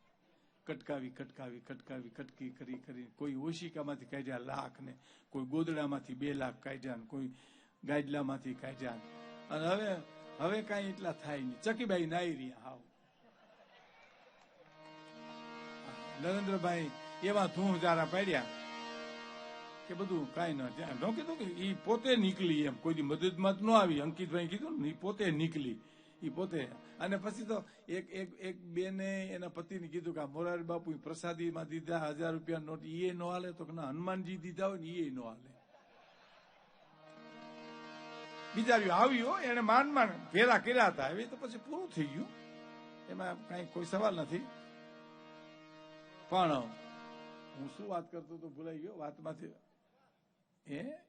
કટકી કરી. કોઈ ઓશિકામાંથી કાઢ્યા લાખ ને, કોઈ ગોદડામાંથી 2 લાખ કાઢ્યા ને, કોઈ ગાડલામાંથી કાઢ્યા. અને હવે કઈ એટલા થાય નહીં. ચકીબાઈ નાઈ રહ્યા હાવ. નરેન્દ્રભાઈ એવા ધૂં જારા પાડ્યા કે બધું કઈ ન ત્યાં ન કીધું કે ઈ પોતે નીકળી, એમ કોઈ મદદમાં ન આવી. અંકિતભાઈ કીધું ને, ઈ પોતે નીકળી, ઈ પોતે. અને પછી તો એક બેને એના પતિને કીધું કે આ મોરારી બાપુ પ્રસાદીમાં દીધા 1000 રૂપિયા નોટ, એ ન હાલે તો ના હનુમાનજી દીધા હોય ને એ ન હાલે. બિચારી આવ્યો એને માન ભેરા કર્યા હતા, એવી તો પછી પૂરું થઈ ગયું, એમાં કઈ કોઈ સવાલ નથી. પણ હું શું વાત કરતો તો ભૂલાઈ ગયો વાતમાંથી.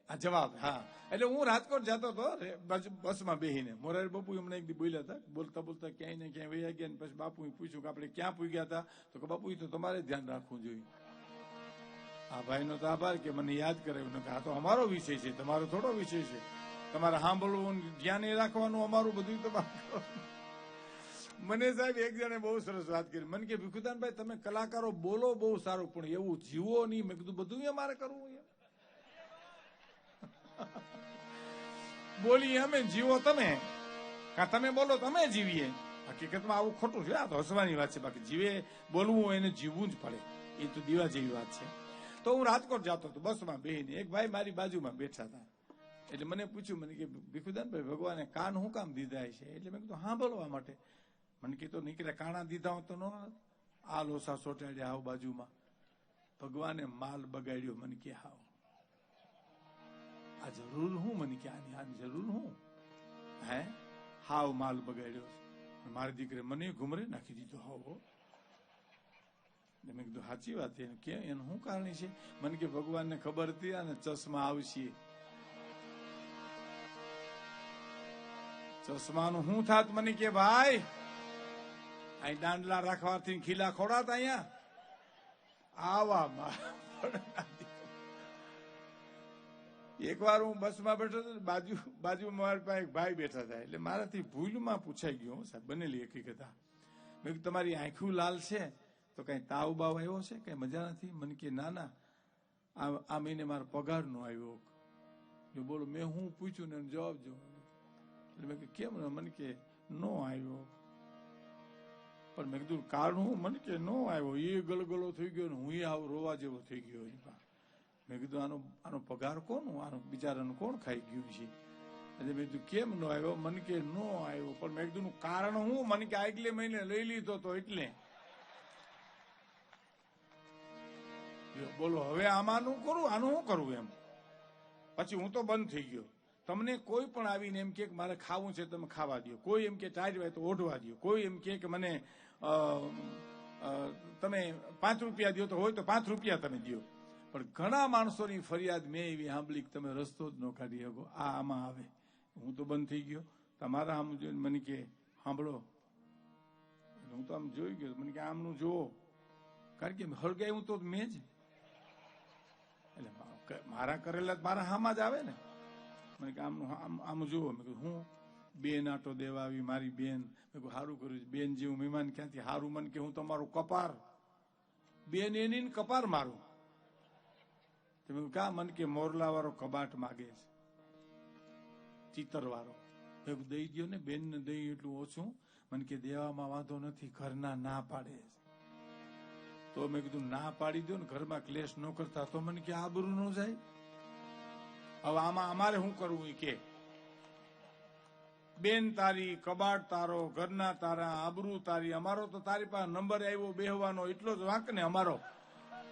આ જવાબ, હા. એટલે હું રાજકોટ જતો હતો બસમાં બેહીને, મોરારી બાપુ હમણાં એક દી બોલ્યા હતા, બોલતા ક્યાંય ને ક્યાંય વયા ગયા. પછી બાપુ પૂછ્યું કે આપણે ક્યાં પૂગ્યા હતા, તો કે બાપુ તો તમારે ધ્યાન રાખવું જોઈએ. આ ભાઈનો તો આભાર કે મને યાદ કરાવ્યું. આ તો અમારો વિષય છે, તમારો થોડો વિષય છે. તમારે સાંભળવું, ધ્યાન એ રાખવાનું, અમારું બધું તમારે. મને સાહેબ એક જણે બહુ સરસ વાત કરી. મને કે ભીખુદાનભાઈ તમે કલાકારો બોલો બહુ સારું, પણ એવું જીવો નહીં. મેં કીધું બધું અમારે કરવું? બોલીએ અમે, જીવો તમે, કા તમે બોલો તમે જીવીએ. હકીકતમાં આવું ખોટું છે, આ તો હસવાની વાત છે. બાકી જીવે બોલવું હોય એને જીવવું જ પડે, એ તો દીવા જેવી વાત છે. તો હું રાજકોટ જતો હતો બસમાં બેહીને, એક ભાઈ મારી બાજુમાં બેઠા હતા. એટલે મને પૂછ્યું, મને કે ભીખુદાનભાઈ ભગવાને કાન શું કામ દીધા છે? એટલે મેં કીધું સાંભળવા માટે. મને કીધું નીકળ્યા કાણા દીધા હોત તો ન આ લોસા સોટાડ્યા હાવ બાજુમાં. ભગવાને માલ બગાડ્યો. મને કે હાવ આ જરૂર હું? મને કે આની જરૂર હું? હે હાવ માલ બગાડ્યો. મારી દીકરે મને ઘુમરે નાખી દીધો હાવ. મેં કીધું સાચી વાત છે કે એનું શું કારણ છે? મને કે ભગવાનને ખબર હતી અને ચશ્મા આવશે. ચશ્માનું શું થાત? મને કે ભાઈ અહીં દાંડલા રાખવાથી ખીલા ખોડાત અહીંયા આવા. એક વાર હું બસમાં બેઠો હતો, બાજુમાં મારી પાસે એક ભાઈ બેઠા હતા. એટલે મારાથી ભૂલમાં પૂછાઈ ગયું સાહેબ, બનેલી હકીકત. મેં કીધું તમારી આંખું લાલ છે તો કઈ તાવ બાવ આવ્યો છે? કઈ મજા નથી? મને કે ના આ મહિને મારો પગાર નો આવ્યો. જો બોલો મેં હું પૂછ્યું ને જવાબ જો. એટલે મેં કેમ? મને કે નો આવ્યો. પણ મેં કીધું કારણ હું? મને કે નો આવ્યો. એ ગલગલો થઈ ગયો ને હું આવ રોવા જેવો થઈ ગયો. મેં કીધું આનો પગાર કોનું? આનો બિચારાનું કોણ ખાઈ ગયું છે? એટલે મેં કીધું કેમ નો આવ્યો? મને કે નો આવ્યો. પણ મેં કીધું કારણ હું? મને કે આગલે મહિને લઈ લીધો તો એટલે. બોલો હવે આમાંનું કરું, આનું શું કરવું? એમ પછી હું તો બંધ થઈ ગયો. તમને કોઈ પણ આવીને એમ કે મારે ખાવું છે તમે ખાવા દો. કોઈ એમ કે ટાઈટ હોય તો ઓઢવા દો. કોઈ એમ કે મને તમે 5 રૂપિયા દો તો હોય તો 5 રૂપિયા તમે દો. પણ ઘણા માણસોની ફરિયાદ મેં એવી સાંભળી કે તમે રસ્તો જ ન કાઢી શકો, આમાં આવે. હું તો બંધ થઈ ગયો. તમારા આમ જોઈને મને કે સાંભળો, હું તો આમ જોઈ ગયો. મને કે આમનું જુઓ, કારણ કે હળગાયું તો મેં જ, એટલે મારા કરેલા મારા હામાં જ આવે ને. મને કે આમનું આમ જુઓ. મેં કહ્યું હું બેન આટો દેવા આવી, મારી બેન. મેં કહ્યું સારું કર્યું. બેન જેવું મહેમાન ક્યાંથી સારું. મને કે હું તમારું કપાર, બેન એની કપાર મારું. તમે કા મને કે મોરલા વાળો કબાટ માગે છે, ચિતર વાળો. દઈ દો ને બેન ને, દઈ એટલું ઓછું. મને કે દેવામાં વાંધો નથી, ઘરના ના પાડે છે. તો મેં કીધું ના પાડી દો ને, ઘરમાં ક્લેશ ન કરતા. તો મને કે આબરૂ ન જાય. હવે આમાં અમારે શું કરવું કે બેન તારી, કબાટ તારો, ઘરના તારા, આબરૂ તારી. અમારો તો તારી પાસે નંબર આવ્યો બેહવાનો એટલો જ વાંક ને અમારો,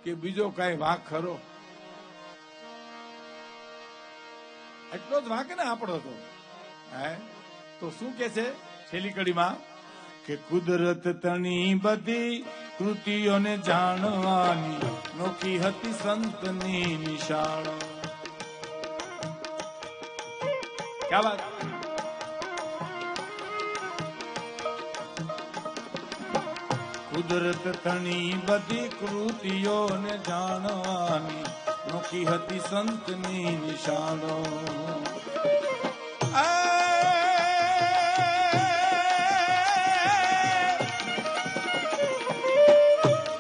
કે બીજો કઈ વાંક ખરો? એટલો જ વાંક ને આપણો તો. તો શું કે છે છેલ્લી કડીમાં કે કુદરત તણી બધી કૃતિઓને જાણવાની નોખી હતી સંતની નિશાળ. ક્યા વાત. કુદરત તણી બધી કૃતિઓને જાણવાની નોખી હતી સંતની નિશાળો.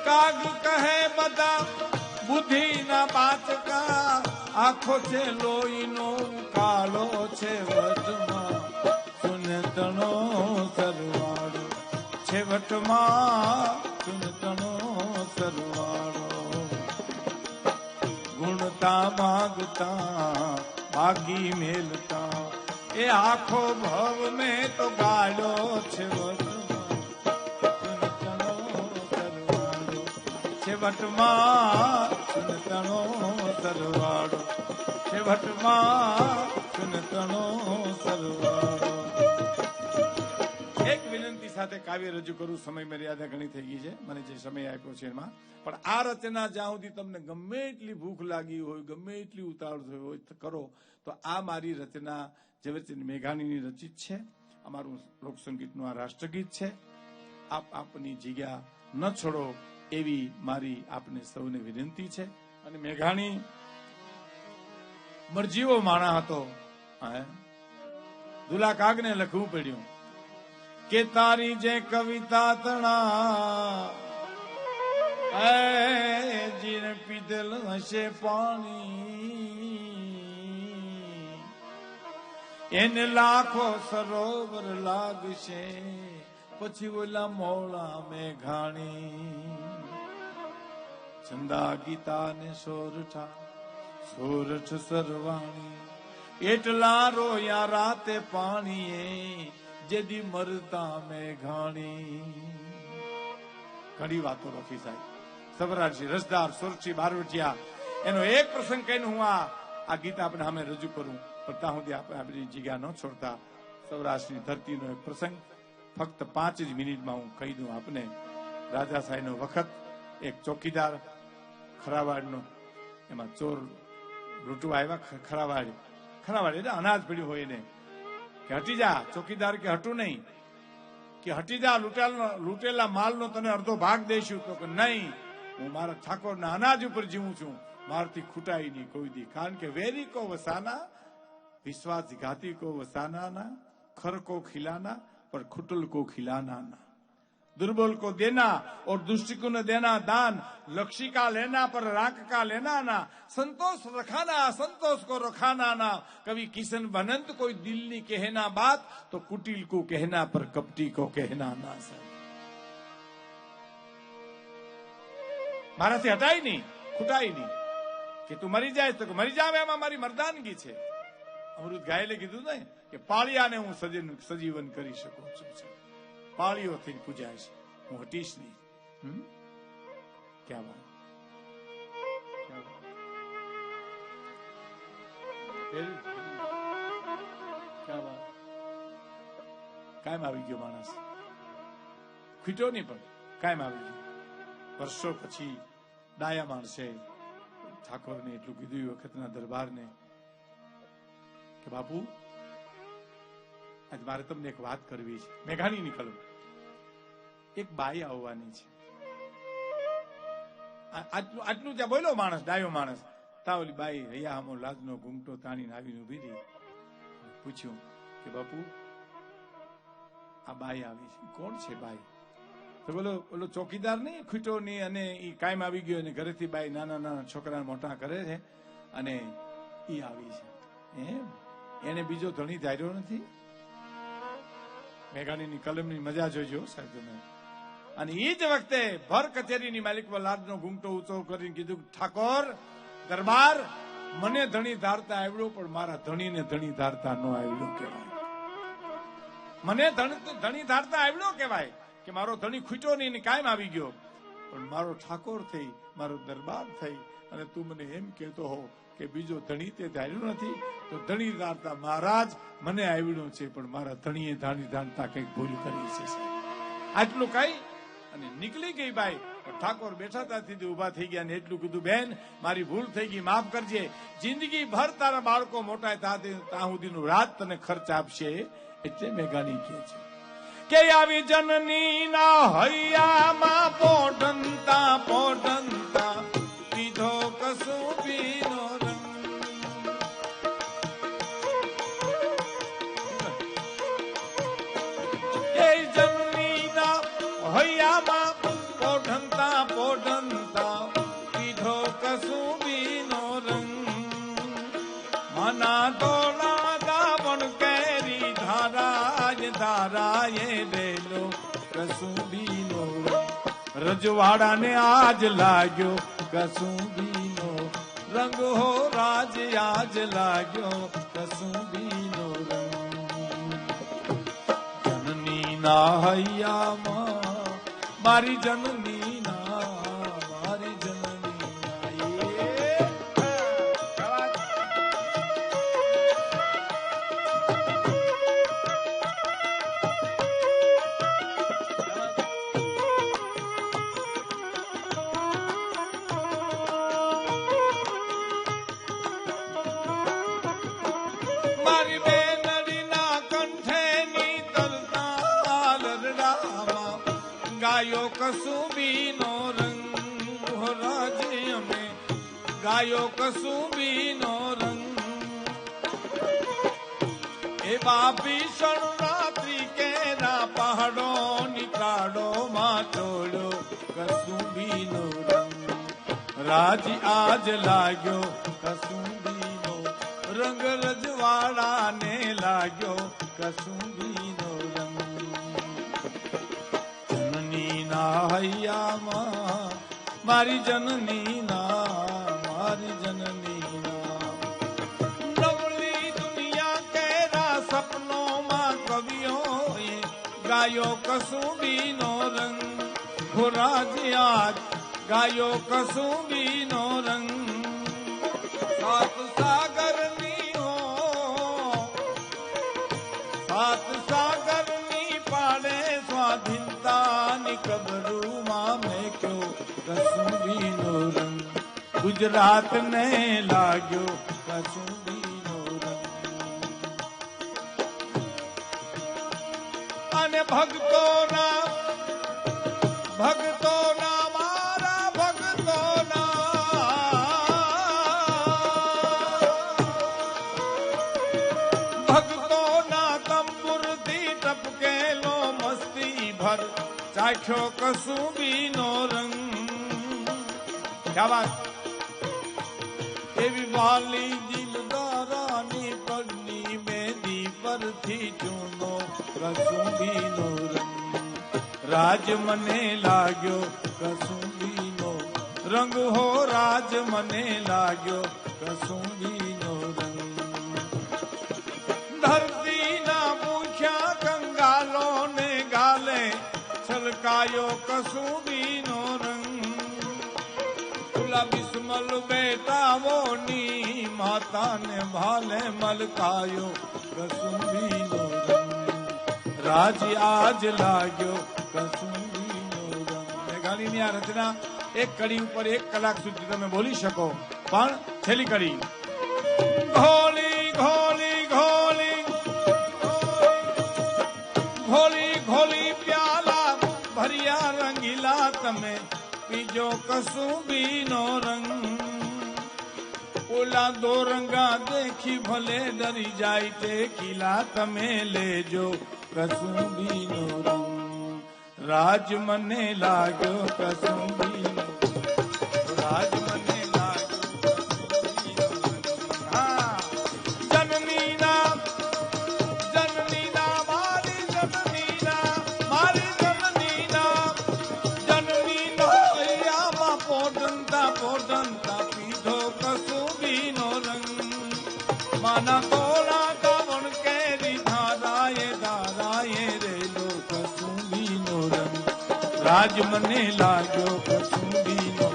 કાગ કહે બધા બુદ્ધિના બાચકા, આખો છે લોહીનો કાળો છે વટમાં, સુનતણો સરવાળો છે વટમાં, સુનતણો સરવાળો. ગુણતા માગતા ભાગી મેલતા, એ આખો ભવ મેં તો ગાળ્યો છે વટમાં, સુનતણો સરવાળો છે વટમાં, સુનતણો સરવાળો. એક વિનંતી સાથે કાવ્ય રજૂ કરું. સમય મર્યાદા ઘણી થઈ ગઈ છે, મને જે સમય આપ્યો છે એમાં. પણ આ રચના જ્યાં સુધી તમને ગમે એટલી ભૂખ લાગી હોય, ગમે એટલી ઉતાવળ થઈ હોય કરો, તો આ મારી રચના ઝવેરચંદ મેઘાણીની રચિત છે. અમારું લોકસંગીતનું આ રાષ્ટ્રગીત છે. આપ આપની જગ્યા ન છોડો એવી મારી આપને સૌને વિનંતી છે. અને મેઘાણી મરજીવો માણા હતો. દુલા કાગને લખવું પડ્યું કે તારી જે કવિતા તણા જીને પીધેલ હશે પાણી, એને લાખો સરોવર લાગશે પછી ઓલા મોળા મેઘાણી. ચંદા ગીતા ને સોરઠા સોરઠ સરવાણી, એટલા રોયા રાતે પાણીએ જેદી મરતા મેઘાણી. ઘણી વાતો લખી સાહેબ. સવરાજી રસદાર સુરક્ષી બારવટિયા એનો એક પ્રસંગ કહીને હું આ ગીત આપણે સામે રજૂ કરું. પણ ત્યાં સુધી આપણે આપણી જગ્યા ન છોડતા સૌરાષ્ટ્રની ધરતીનો એક પ્રસંગ ફક્ત 5 જ મિનિટમાં હું કહી દઉં આપને. રાજા સાહેબનો વખત એક ચોકીદાર ખરાવાડનો, એમાં ચોર લૂંટવા આવ્યા. ખરાવાડ એટલે અનાજ પડ્યું હોય એને કે હટી જા. ચોકીદાર કે હટું નહીં, કે હટી જા, લૂંટેલા માલનો તને અડધો ભાગ દઈશું. તો કે નહીં, હું મારા ઠાકોરના અનાજ ઉપર જીવું છું, મારથી ખૂટાઈ નહીં કોઈ દી. કારણ કે વેરી કો વસાના, વિશ્વાસઘાતી કો વસાના ના, खर को खिलाना पर खुटल को खिलाना ना, दुर्बल को देना और दुष्ट को न देना दान, लक्ष्य का लेना पर राख का लेना ना, संतोष रखाना संतोष को रखाना ना, कभी किशन बनंत कोई दिल नहीं कहना बात, तो कुटिल को कहना पर कपटी को कहना ना. सर મારાથી હટાય નહીં, ખૂટાય નહીં કે તું મરી જાય તો મરી જાવ, એમાં મારી મરદાનગી છે. અમૃત ગાયલે કીધું ને કે પાળિયાને હું સજીવન કરી શકું છું, પાળીઓથી પૂજાય છે, હું હટીશ નહીં. ક્યાં વાત, ક્યાં વાત. કાયમ આવી ગયો માણસ, ખૂટ્યો નહીં પણ કાયમ આવી ગયો. વર્ષો પછી ડાયા માણસે ઠાકોરને એટલું કીધું એ વખતના દરબારને કે બાપુ આજે મારે તમને એક વાત કરવી છે. મેઘાણી નીકળવું, એક બાઈ આવવાની છે. આટલું ત્યાં બોલ્યો માણસ, ડાયો માણસ. તા ઓલી બાઈ હૈયા હમો લાજનો ઘૂંઘટો તાણીને આવીને ઉભી રહી. પૂછ્યું કે બાપુ આ બાઈ આવી છે, કોણ છે બાઈ? તો ઓલો ચોકીદાર નહીં, ખૂટો નહીં, અને એ કાયમ આવી ગયો અને ઘરેથી બાઈ નાના નાના છોકરાને મોટા કરે છે અને ઈ આવી છે. એમ એને બીજો ધણી ધાર્યો નથી. મેઘાણીની કલમની મજા જોજો સાહેબ તમે. અને એ જ વખતે ભર કચેરીની માલિક લાડનો ઘૂંઘટો ઊંચો કરીને કીધું, ઠાકોર દરબાર, મને ધણી ધારતા આવડ્યો પણ મારા ધણીને ધણી ધારતા ન આવડ્યો કહેવાય. મને ધણી ધારતા આવડ્યો કહેવાય કે મારો ધણી ખૂટ્યો નહીં, કાયમ આવી ગયો, પણ મારો ઠાકોર થઈ, મારો દરબાર થઈ, અને તું મને એમ કહેતો હો કે બીજો ધણી તે ધાર્યો નથી, તો ધણી ધારતા મહારાજ મને આવડ્યો છે, પણ મારા ધણીએ ધણી ધારતા કઈક ભૂલ કરી છે. આટલું કઈ અને નીકળી ગઈ બાઈ. ઠાકોર બેઠા ત્યાંથી ઉભા થઈ ગયા ને એટલું કીધું, બેન મારી ભૂલ થઈ ગઈ, માફ કરજે. જિંદગી ભર તારા બાળકો મોટા ત્યાં સુધીનું રાત તને ખર્ચ આપશે. એટલે મેઘાણી કહે છે કે આવી જનની ના હૈયામાં પોઢંતા પોઢંતા પીધો કસુંબીનો રંગ. એ જનની ના હૈયામાં પોઢંતા પોઢંતા પીધો કસુંબીનો રંગ. મના દોડા ગાવણ કેરી ધારાય ધારાએ રેલો કસુંબીનો રંગ. રજવાડાને આજ લાગ્યો કસુંબીનો રંગ હો, રાજ આજ લાગ્યો કસુંબીનો રંગ. જનની ના હૈયામાં મારી જનની ના, મારી જનની મારી બેનડીના કંઠેની તલતા લરડામાં ગાયો કસુંબીનો રંગ. રાજે અમે ગાયો કસુંબીનો રંગ. એ ભીષણ રાત્રિ કેરા પહાડો નીકાળો માં ચોળ્યો કસુંબીનો રંગ. રાજ આજ લાગ્યો કસુંબીનો રંગ. રજવાડાને લાગ્યો કસુંબીનો રંગ. જનની ના હૈયામાં મારી જનની ના, મારી જનની ના. નવલી દુનિયા કેરા સપનોમાં કવિઓએ ગાયો કસુંબીનો રંગ. હો રાજ આજ ગાયો કસુંબીનો રંગ. સાત સાગરની હો, સાત સાગરની પાડે સ્વાધીનતાની કબરૂમાં મેં કયો કસુંબીનો રંગ. ગુજરાતને લાગ્યો કસુંબીનો રંગ. અને ભક્તોના મારા ભક્તોના તંબુરથી ટપકેલો મસ્તી ભર ચાખ્યો કસુંબીનો રંગ. ક્યા વાત! એવી વાલી દિલદારાની પગની મેદી પરથી ચૂનો કસુંબીનો રંગ. રાજ મને લાગ્યો કસુંબીનો રંગ હો, રાજ મને લાગ્યો કસુંબીનો રંગ. ધરતીના પૂછ્યા કંગાલો ને ગાલે છલકાયો કસુંબીનો રંગ. બિસ્મલ બેટાઓની માતાને ભાલે મલકાયો કસુંબીનો રંગ. રાજ આજ લાગ્યો કસુંબીનો રંગ. વાંસળીની આ રચના એક કડી ઉપર 1 કલાક સુધી તમે બોલી શકો, પણ છેલ્લી કડી ઘોલી ઘોલી ઘોલી ઘોલી ઘોલી પ્યાલા ભર્યા રંગીલા તમે પીજો કસુંબીનો રંગ, ઓલા દો રંગા દેખી ભલે ડરી જાય તે કિલા તમે લેજો કસુંબીનો રંગ, રાજ મને લાગ્યો કસુંબીનો, રાજ મને લાગ્યો કસુંબીનો રંગ. હા, જનનીના જનનીના મારી જનનીના જનનીનો અહીંયા પોડંતા પોડંતા પીધો કસુંબીનો રંગ, માના તોલા ગાવણ કેરી ધારાએ ધારાએ રેલો કસુંબીનો રંગ, રાજ મને લાગ્યો કસુંબીનો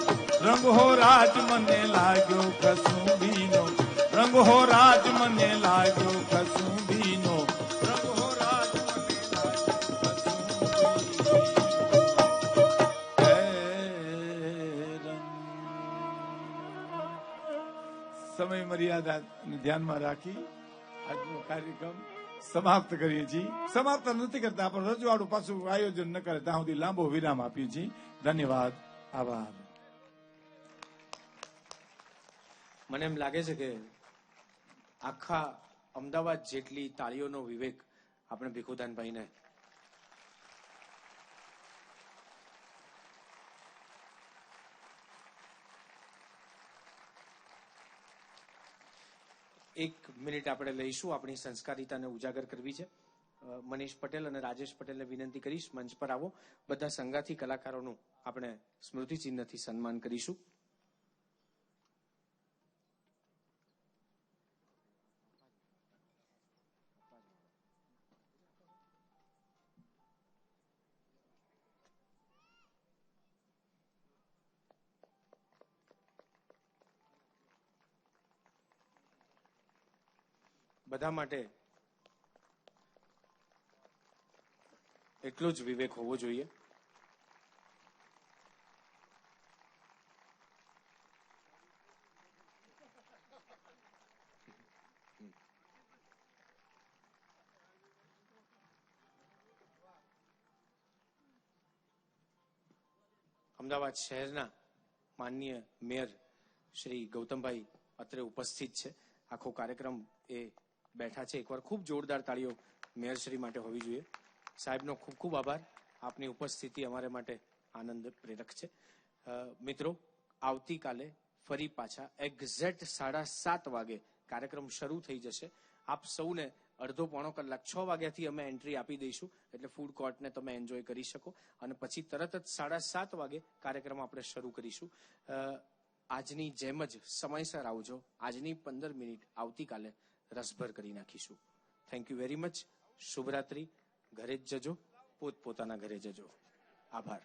રંગ હો, રાજ મને લાગ્યો કસુંબીનો રંગ હો, રાજ મને લાગ્યો કસુંબીનો રંગ હો, રાજ મને લાગ્યો કસુંબીનો રંગ. સમય મર્યાદા ધ્યાનમાં રાખી આજનો કાર્યક્રમ સમાપ્ત કરીએ છીએ. સમાપ્ત નથી કરતા, પણ રજવાડું પાછું આયોજન ન કરે ત્યાં સુધી લાંબો વિરામ આપીએ છીએ. ધન્યવાદ, આભાર. મને એમ લાગે છે કે આખા અમદાવાદ જેટલી તાળીઓનો વિવેક આપણે ભીખુદાનભાઈને એક મિનિટ આપણે લઈશું. આપણી સંસ્કારિતાને ઉજાગર કરવી છે. મનીષ પટેલ અને રાજેશ પટેલને વિનંતી કરીશ, મંચ પર આવો. બધા સંગાથી કલાકારોનું આપણે સ્મૃતિ ચિહ્નથી સન્માન કરીશું. બધા માટે એટલો જ વિવેક હોવો જોઈએ. અમદાવાદ શહેરના માનનીય મેયર શ્રી ગૌતમભાઈ અત્રે ઉપસ્થિત છે. આખો કાર્યક્રમ એ બેઠા છે. એકવાર ખૂબ જોરદાર તાળીઓ મેયરશ્રી માટે હોવી જોઈએ. સાહેબનો ખૂબ ખૂબ આભાર. આપની ઉપસ્થિતિ અમારે માટે આનંદ પ્રેરક છે. મિત્રો, આવતીકાલે ફરી પાછા એક્ઝેક્ટ 7:30 વાગે કાર્યક્રમ શરૂ થઈ જશે. આપ સૌને અડધો પોણો કલાક 6 વાગ્યાથી અમે એન્ટ્રી આપી દઈશું, એટલે ફૂડ કોર્ટને તમે એન્જોય કરી શકો, અને પછી તરત જ 7:30 વાગે કાર્યક્રમ આપણે શરૂ કરીશું. આજની જેમ જ સમયસર આવજો. આજની 15 મિનિટ આવતીકાલે રસભર કરી નાખીશું. Thank you very much. શુભરાત્રી. ઘરે જ જજો, પોતપોતાના ઘરે જજો. આભાર.